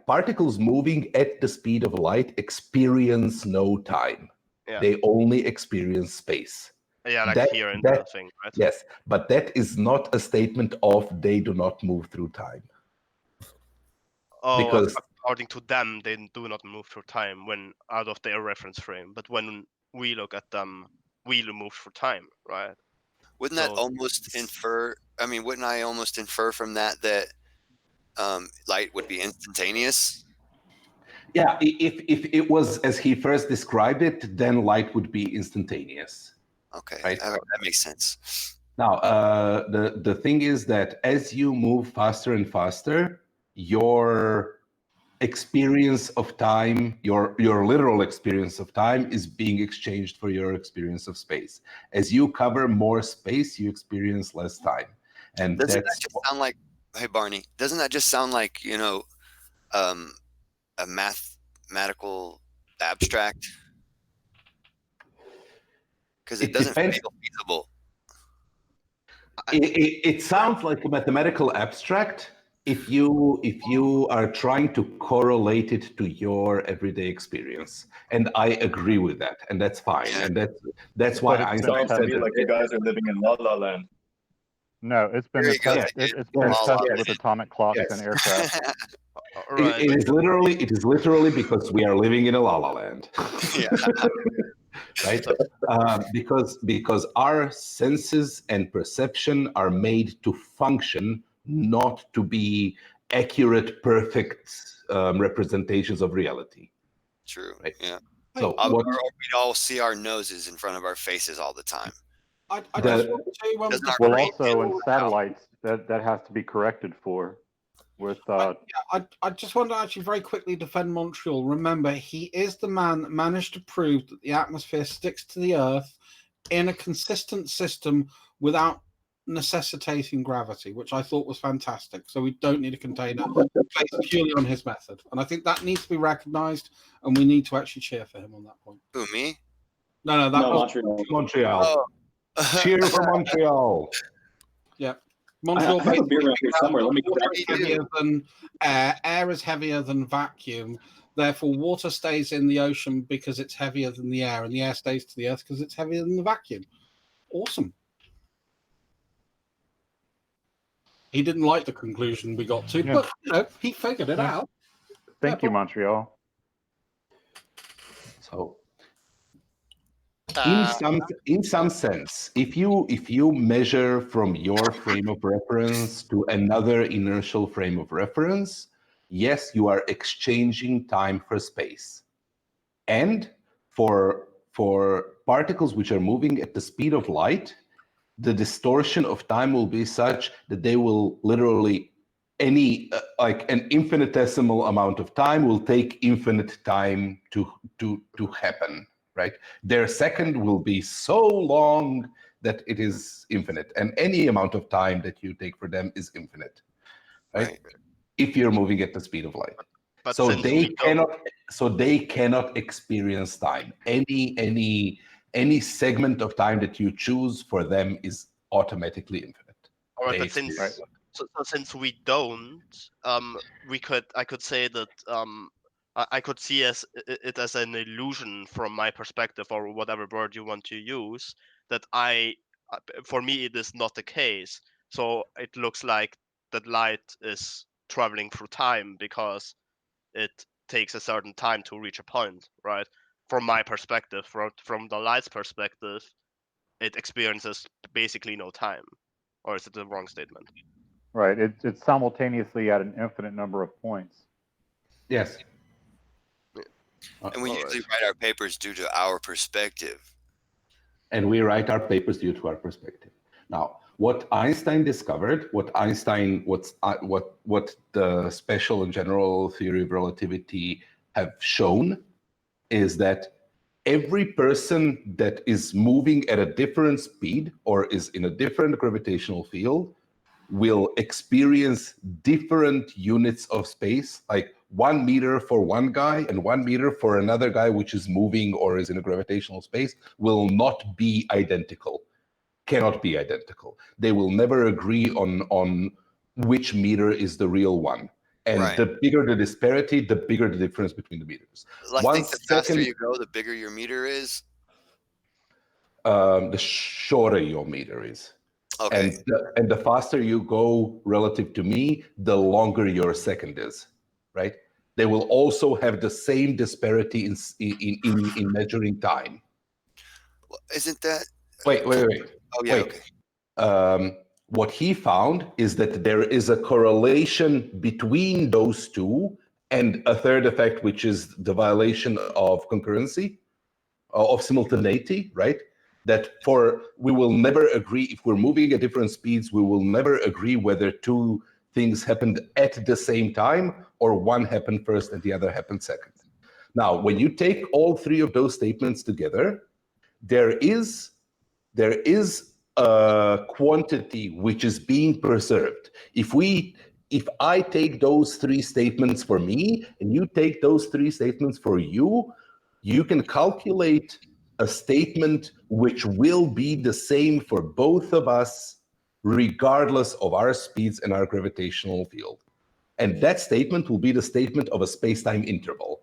particles moving at the speed of light experience no time. Yeah. They only experience space. Yeah, like here in the thing, right? Yes, but that is not a statement of they do not move through time. Oh, because according to them, they do not move through time when out of their reference frame. But when we look at them, we move through time, right? Wouldn't that almost infer? I mean, wouldn't I almost infer from that light would be instantaneous? Yeah, if it was as he first described it, then light would be instantaneous. Okay, right? that makes sense. Now, the thing is that as you move faster and faster, your experience of time, your literal experience of time is being exchanged for your experience of space. As you cover more space, you experience less time. And doesn't that just sound like, hey Barney, doesn't that just sound like, a mathematical abstract? Because it doesn't feel feasible. It sounds like a mathematical abstract if you are trying to correlate it to your everyday experience, and I agree with that, and that's fine, and that's why Einstein said like you guys are living in La La Land. No, it's been tested with atomic clocks and aircraft. It is literally because we are living in a La La Land. Yeah. Right? Because our senses and perception are made to function, not to be accurate, perfect representations of reality. True. Right? Yeah. So we all see our noses in front of our faces all the time. I just want to tell you well, also in satellites, that has to be corrected for. With I just want to actually very quickly defend Montreal. Remember, he is the man that managed to prove that the atmosphere sticks to the Earth in a consistent system without necessitating gravity, which I thought was fantastic. So we don't need a container based purely on his method. And I think that needs to be recognized, and we need to actually cheer for him on that point. Who, me? No, that was Montreal. Cheer for Montreal. Yeah. Montreal I have a beer around here somewhere. Let me water grab is it. heavier than air. Air is heavier than vacuum. Therefore, water stays in the ocean because it's heavier than the air, and the air stays to the earth because it's heavier than the vacuum. Awesome. He didn't like the conclusion we got to, but he figured it out. Thank you, Montreal. So, in some sense, if you measure from your frame of reference to another inertial frame of reference, yes, you are exchanging time for space. And for particles which are moving at the speed of light, the distortion of time will be such that they will literally like an infinitesimal amount of time will take infinite time to happen, right? Their second will be so long that it is infinite, and any amount of time that you take for them is infinite, right? If you're moving at the speed of light. But So they cannot experience time. Any segment of time that you choose for them is automatically infinite. All right, but since we don't, I could say that I could see it as an illusion from my perspective, or whatever word you want to use, that for me it is not the case. So it looks like that light is traveling through time because it takes a certain time to reach a point, right? From my perspective, from the light's perspective, it experiences basically no time. Or is it the wrong statement? Right. It's simultaneously at an infinite number of points. Yes. And we usually write our papers due to our perspective. And we write our papers due to our perspective. Now, what Einstein discovered, what the special and general theory of relativity have shown, is that every person that is moving at a different speed or is in a different gravitational field will experience different units of space, like 1 meter for one guy and 1 meter for another guy which is moving or is in a gravitational space will not be identical, cannot be identical. They will never agree on which meter is the real one. And the bigger the disparity, the bigger the difference between the meters. I think the faster you go, the bigger your meter is? The shorter your meter is. Okay. And the faster you go relative to me, the longer your second is, right? They will also have the same disparity in measuring time. Well, isn't that? Wait. Oh yeah. Wait. Okay. What he found is that there is a correlation between those two and a third effect, which is the violation of concurrency, of simultaneity, right? That we will never agree, if we're moving at different speeds, we will never agree whether two things happened at the same time or one happened first and the other happened second. Now, when you take all three of those statements together, there is a quantity which is being preserved. If I take those three statements for me and you take those three statements for you, you can calculate a statement which will be the same for both of us, regardless of our speeds and our gravitational field. And that statement will be the statement of a space-time interval.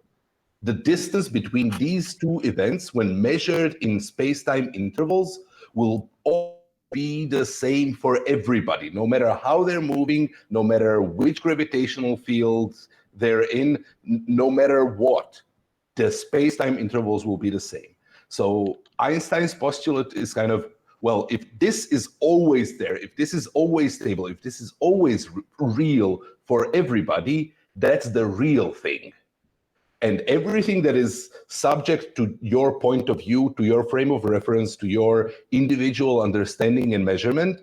The distance between these two events, when measured in space-time intervals, will all be the same for everybody, no matter how they're moving, no matter which gravitational fields they're in, no matter what. The space-time intervals will be the same. So Einstein's postulate is kind of, well, if this is always there, if this is always stable, if this is always real for everybody, that's the real thing. And everything that is subject to your point of view, to your frame of reference, to your individual understanding and measurement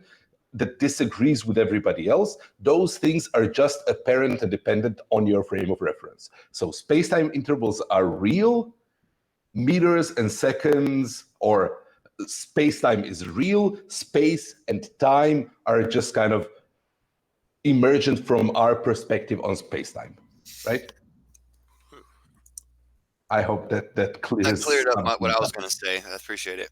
that disagrees with everybody else, those things are just apparent and dependent on your frame of reference. So space-time intervals are real. Meters and seconds or space-time is real, space and time are just kind of emergent from our perspective on space-time, right? I hope that clears. That cleared up what I was going to say. I appreciate it.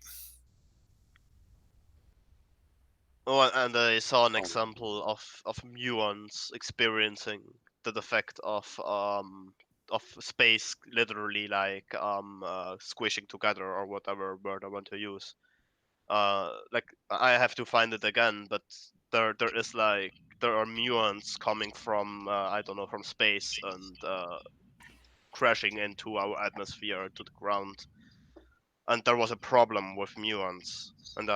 Oh, and I saw an example of muons experiencing the effect of space, literally like squishing together or whatever word I want to use. Like I have to find it again, but there are muons coming from I don't know, from space and crashing into our atmosphere to the ground, and there was a problem with muons. And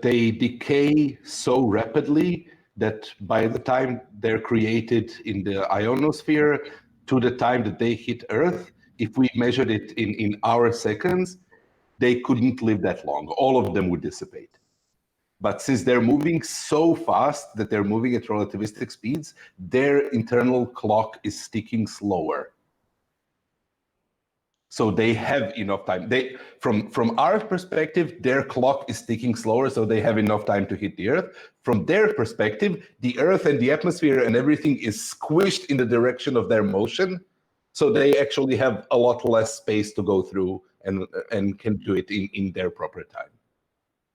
they decay so rapidly that by the time they're created in the ionosphere to the time that they hit Earth, if we measured it in hour seconds, they couldn't live that long. All of them would dissipate. But since they're moving so fast that they're moving at relativistic speeds, their internal clock is ticking slower. So they have enough time. From our perspective, their clock is ticking slower, so they have enough time to hit the Earth. From their perspective, the Earth and the atmosphere and everything is squished in the direction of their motion, so they actually have a lot less space to go through and can do it in their proper time.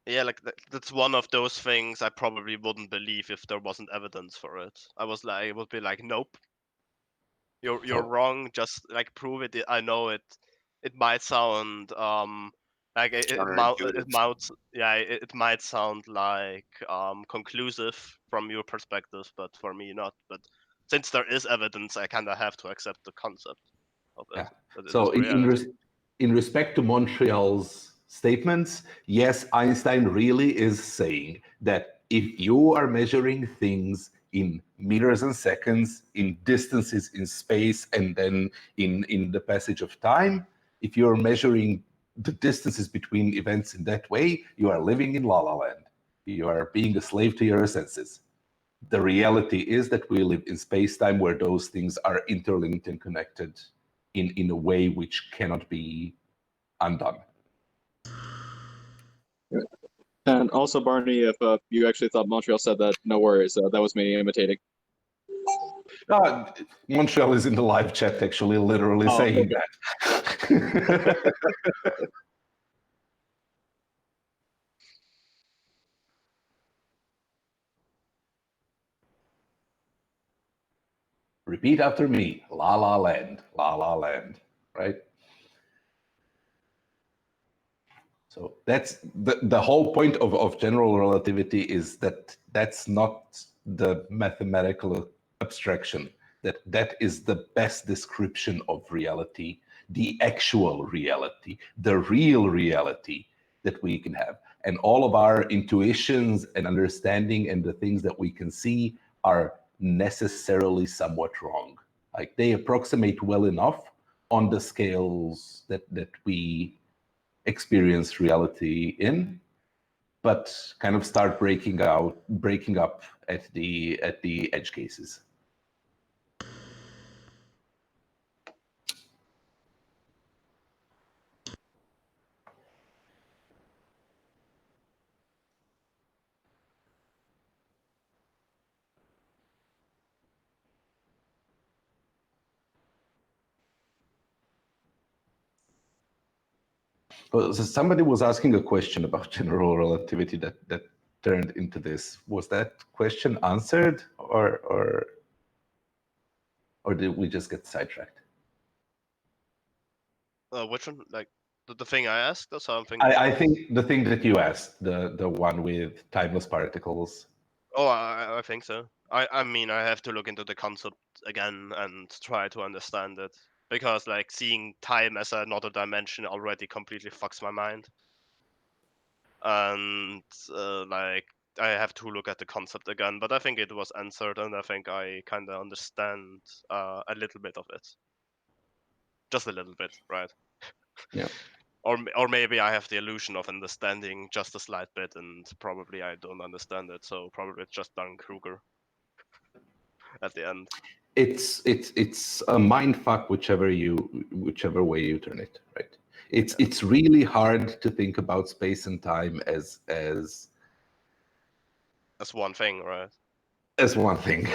Yeah, like that's one of those things I probably wouldn't believe if there wasn't evidence for it. I would be like, nope, you're wrong. Just like prove it. I know it. It might sound like it might sound like conclusive from your perspective, but for me not. But since there is evidence, I kind of have to accept the concept of it. Yeah. So in respect to Montreal's statements, yes, Einstein really is saying that if you are measuring things in meters and seconds, in distances in space, and then in the passage of time, if you're measuring the distances between events in that way, you are living in La La Land. You are being a slave to your senses. The reality is that we live in space-time where those things are interlinked and connected in a way which cannot be undone. And also, Barney, if you actually thought Montreal said that, no worries. That was me imitating. Montreal is in the live chat, actually, literally saying that. Repeat after me, La La Land, La La Land, right? So that's the whole point of general relativity, is that that's not the mathematical abstraction, that is the best description of reality, the actual reality, the real reality that we can have. And all of our intuitions and understanding and the things that we can see are necessarily somewhat wrong. Like, they approximate well enough on the scales that we experience reality in, but kind of start breaking up at the edge cases. Well, so somebody was asking a question about general relativity that turned into this. Was that question answered, or did we just get sidetracked? Which one? Like the thing I asked or something? I think the thing that you asked, the one with timeless particles. Oh, I think so. I mean, I have to look into the concept again and try to understand it, because like seeing time as another dimension already completely fucks my mind. And like I have to look at the concept again, but I think it was answered, and I think I kind of understand a little bit of it. Just a little bit, right? Yeah. Or maybe I have the illusion of understanding just a slight bit, and probably I don't understand it. So probably it's just Dunning-Kruger at the end. It's a mind fuck whichever way you turn it, right? It's really hard to think about space and time as one thing, right? As one thing.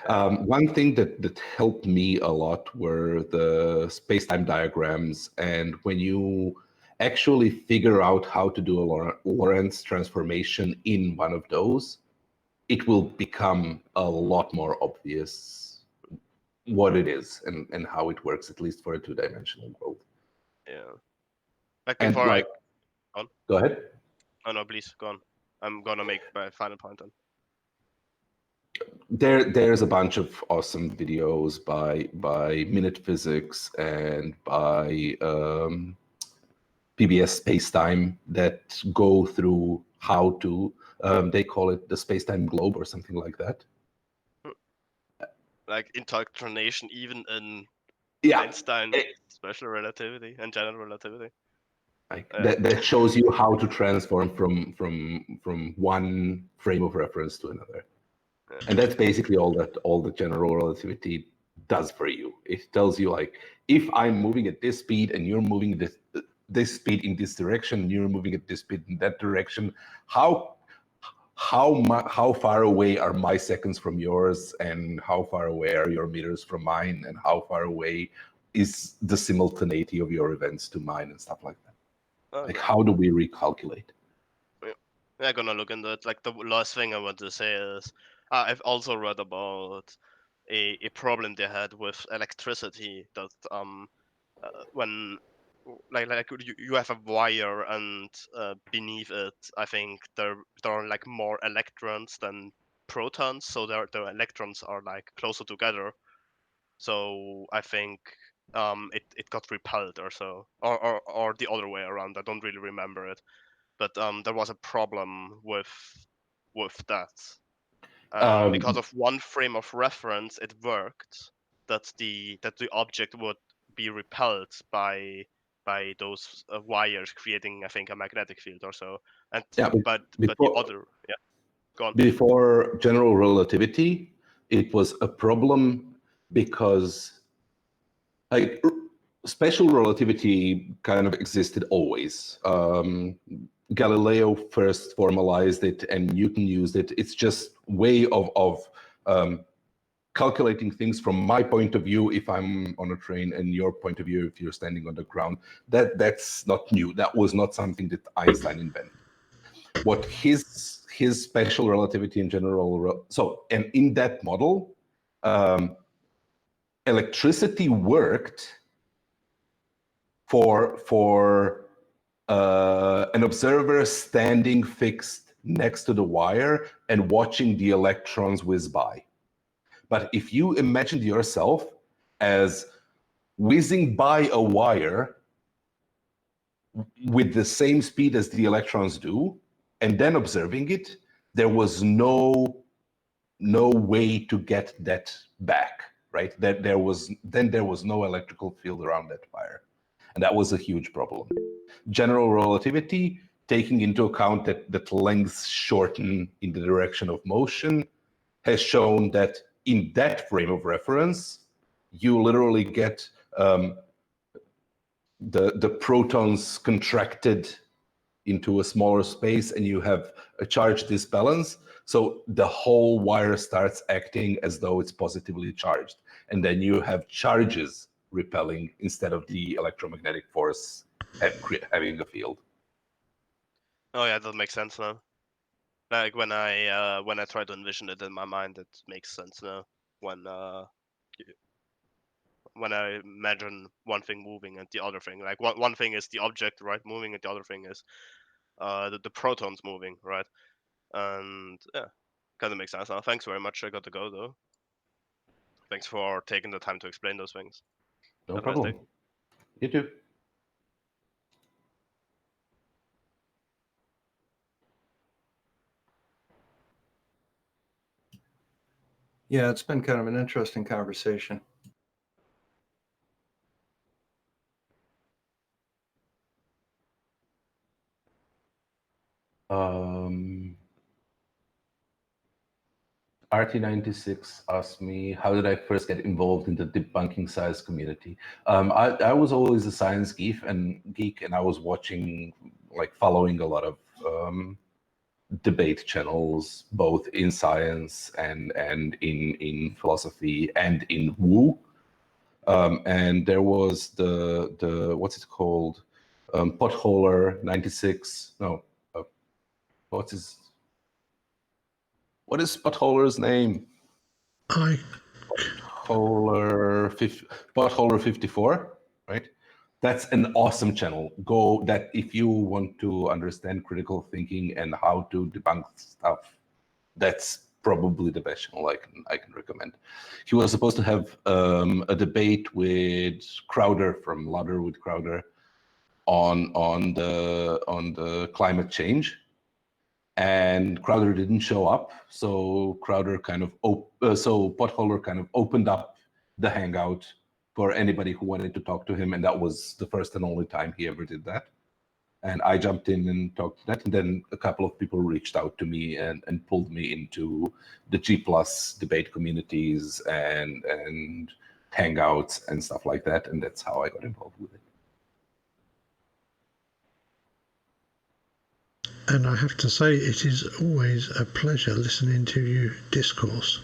One thing that helped me a lot were the space-time diagrams, and when you actually figure out how to do a Lorentz transformation in one of those, it will become a lot more obvious what it is and how it works, at least for a two-dimensional world. Yeah. Like And before like, on. Go ahead. Oh no, please go on. I'm gonna make my final point then. There's a bunch of awesome videos by Minute Physics and by PBS Spacetime that go through how to they call it the Spacetime Globe or something like that. Like interconation even in Yeah. Einstein special relativity and general relativity. That shows you how to transform from one frame of reference to another. And that's basically all the general relativity does for you. It tells you, like, if I'm moving at this speed and you're moving this speed in this direction, and you're moving at this speed in that direction, how far away are my seconds from yours, and how far away are your meters from mine, and how far away is the simultaneity of your events to mine, and stuff like that. Like, how do we recalculate? Yeah, I'm gonna look into it. Like the last thing I want to say is I've also read about a problem they had with electricity that when like you have a wire and beneath it I think there are like more electrons than protons, so the electrons are like closer together. So I think it got repelled or so, or the other way around. I don't really remember it, but there was a problem with that. Because of one frame of reference, it worked that the object would be repelled by those wires, creating I think a magnetic field or so. And but the other go on. Before general relativity, it was a problem because, like, special relativity kind of existed always. Galileo first formalized it, and Newton used it. It's just way of calculating things from my point of view if I'm on a train, and your point of view if you're standing on the ground. That's not new. That was not something that Einstein invented. What his special relativity in general, and in that model, electricity worked for an observer standing fixed next to the wire and watching the electrons whiz by. But if you imagined yourself as whizzing by a wire with the same speed as the electrons do, and then observing it, there was no way to get that back, right? There was no electrical field around that wire. And that was a huge problem. General relativity, taking into account that lengths shorten in the direction of motion, has shown that in that frame of reference, you literally get the protons contracted into a smaller space, and you have a charge disbalance. So the whole wire starts acting as though it's positively charged. And then you have charges repelling instead of the electromagnetic force having a field. Oh yeah, that makes sense now. Like when I try to envision it in my mind, it makes sense now. When I imagine one thing moving and the other thing, like one thing is the object, right, moving, and the other thing is the protons moving, right? And yeah, kind of makes sense now. Thanks very much. I got to go though. Thanks for taking the time to explain those things. No problem. You too. Yeah, it's been kind of an interesting conversation. RT96 asked me, how did I first get involved in the debunking science community? I was always a science geek, and I was watching, like following a lot of debate channels, both in science and in philosophy and in woo. And there was the what's it called? Potholer 96. No, what is Potholer's name? Potholer 54, right? That's an awesome channel. Go that if you want to understand critical thinking and how to debunk stuff, that's probably the best channel I can recommend. He was supposed to have a debate with Crowder from Louder with Crowder on the climate change, and Crowder didn't show up, so Potholer kind of opened up the Hangout for anybody who wanted to talk to him, and that was the first and only time he ever did that. And I jumped in and talked to that, and then a couple of people reached out to me and pulled me into the G+ debate communities and Hangouts and stuff like that, and that's how I got involved with it. And I have to say, it is always a pleasure listening to you discourse.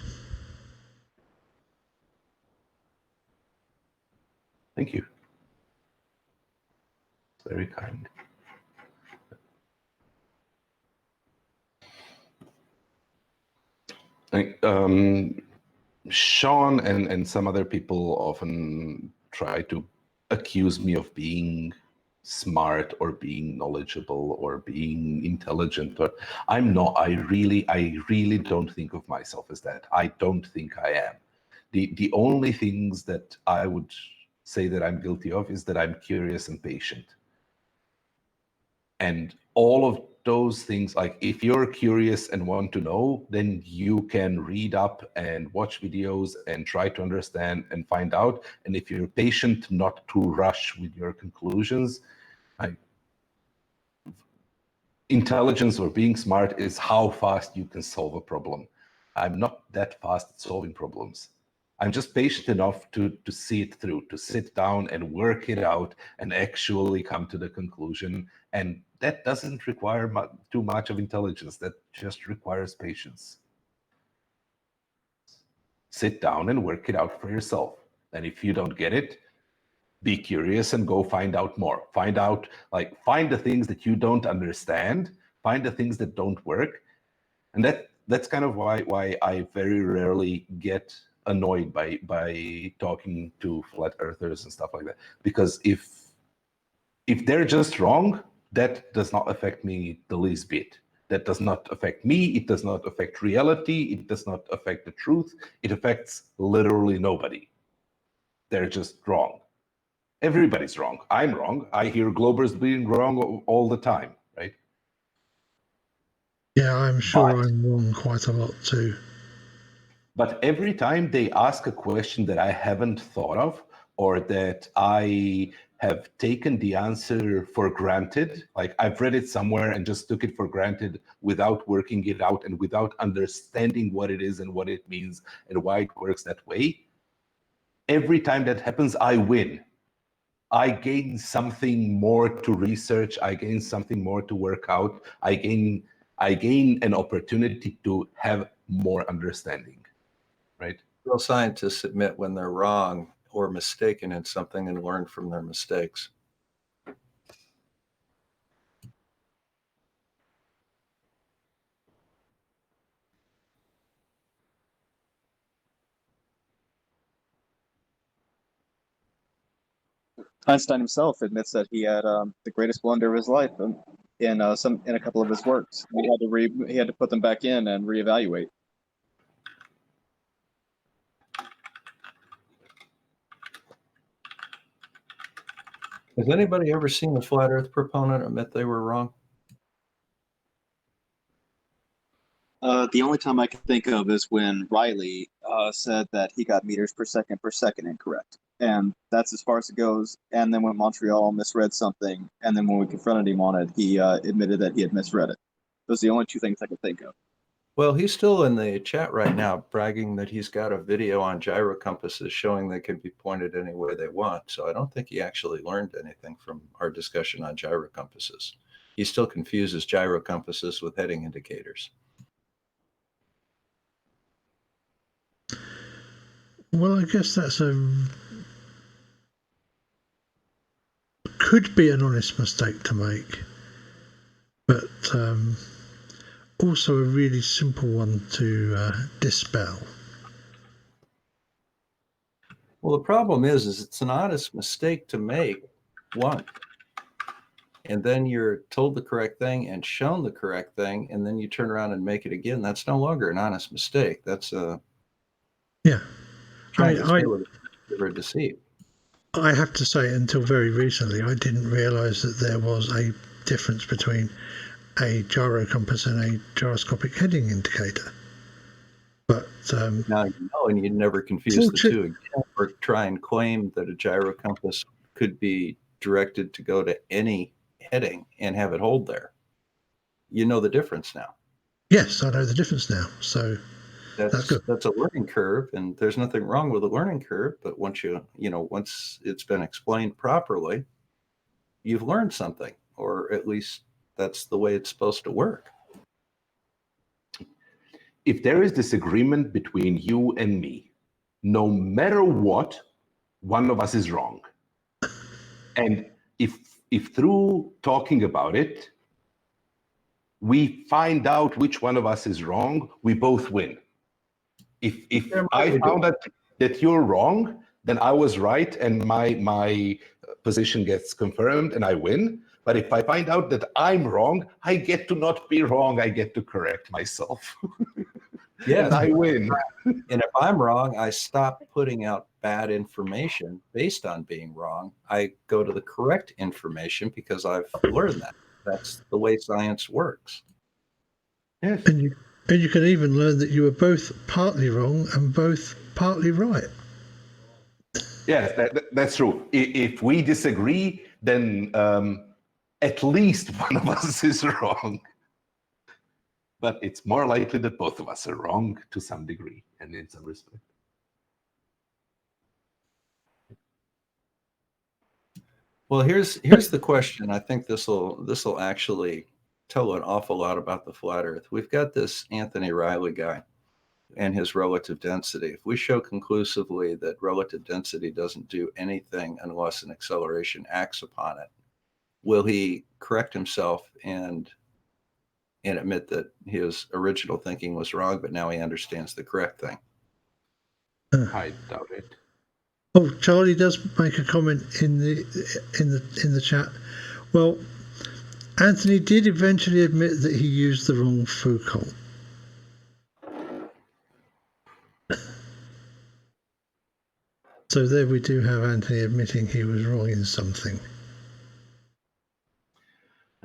Thank you. Very kind. Sean and some other people often try to accuse me of being smart or being knowledgeable or being intelligent, but I'm not. I really don't think of myself as that. I don't think I am. The only things that I would say that I'm guilty of is that I'm curious and patient. And all of those things, like if you're curious and want to know, then you can read up and watch videos and try to understand and find out. And if you're patient not to rush with your conclusions, intelligence or being smart is how fast you can solve a problem. I'm not that fast at solving problems. I'm just patient enough to see it through, to sit down and work it out and actually come to the conclusion. And that doesn't require too much of intelligence. That just requires patience. Sit down and work it out for yourself. And if you don't get it, be curious and go find out more. Find the things that you don't understand, find the things that don't work. And that's kind of why I very rarely get annoyed by talking to flat earthers and stuff like that. Because if they're just wrong, that does not affect me the least bit. That does not affect me. It does not affect reality. It does not affect the truth. It affects literally nobody. They're just wrong. Everybody's wrong. I'm wrong. I hear Globers being wrong all the time, right? Yeah, I'm sure I'm wrong quite a lot too. But every time they ask a question that I haven't thought of, or that I have taken the answer for granted, like I've read it somewhere and just took it for granted without working it out and without understanding what it is and what it means and why it works that way, every time that happens, I win. I gain something more to research. I gain something more to work out. I gain an opportunity to have more understanding, right? Real scientists admit when they're wrong or mistaken in something and learn from their mistakes. Einstein himself admits that he had the greatest blunder of his life in a couple of his works. He had to put them back in and reevaluate. Has anybody ever seen a flat Earth proponent admit they were wrong? The only time I can think of is when Riley said that he got meters per second incorrect. And that's as far as it goes. And then when Montreal misread something, and then when we confronted him on it, he admitted that he had misread it. Those are the only two things I could think of. Well, he's still in the chat right now, bragging that he's got a video on gyro compasses showing they can be pointed any way they want. So I don't think he actually learned anything from our discussion on gyro compasses. He still confuses gyro compasses with heading indicators. Well, I guess that's could be an honest mistake to make, but also a really simple one to dispel. Well, the problem is it's an honest mistake to make, one, and then you're told the correct thing and shown the correct thing, and then you turn around and make it again. That's no longer an honest mistake. That's trying to steal or deceive. I have to say, until very recently, I didn't realise that there was a difference between a gyro compass and a gyroscopic heading indicator. But now you know, and you'd never confuse the two again, or try and claim that a gyro compass could be directed to go to any heading and have it hold there. You know the difference now. Yes, I know the difference now. So that's good. That's a learning curve, and there's nothing wrong with a learning curve. But once once it's been explained properly, you've learned something, or at least that's the way it's supposed to work. If there is disagreement between you and me, no matter what, one of us is wrong. And if through talking about it, we find out which one of us is wrong, we both win. If I found that you're wrong, then I was right and my position gets confirmed and I win. But if I find out that I'm wrong, I get to not be wrong. I get to correct myself. Yes, and I win. And if I'm wrong, I stop putting out bad information based on being wrong. I go to the correct information because I've learned that. That's the way science works. Yes. And you can even learn that you were both partly wrong and both partly right. Yes, that's true. If we disagree, then at least one of us is wrong. But it's more likely that both of us are wrong to some degree and in some respect. Well, here's the question. I think this will actually tell an awful lot about the flat Earth. We've got this Anthony Riley guy and his relative density. If we show conclusively that relative density doesn't do anything unless an acceleration acts upon it, will he correct himself and admit that his original thinking was wrong, but now he understands the correct thing? I doubt it. Oh, Charlie does make a comment in the chat. Well, Anthony did eventually admit that he used the wrong Foucault. So there we do have Anthony admitting he was wrong in something.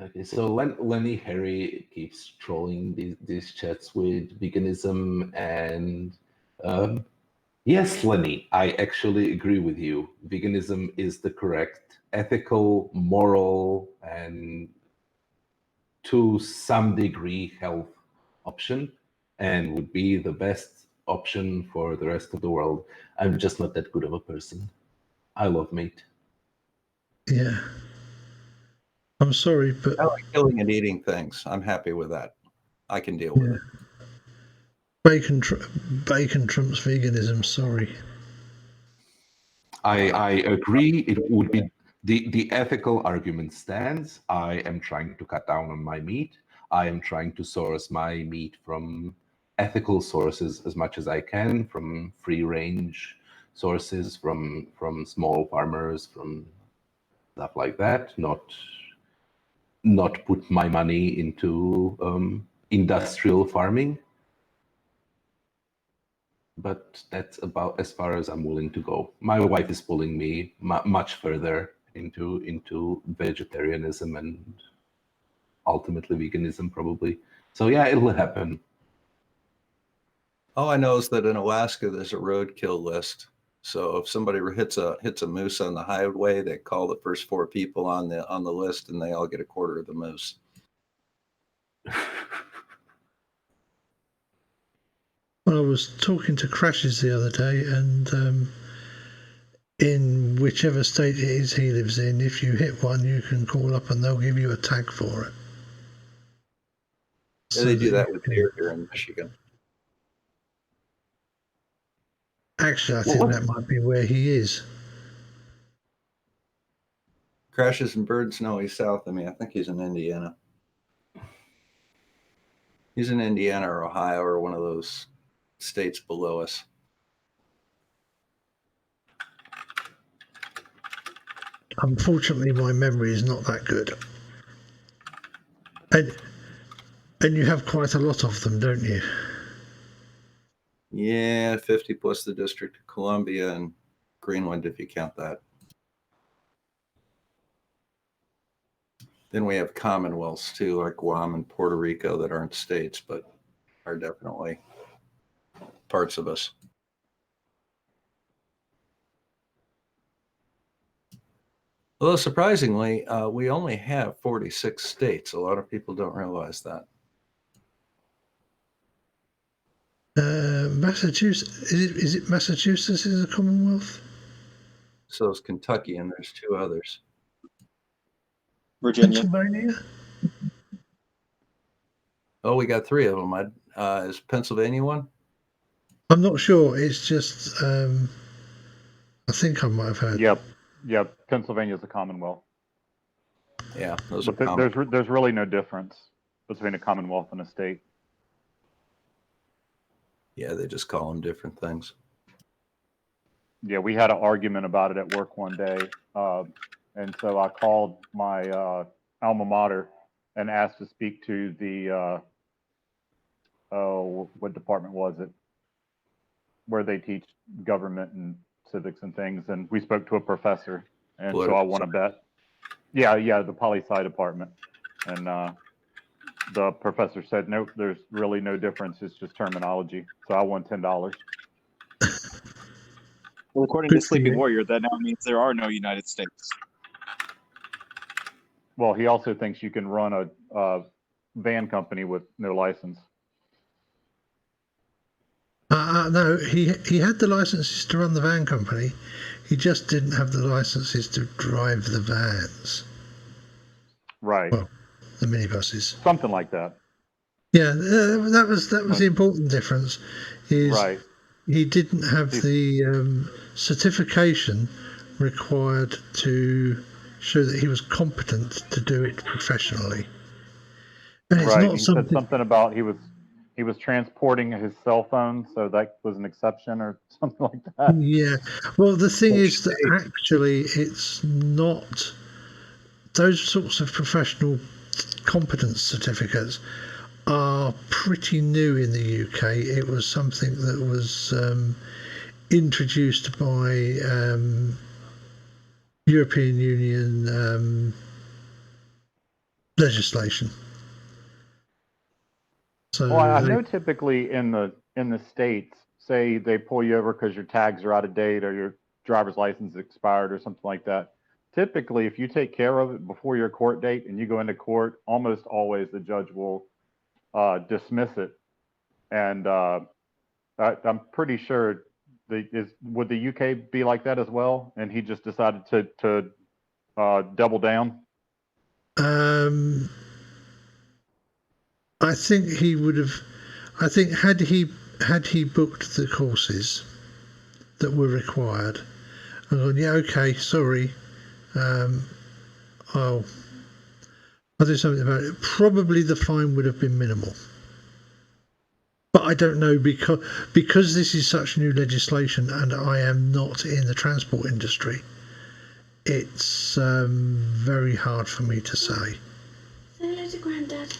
Okay, so Lenny Harry keeps trolling these chats with veganism and yes, Lenny, I actually agree with you. Veganism is the correct ethical, moral, and to some degree health option, and would be the best option for the rest of the world. I'm just not that good of a person. I love meat. Yeah. I'm sorry, but I like killing and eating things. I'm happy with that. I can deal with it. Bacon trumps veganism. Sorry. I agree. It would be the ethical argument stands. I am trying to cut down on my meat. I am trying to source my meat from ethical sources as much as I can, from free range sources, from small farmers, from stuff like that. Not put my money into industrial farming. But that's about as far as I'm willing to go. My wife is pulling me much further into vegetarianism and ultimately veganism, probably. So yeah, it'll happen. All I know is that in Alaska, there's a roadkill list. So if somebody hits a moose on the highway, they call the first 4 people on the list, and they all get a quarter of the moose. Well, I was talking to Crashes the other day, and in whichever state it is he lives in, if you hit one, you can call up and they'll give you a tag for it. Yeah, they do that with deer here in Michigan. Actually, I think that might be where he is. Crashes and Birds, no, he's south of me. I think he's in Indiana. He's in Indiana or Ohio or one of those states below us. Unfortunately, my memory is not that good. And you have quite a lot of them, don't you? Yeah, 50 plus the District of Columbia and Greenland, if you count that. Then we have commonwealths too, like Guam and Puerto Rico, that aren't states, but are definitely parts of us. Although surprisingly, we only have 46 states. A lot of people don't realize that. Massachusetts, is it Massachusetts is a Commonwealth? So is Kentucky, and there's two others. Virginia. Pennsylvania? Oh, we got three of them. Is Pennsylvania one? I'm not sure. It's just, I think I might have heard. Yep. Pennsylvania's a Commonwealth. Yeah, those but are there's really no difference between a Commonwealth and a state. Yeah, they just call them different things. Yeah, we had an argument about it at work one day, and so I called my alma mater and asked to speak to the what department was it, where they teach government and civics and things, and we spoke to a professor, and so I won a bet. Yeah, the poli-sci department, and the professor said, nope, there's really no difference. It's just terminology. So I won $10. Well, according to Sleeping Warrior, that now means there are no United States. Well, he also thinks you can run a van company with no license. No, he had the licenses to run the van company. He just didn't have the licenses to drive the vans. Right. Well, the minibuses. Something like that. Yeah, that was the important difference. Is right. He didn't have the certification required to show that he was competent to do it professionally. And it's right. not He something. said something about he was transporting his cell phone, so that was an exception or something like that. Yeah. Well, the thing is that actually it's not those sorts of professional competence certificates are pretty new in the UK. It was something that was introduced by European Union legislation. So well, I know typically in the States, say they pull you over because your tags are out of date or your driver's license expired or something like that. Typically, if you take care of it before your court date and you go into court, almost always the judge will dismiss it. And I'm pretty sure would the UK be like that as well? And he just decided to double down. I think he would have. I think had he booked the courses that were required, and gone, yeah, okay, sorry, I'll do something about it. Probably the fine would have been minimal. But I don't know because this is such new legislation and I am not in the transport industry. It's very hard for me to say. Say hello to Grandad.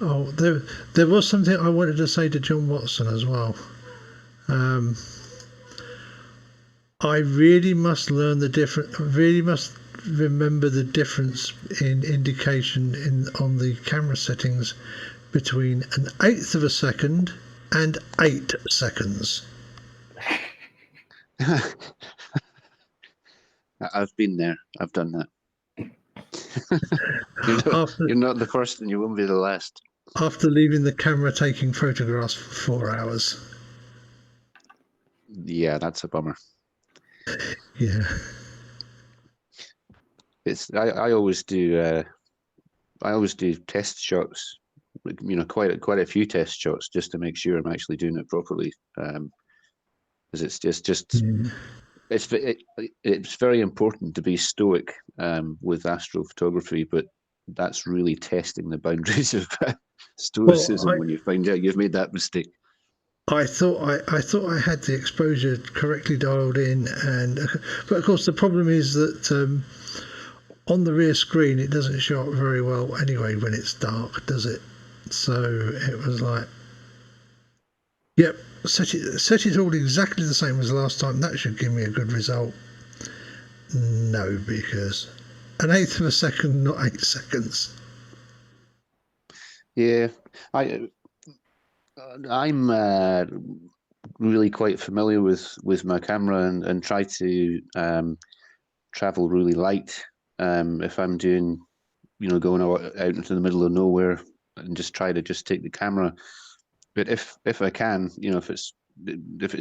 Oh, there was something I wanted to say to John Watson as well. I really must learn the difference. Really must remember the difference in indication on the camera settings between 1/8 of a second and 8 seconds. I've been there. I've done that. You're not the first, and you won't be the last. After leaving the camera taking photographs for 4 hours. Yeah, that's a bummer. Yeah. I always do test shots, quite a few test shots just to make sure I'm actually doing it properly. Because it's it's very important to be stoic with astrophotography, but that's really testing the boundaries of stoicism when you find out you've made that mistake. I thought I had the exposure correctly dialed in, but of course the problem is that on the rear screen it doesn't show up very well anyway when it's dark, does it? So it was like, yep, set it all exactly the same as last time. That should give me a good result. No, because 1/8 of a second, not 8 seconds. Yeah, I'm really quite familiar with my camera and try to travel really light if I'm doing, going out into the middle of nowhere, and just try to take the camera. But if I can, if it's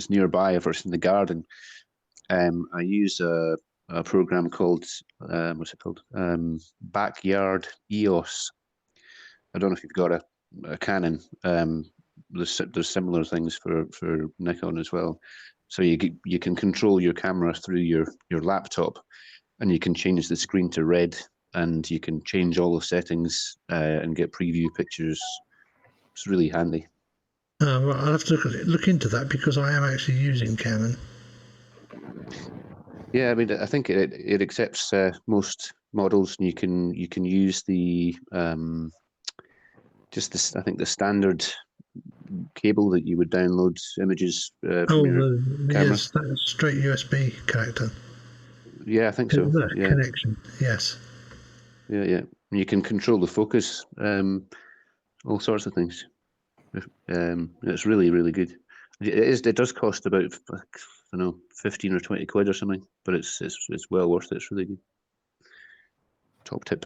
nearby, if it's in the garden, I use a program called what's it called? Backyard EOS. I don't know if you've got a Canon. There's similar things for Nikon as well. So you can control your camera through your laptop, and you can change the screen to red, and you can change all the settings and get preview pictures. It's really handy. Well, I'll have to look into that because I am actually using Canon. Yeah, I mean, I think it accepts most models, and you can use the I think the standard cable that you would download images from your camera. Yes, that straight USB connector. Yeah, I think so. Yeah. Connection, yes. Yeah. You can control the focus, all sorts of things. It's really, really good. It does cost about, I don't know, 15 or 20 quid or something, but it's well worth it. It's really good. Top tip.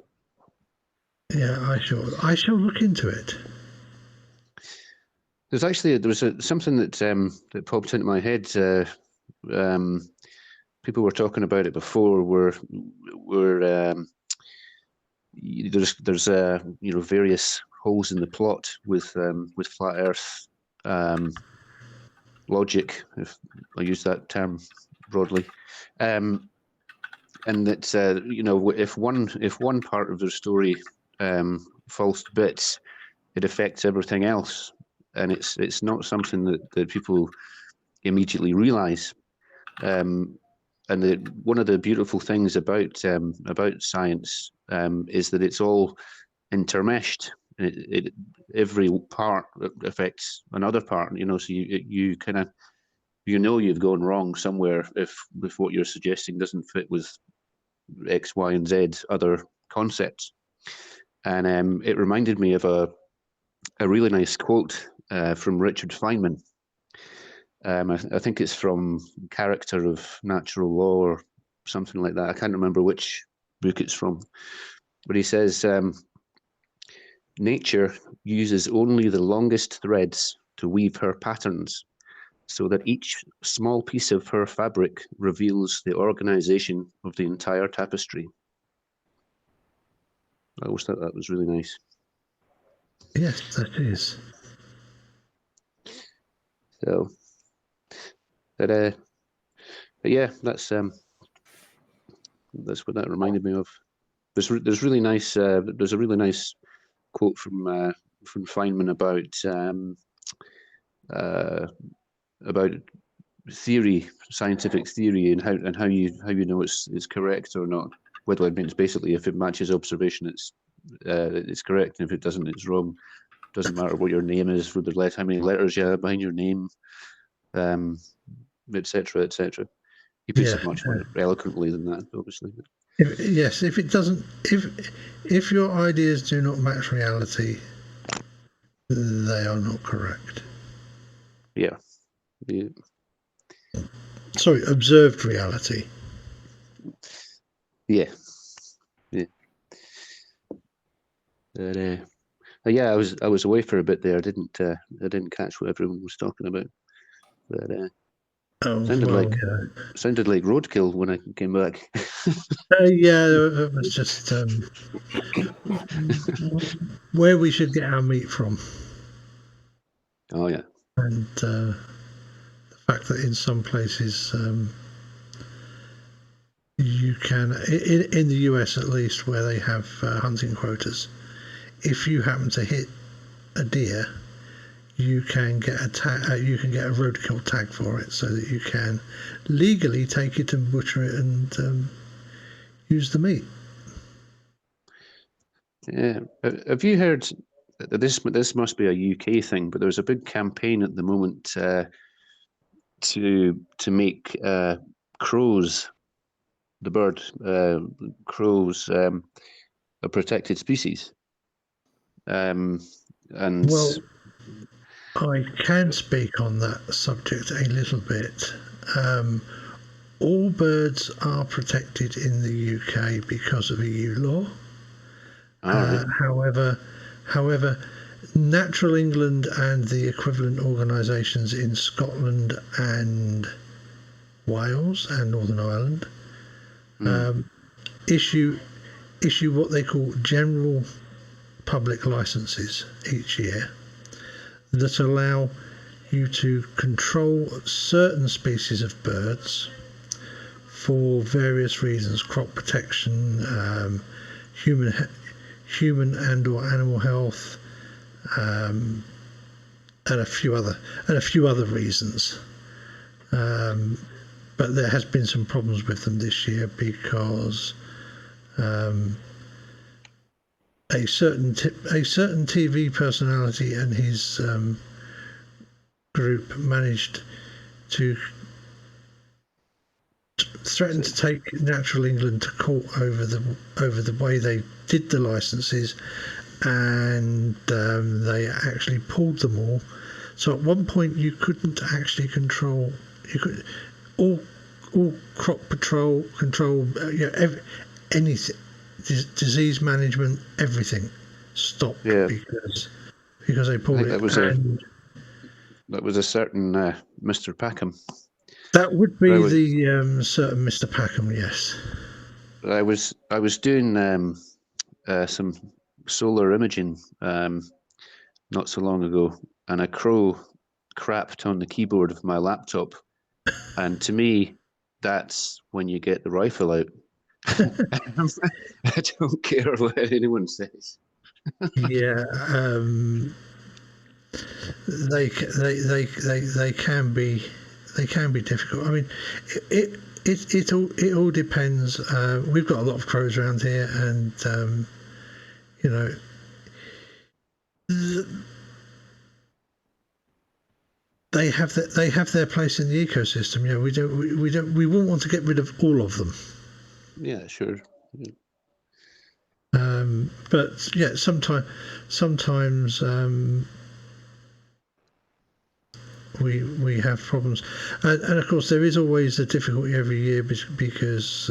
Yeah, I shall look into it. There was something that popped into my head. People were talking about it before. Where there's various holes in the plot with flat Earth logic, if I use that term broadly, and that if one part of the story falls to bits, it affects everything else, and it's not something that people immediately realize. And one of the beautiful things about science is that it's all intermeshed. Every part affects another part. So you kind of you've gone wrong somewhere if what you're suggesting doesn't fit with X, Y, and Z other concepts. And it reminded me of a really nice quote from Richard Feynman. I think it's from Character of Natural Law or something like that. I can't remember which book it's from. But he says, nature uses only the longest threads to weave her patterns, so that each small piece of her fabric reveals the organization of the entire tapestry. I always thought that was really nice. Yes, that is. So, but yeah, that's what that reminded me of. There's really nice. There's a really nice quote from Feynman about theory, scientific theory, and how you know it's correct or not. Whether it means basically if it matches observation, it's correct, and if it doesn't, it's wrong. Doesn't matter what your name is, how many letters you have behind your name, etc., etc. He puts it much more eloquently than that, obviously. If it doesn't, if your ideas do not match reality, they are not correct. Yeah. Sorry, observed reality. Yeah. But, yeah, I was away for a bit there. I didn't catch what everyone was talking about. But sounded like roadkill when I came back. Yeah, it was just where we should get our meat from. Oh yeah, and the fact that in some places you can, in the US at least, where they have hunting quotas, if you happen to hit a deer, you can get a roadkill tag for it, so that you can legally take it and butcher it and use the meat. Yeah, have you heard? This must be a UK thing, but there's a big campaign at the moment to make crows, the bird crows, a protected species. And well, I can speak on that subject a little bit. All birds are protected in the UK because of EU law. However, Natural England and the equivalent organisations in Scotland and Wales and Northern Ireland issue what they call general public licences each year that allow you to control certain species of birds for various reasons: crop protection, human and or animal health, and a few other reasons. But there has been some problems with them this year because a certain TV personality and his group managed to threaten to take Natural England to court over the way they did the licenses, and they actually pulled them all. So at one point you couldn't actually control. You could all crop control, anything, disease management, everything stopped because they pulled it. That was a certain Mr. Packham. That would be the certain Mr. Packham, yes. I was doing some solar imaging not so long ago, and a crow crapped on the keyboard of my laptop, and to me, that's when you get the rifle out. I don't care what anyone says. Yeah, they can be difficult. I mean, it all depends. We've got a lot of crows around here, and they have their place in the ecosystem. We wouldn't want to get rid of all of them. Yeah, sure. Yeah. But yeah, sometimes we have problems, and of course there is always a difficulty every year because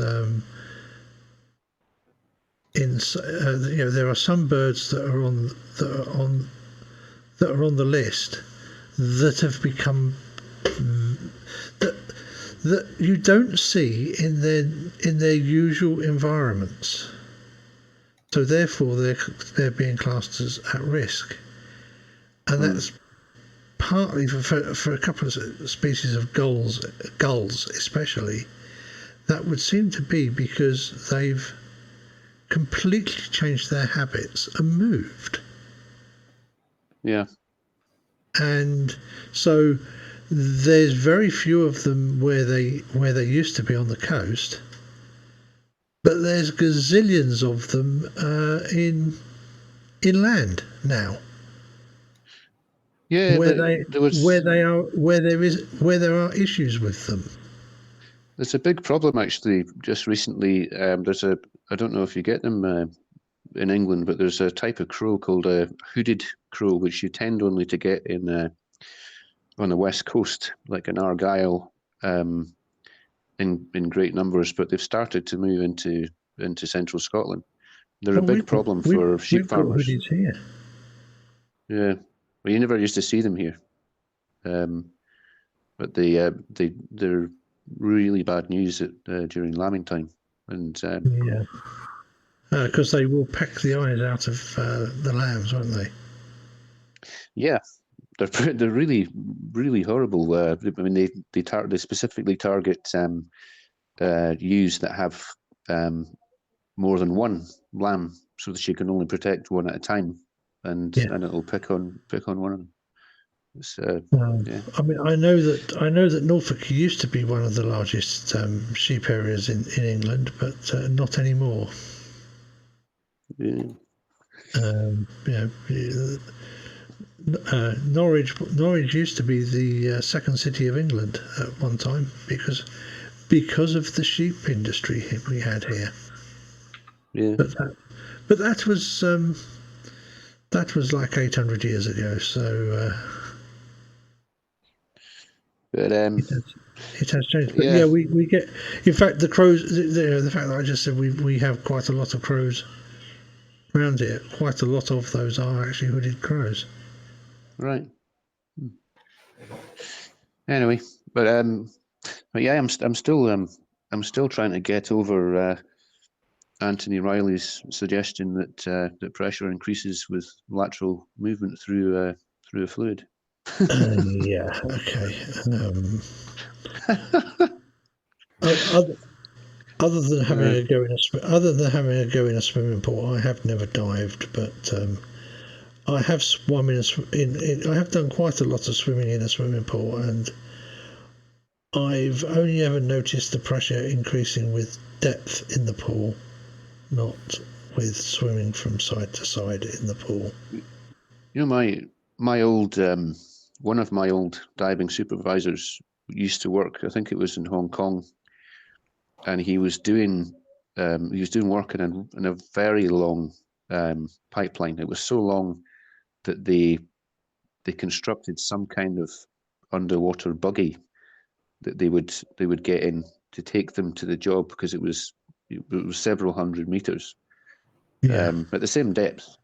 there are some birds that are on the list that have become that you don't see in their usual environments. So therefore, they're being classed as at risk, and that's partly for a couple of species of gulls especially. That would seem to be because they've completely changed their habits and moved. Yeah. And so there's very few of them where they used to be on the coast. But there's gazillions of them inland now. Yeah, where there are issues with them. There's a big problem actually. Just recently, there's a. I don't know if you get them in England, but there's a type of crow called a hooded crow, which you tend only to get in on the west coast, like in Argyll, in great numbers. But they've started to move into central Scotland. They're a big problem for sheep farmers. We've got hoodies here. Yeah, well, you never used to see them here, but they're really bad news during lambing time, and yeah, because they will peck the eyes out of the lambs, won't they? Yeah, they're really horrible. I mean, they specifically target ewes that have more than one lamb, so that you can only protect one at a time, and it'll pick on one of them. Yeah. I mean, I know that Norfolk used to be one of the largest sheep areas in England, but not anymore. Yeah. Norwich used to be the second city of England at one time because of the sheep industry we had here. Yeah. But that was like 800 years ago. So. But it has changed. But yeah, we get. In fact, the crows. The fact that I just said we have quite a lot of crows around here. Quite a lot of those are actually hooded crows. Right. Anyway, but yeah, I'm still trying to get over Anthony Riley's suggestion that that pressure increases with lateral movement through a fluid. Yeah. Okay. Other than having a go in a swimming pool, I have never dived, but I have swum I have done quite a lot of swimming in a swimming pool, and I've only ever noticed the pressure increasing with depth in the pool, not with swimming from side to side in the pool. You know, my old one of my old diving supervisors used to work. I think it was in Hong Kong, and he was doing work in a very long pipeline. It was so long that they constructed some kind of underwater buggy that they would get in to take them to the job, because it was several hundred meters at the same depth.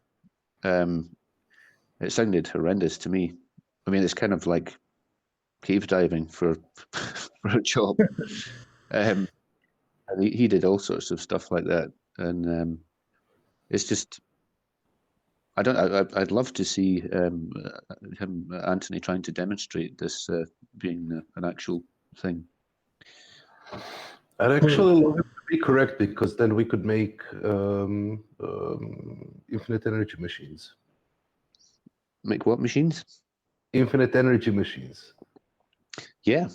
It sounded horrendous to me. I mean, it's kind of like cave diving for a job. And he did all sorts of stuff like that, and it's just I'd love to see Anthony trying to demonstrate this being an actual thing. I'd actually love it to be correct, because then we could make infinite energy machines. Make what machines? Infinite energy machines. Yeah.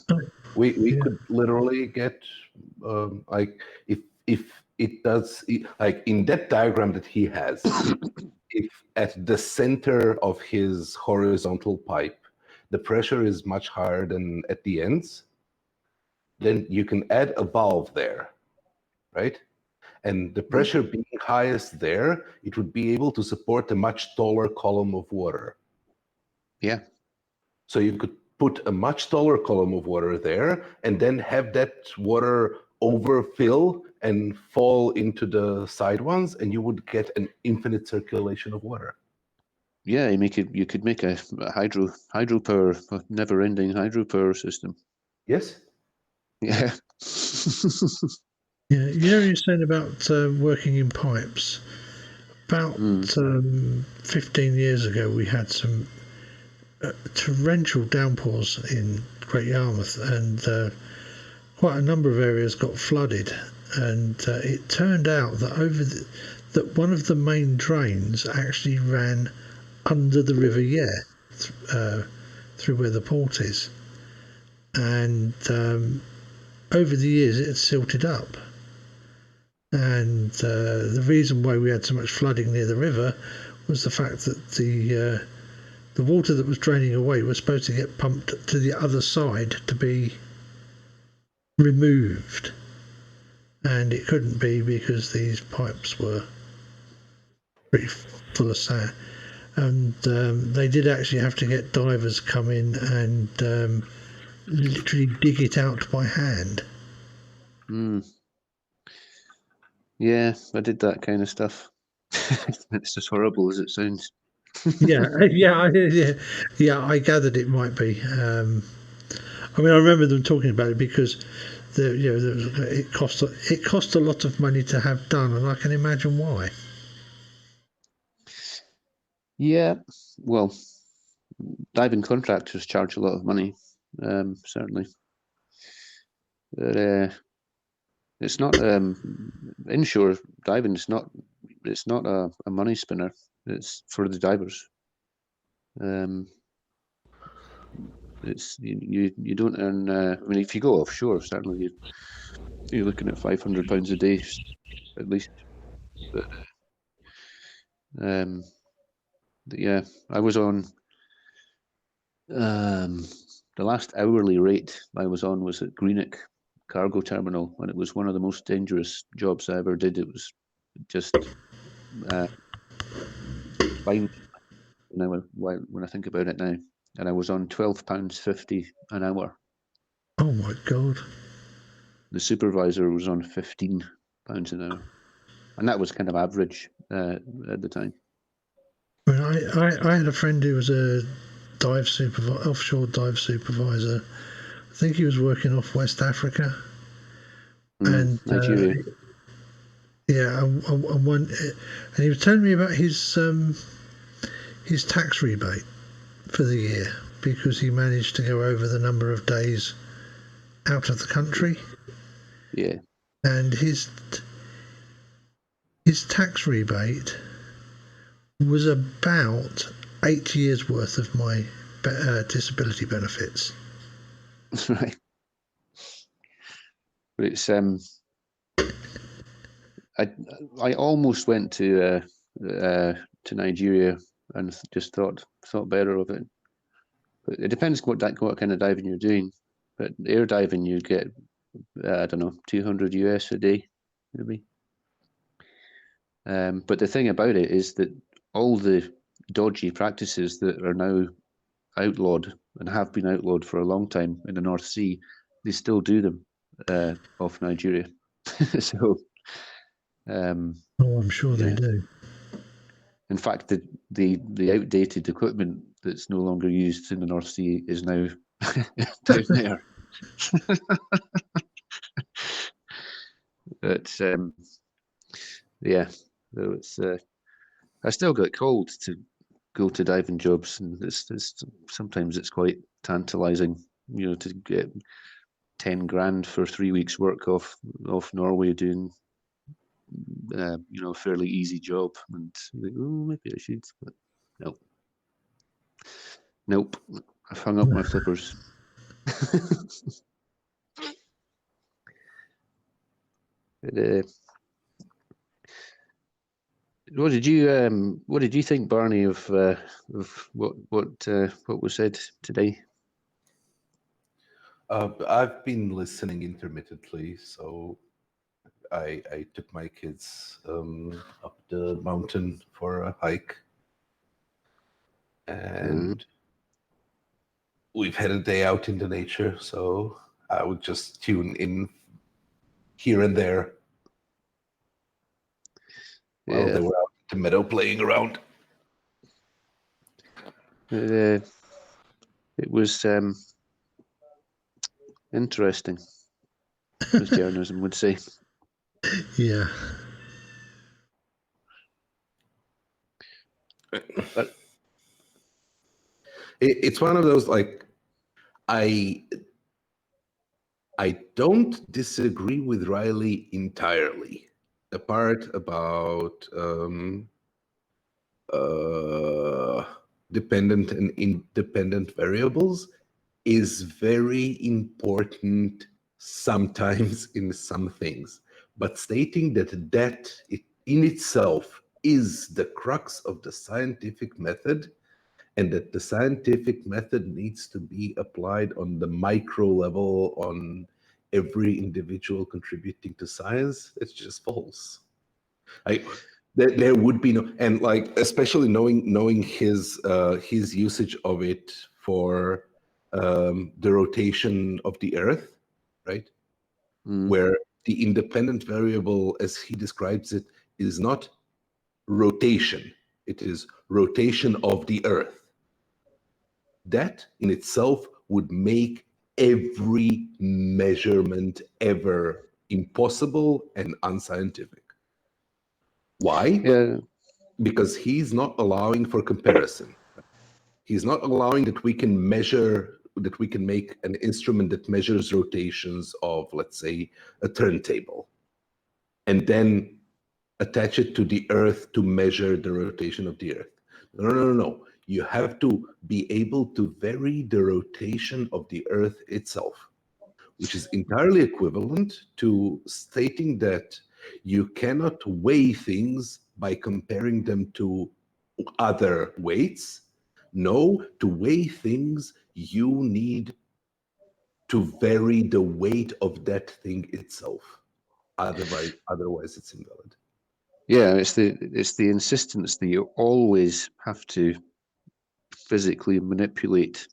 We could literally get like if it does, like in that diagram that he has, if at the center of his horizontal pipe the pressure is much higher than at the ends, then you can add a valve there, right? And the pressure being highest there, it would be able to support a much taller column of water. Yeah. So you could put a much taller column of water there, and then have that water overfill and fall into the side ones, and you would get an infinite circulation of water. Yeah, you could make a hydropower, a never-ending hydropower system. Yes. Yeah. Yeah, you're saying about working in pipes. About 15 years ago, we had some torrential downpours in Great Yarmouth, and quite a number of areas got flooded. And it turned out that that one of the main drains actually ran under the River Yare, through where the port is, and over the years it had silted up. And the reason why we had so much flooding near the river was the fact that the water that was draining away was supposed to get pumped to the other side to be removed, and it couldn't be because these pipes were pretty full of sand. And they did actually have to get divers come in and literally dig it out by hand. Yeah, I did that kind of stuff. It's as horrible as it sounds. Yeah, I gathered it might be. I mean, I remember them talking about it because it cost a lot of money to have done, and I can imagine why. Yeah, well, diving contractors charge a lot of money, certainly. But it's not inshore diving. It's not a money spinner. It's for the divers. It's you don't earn. I mean, if you go offshore, certainly you're looking at £500 a day at least. But yeah, I was on. The last hourly rate I was on was at Greenock Cargo Terminal, and it was one of the most dangerous jobs I ever did. It was just fine when I think about it now. And I was on £12.50 an hour. Oh my God! The supervisor was on £15 an hour, and that was kind of average at the time. I mean, I had a friend who was a offshore dive supervisor. I think he was working off West Africa, and Nigeria. And he was telling me about his tax rebate for the year because he managed to go over the number of days out of the country. Yeah. And his tax rebate was about 8 years worth of my disability benefits. Right. But it's I almost went to Nigeria and just thought better of it. But it depends what kind of diving you're doing. But air diving, you get I don't know, 200 US a day, maybe. But the thing about it is that all the dodgy practices that are now outlawed and have been outlawed for a long time in the North Sea, they still do them off Nigeria. So, I'm sure they do. In fact, the outdated equipment that's no longer used in the North Sea is now down there. But yeah, so it's I still get called to go to diving jobs, and it's sometimes it's quite tantalizing, to get 10 grand for 3 weeks work off Norway doing a fairly easy job, and maybe I should, but nope, I've hung up my flippers. But, what did you think, Barney, of what was said today? I've been listening intermittently, so I took my kids up the mountain for a hike, and we've had a day out in the nature, so I would just tune in here and there while they were out in the meadow playing around. It was interesting, as journalism would say. Yeah. But it's one of those, like, I don't disagree with Riley entirely. The part about dependent and independent variables is very important sometimes in some things, but stating that in itself is the crux of the scientific method, and that the scientific method needs to be applied on the micro level, on every individual contributing to science, it's just false. There would be no, and like especially knowing his usage of it for the rotation of the Earth, right? Where the independent variable, as he describes it, is not rotation; it is rotation of the Earth. That in itself would make every measurement ever impossible and unscientific. Why? Yeah. Because he's not allowing for comparison. He's not allowing that we can measure, that we can make an instrument that measures rotations of, let's say, a turntable, and then attach it to the Earth to measure the rotation of the Earth. No. You have to be able to vary the rotation of the Earth itself, which is entirely equivalent to stating that you cannot weigh things by comparing them to other weights. No, to weigh things, you need to vary the weight of that thing itself. Otherwise it's invalid. Yeah, it's the insistence that you always have to physically manipulate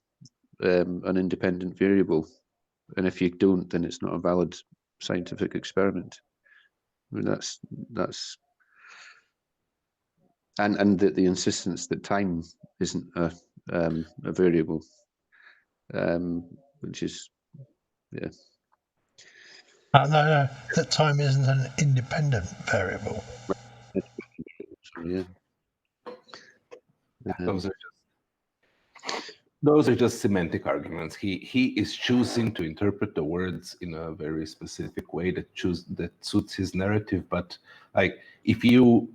an independent variable, and if you don't, then it's not a valid scientific experiment. I mean, that's and the insistence that time isn't a variable, which is No, that time isn't an independent variable. Yeah. Those are just semantic arguments. He is choosing to interpret the words in a very specific way that suits his narrative. But like if you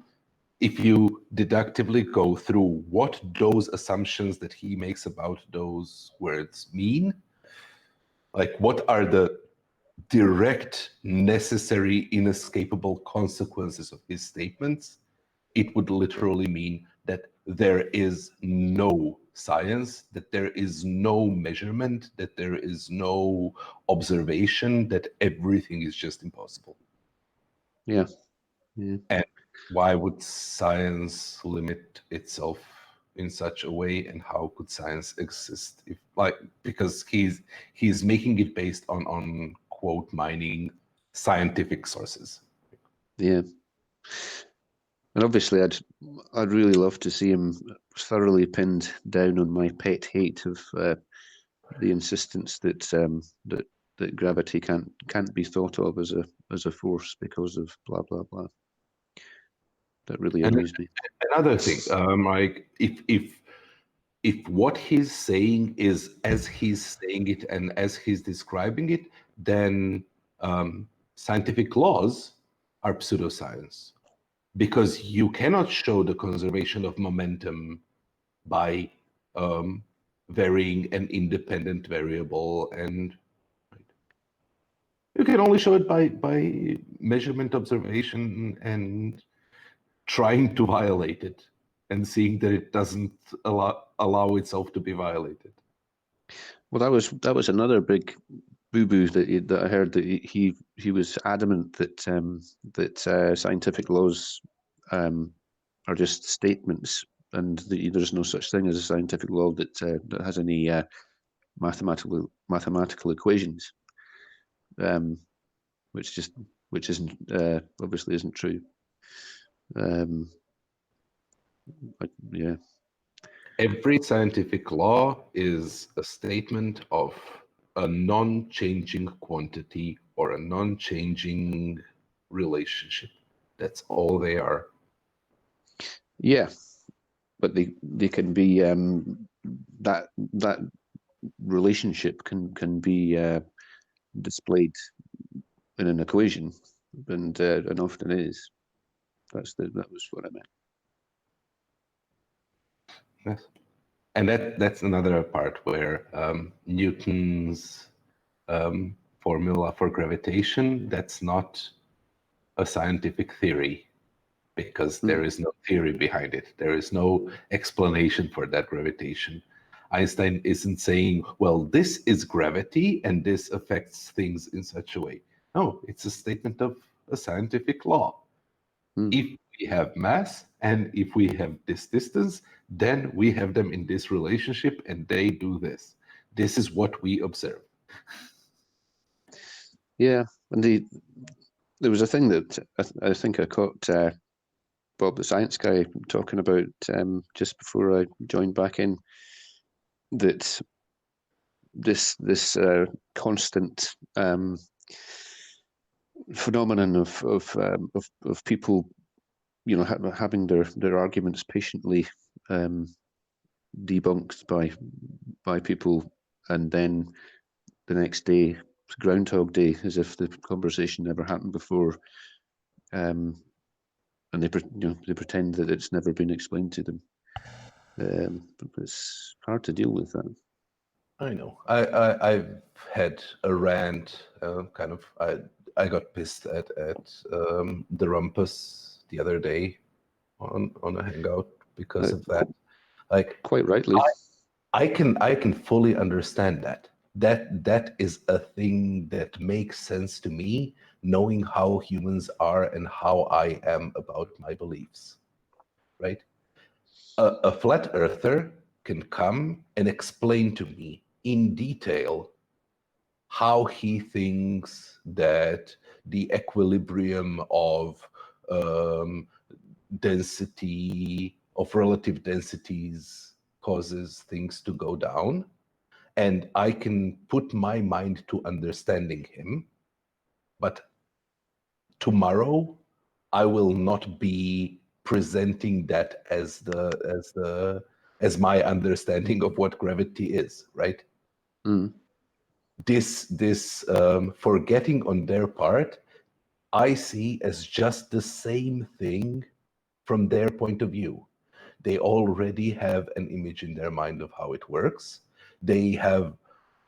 deductively go through what those assumptions that he makes about those words mean, like what are the direct, necessary, inescapable consequences of his statements, it would literally mean that there is no science, that there is no measurement, that there is no observation, that everything is just impossible. Yeah. And why would science limit itself in such a way, and how could science exist if, like, because he's making it based on quote mining scientific sources. Yeah. And obviously, I'd really love to see him thoroughly pinned down on my pet hate of the insistence that that gravity can't be thought of as a force because of blah blah blah. That really annoys me. Another thing, like if what he's saying is as he's saying it and as he's describing it, then scientific laws are pseudoscience, because you cannot show the conservation of momentum by varying an independent variable, and you can only show it by measurement, observation, and trying to violate it and seeing that it doesn't allow itself to be violated. Well, that was another big boo-boo that I heard, that he was adamant that that scientific laws are just statements, and that there's no such thing as a scientific law that has any mathematical equations, which isn't obviously isn't true. Yeah. Every scientific law is a statement of a non-changing quantity or a non-changing relationship. That's all they are. Yeah, but they can be that relationship can be displayed in an equation, and often is. That was what I meant. Yes. And that's another part where Newton's formula for gravitation, that's not a scientific theory, because there is no theory behind it. There is no explanation for that gravitation. Einstein isn't saying, well, this is gravity and this affects things in such a way. No, it's a statement of a scientific law. If we have mass and if we have this distance, then we have them in this relationship and they do this. This is what we observe. Yeah, and there was a thing that I think I caught Bob the science guy talking about just before I joined back in, that this constant phenomenon of people, you know, having their arguments patiently debunked by people, and then the next day, Groundhog Day, as if the conversation never happened before, and they pretend that it's never been explained to them. It's hard to deal with that. I know. I've had a rant. I got pissed at the Rumpus the other day on a hangout because of that. Like, quite rightly. I can fully understand that. That is a thing that makes sense to me, knowing how humans are and how I am about my beliefs. Right? A flat earther can come and explain to me in detail how he thinks that the equilibrium of density, of relative densities, causes things to go down. And I can put my mind to understanding him, but tomorrow I will not be presenting that as my understanding of what gravity is, right? This forgetting on their part, I see as just the same thing from their point of view. They already have an image in their mind of how it works. They have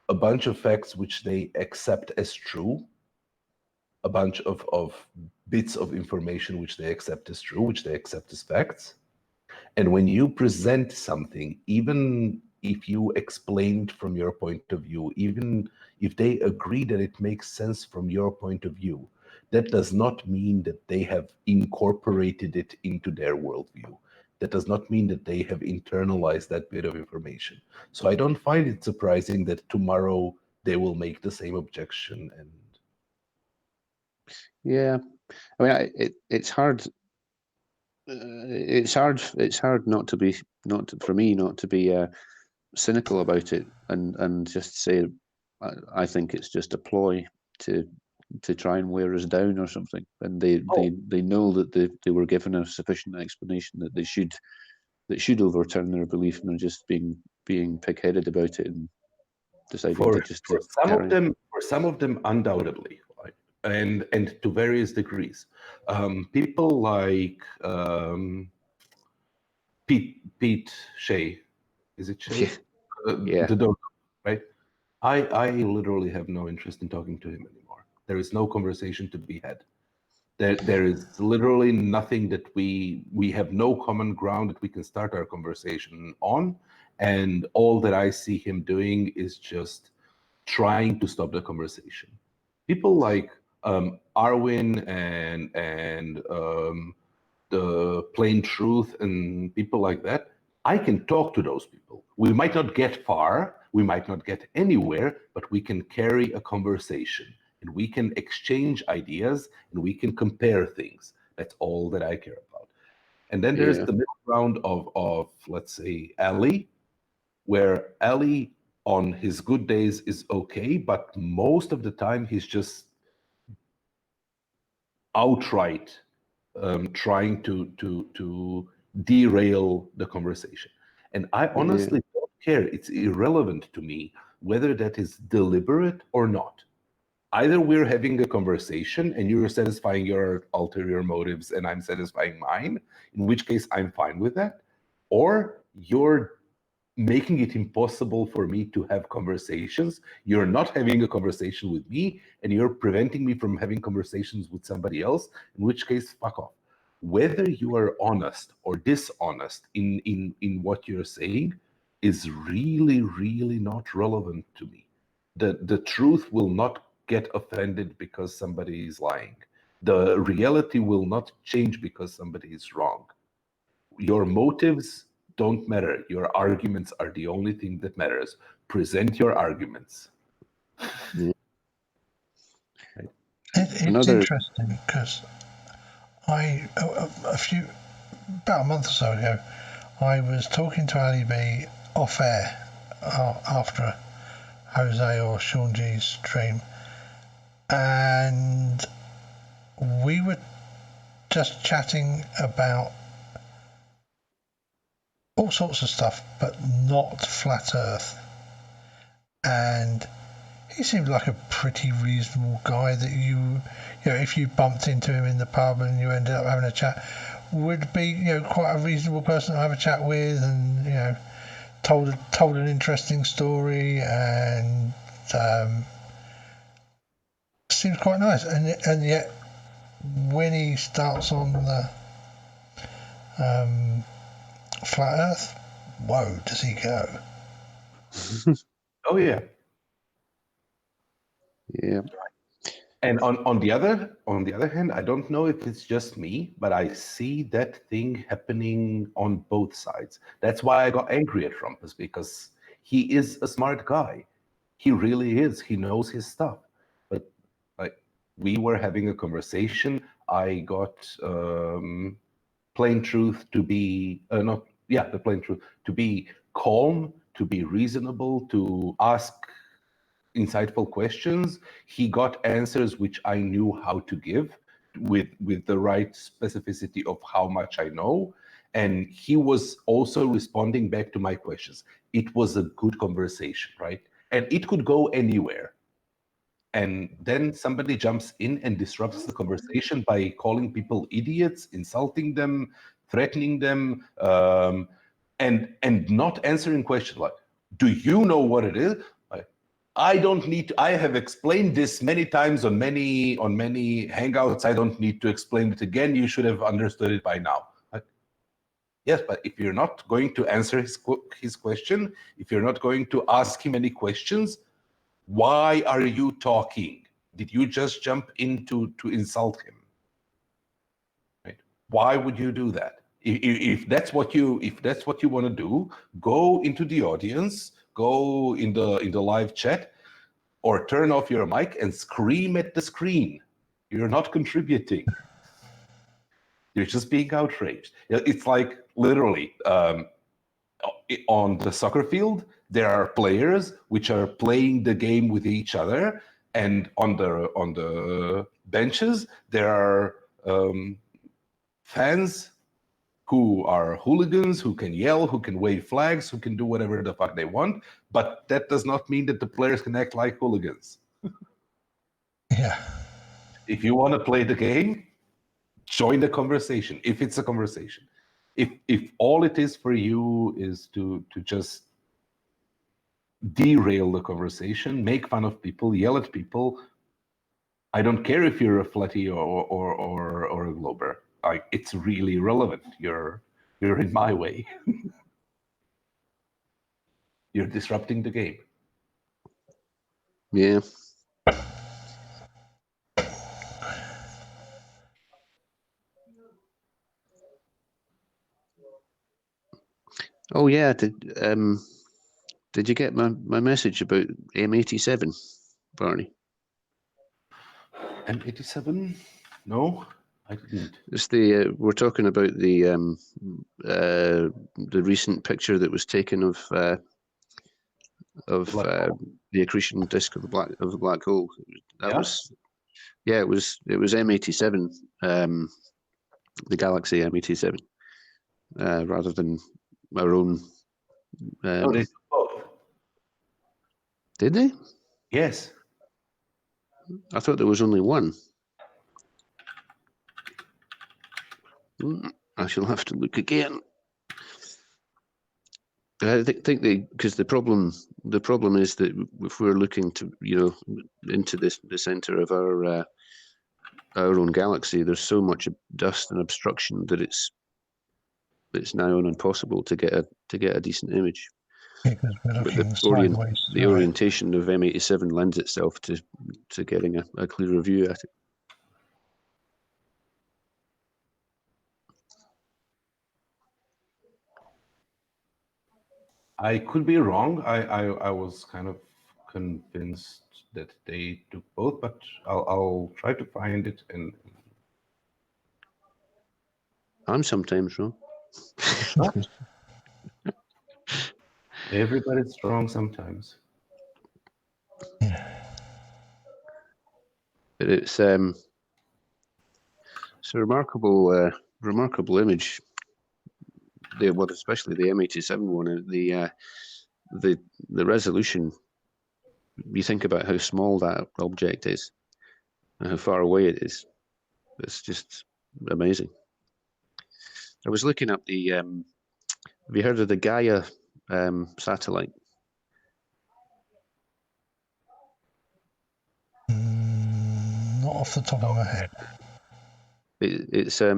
a bunch of facts which they accept as true, a bunch of bits of information which they accept as true, which they accept as facts. And when you present something, even if you explain it from your point of view, even if they agree that it makes sense from your point of view, that does not mean that they have incorporated it into their worldview. That does not mean that they have internalized that bit of information. So I don't find it surprising that tomorrow they will make the same objection. And yeah, I mean, it's hard. It's hard not to be cynical about it and just say I think it's just a ploy to try and wear us down or something. And they know that they were given a sufficient explanation that they should overturn their belief, and they're just being pig-headed about it and deciding for some of them undoubtedly, right? And to various degrees. People like Pete Shea, is it Shea? Yeah. The donor, right? I literally have no interest in talking to him anymore. There is no conversation to be had. There is literally nothing that we have no common ground that we can start our conversation on, and all that I see him doing is just trying to stop the conversation. People like Arwijn and the Plain Truth and people like that, I can talk to those people. We might not get far, we might not get anywhere, but we can carry a conversation and we can exchange ideas and we can compare things. That's all that I care about. And then there's the middle ground of let's say, Ali, where Ali on his good days is okay, but most of the time he's just outright trying to derail the conversation. And I honestly don't care. It's irrelevant to me whether that is deliberate or not. Either we're having a conversation and you're satisfying your ulterior motives and I'm satisfying mine, in which case I'm fine with that, or you're making it impossible for me to have conversations. You're not having a conversation with me and you're preventing me from having conversations with somebody else, in which case, fuck off. Whether you are honest or dishonest in what you're saying, is really, really not relevant to me. The truth will not get offended because somebody is lying. The reality will not change because somebody is wrong. Your motives don't matter. Your arguments are the only thing that matters. Present your arguments. It's interesting because about a month or so ago, I was talking to Ali B off air after Jose or Sean G's stream, and we were just chatting about all sorts of stuff, but not flat Earth. And he seemed like a pretty reasonable guy that you know, if you bumped into him in the pub and you ended up having a chat, would be, you know, quite a reasonable person to have a chat with, and, you know, told an interesting story, and seems quite nice. And yet, when he starts on the flat Earth, whoa, does he go? Oh yeah. Yeah. And on the other hand, I don't know if it's just me, but I see that thing happening on both sides. That's why I got angry at Rumpus, because he is a smart guy. He really is. He knows his stuff. But like, we were having a conversation. I got plain truth to be the plain truth to be calm, to be reasonable, to ask insightful questions. He got answers which I knew how to give with the right specificity of how much I know. And he was also responding back to my questions. It was a good conversation, right? And it could go anywhere. And then somebody jumps in and disrupts the conversation by calling people idiots, insulting them, threatening them, and not answering questions like, do you know what it is? I don't need to, I have explained this many times on many hangouts. I don't need to explain it again. You should have understood it by now. Yes, but if you're not going to answer his question, if you're not going to ask him any questions, why are you talking? Did you just jump in to insult him? Right? Why would you do that? If that's what you want to do, go into the audience, go in the live chat, or turn off your mic and scream at the screen. You're not contributing. You're just being outraged. It's like literally on the soccer field, there are players which are playing the game with each other, and on the benches there are fans who are hooligans, who can yell, who can wave flags, who can do whatever the fuck they want, but that does not mean that the players can act like hooligans. Yeah. If you want to play the game, join the conversation, if it's a conversation. If all it is for you is to just derail the conversation, make fun of people, yell at people, I don't care if you're a flatty or a glober. It's really irrelevant. You're in my way. You're disrupting the game. Yeah. Oh yeah, did you get my message about M87, Barney? M87? No, I didn't. It's we're talking about the recent picture that was taken of the accretion disk of the black hole. That was it was M87, the galaxy M87, rather than our own. No, they did both. Did they? Yes. I thought there was only one. I shall have to look again. I think because the problem is that if we're looking to into the center of our own galaxy, there's so much dust and obstruction that it's now impossible to get a decent image. Because we're But looking sideways. the orientation of M87 lends itself to getting a clearer view at it. I could be wrong. I was kind of convinced that they do both, but I'll try to find it. And I'm sometimes wrong. Everybody's wrong sometimes. But it's a remarkable image. Especially the M87 one. The resolution. You think about how small that object is and how far away it is. It's just amazing. I was looking up the. Have you heard of the Gaia satellite? Not off the top of my head. It's I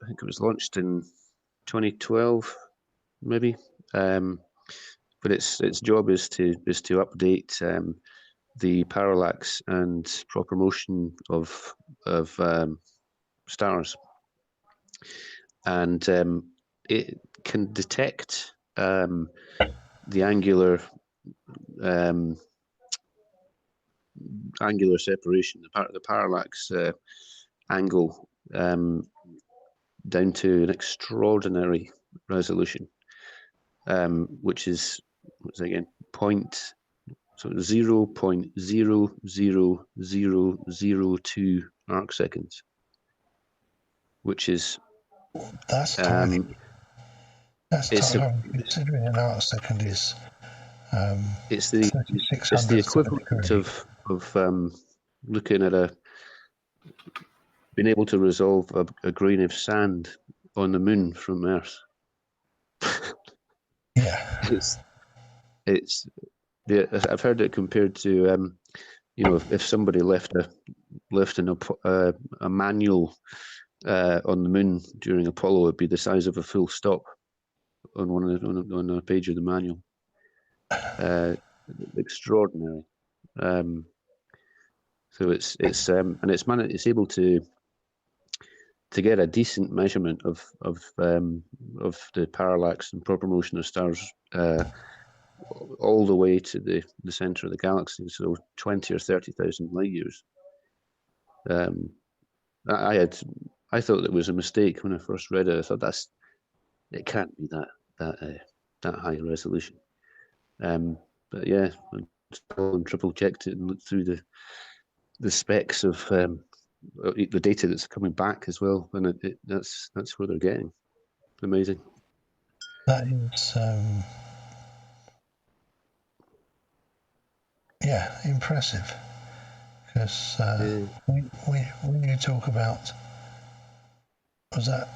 think it was launched in 2012, maybe. But its job is to update the parallax and proper motion of stars, and it can detect the angular separation, the parallax angle, down to an extraordinary resolution, which is again 0.00002 arc seconds, which is that's tiny. That's tiny. Considering an arc second is it's the equivalent of looking at being able to resolve a grain of sand on the moon from Earth. Yeah, I've heard it compared to if somebody left a manual on the moon during Apollo, it'd be the size of a full stop on a page of the manual. Extraordinary. So it's able to get a decent measurement of the parallax and proper motion of stars all the way to the center of the galaxy, so 20 or 30,000 light years. I thought it was a mistake when I first read it. I thought it can't be that high resolution. But yeah, I still triple checked it and looked through the specs of the data that's coming back as well, and that's what they're getting. Amazing. That is impressive, because when you talk about, was there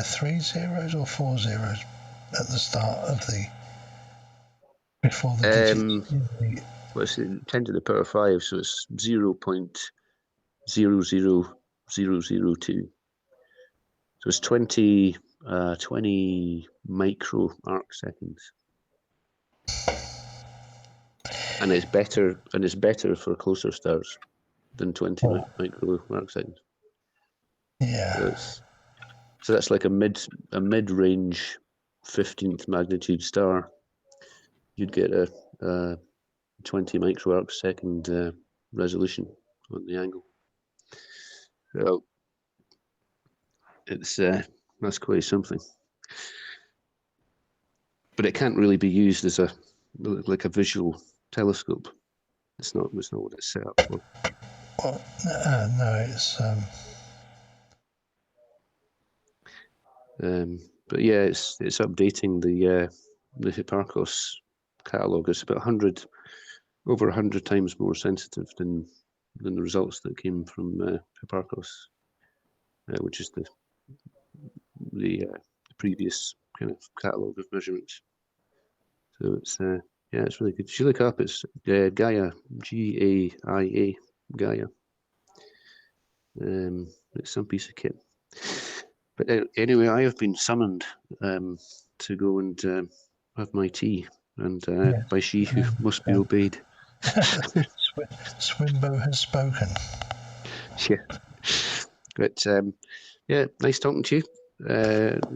3 zeros or 4 zeros at the start of before the digits? Well, it's 10 to the power 5, so it's 0.00002. So it's 20 micro arc seconds, and it's better for closer stars than 20 micro arc seconds. Yeah. So that's like a mid-range 15th magnitude star. You'd get a 20 micro arc second resolution on the angle. So that's quite something. But it can't really be used as a visual telescope. It's not what it's set up for. Well, no, it's. But yeah, it's updating the Hipparcos catalog. It's about over 100 times more sensitive than the results that came from Hipparcos, which is the previous kind of catalog of measurements. So it's it's really good. If you look up, it's Gaia, Gaia. Gaia. It's some piece of kit. But anyway, I have been summoned to go and have my tea, and by she who must be obeyed. Swinbo has spoken. Yeah. But yeah, nice talking to you,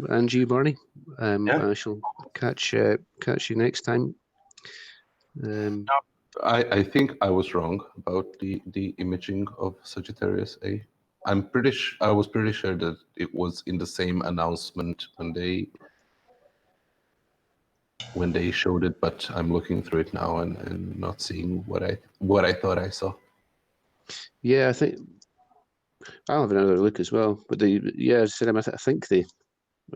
and you, Barney. I shall catch you next time. I think I was wrong about the imaging of Sagittarius A. I was pretty sure that it was in the same announcement when they showed it, but I'm looking through it now and not seeing what I thought I saw. Yeah, I think I'll have another look as well. But I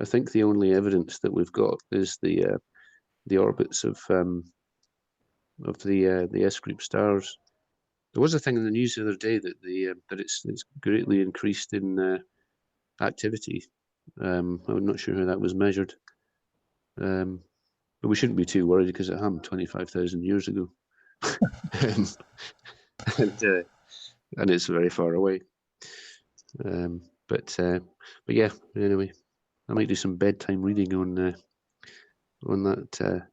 think the only evidence that we've got is the orbits of the S group stars. There was a thing in the news the other day that that it's greatly increased in activity. I'm not sure how that was measured, but we shouldn't be too worried because it happened 25,000 years ago, and it's very far away. But yeah. Anyway, I might do some bedtime reading on that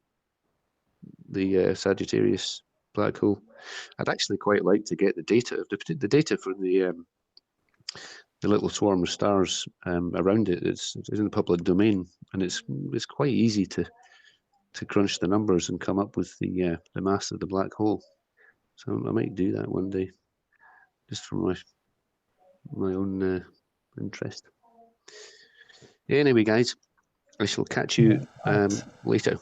the Sagittarius black hole. I'd actually quite like to get the data for the little swarm of stars around it. It's in the public domain, and it's quite easy to crunch the numbers and come up with the mass of the black hole. So I might do that one day, just for my own interest. Anyway, guys, I shall catch you later.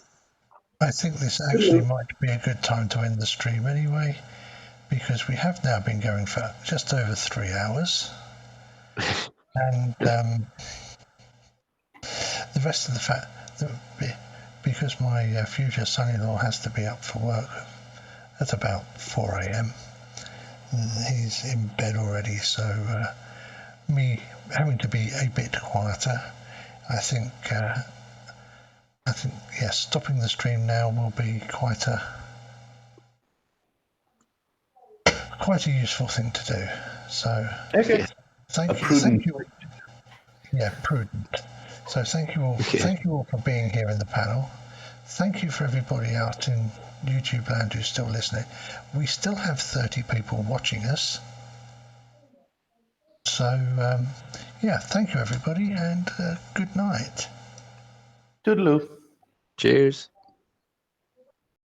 I think this actually might be a good time to end the stream anyway, because we have now been going for just over 3 hours. And the rest of the fact that because my future son-in-law has to be up for work at about 4 a.m. He's in bed already, so me having to be a bit quieter, I think yes, stopping the stream now will be quite a useful thing to do. So okay, thank you. Yeah, prudent. So thank you all for being here in the panel. Thank you for everybody out in YouTube land who's still listening. We still have 30 people watching us. So yeah, thank you everybody, and good night. Toodaloo. Cheers.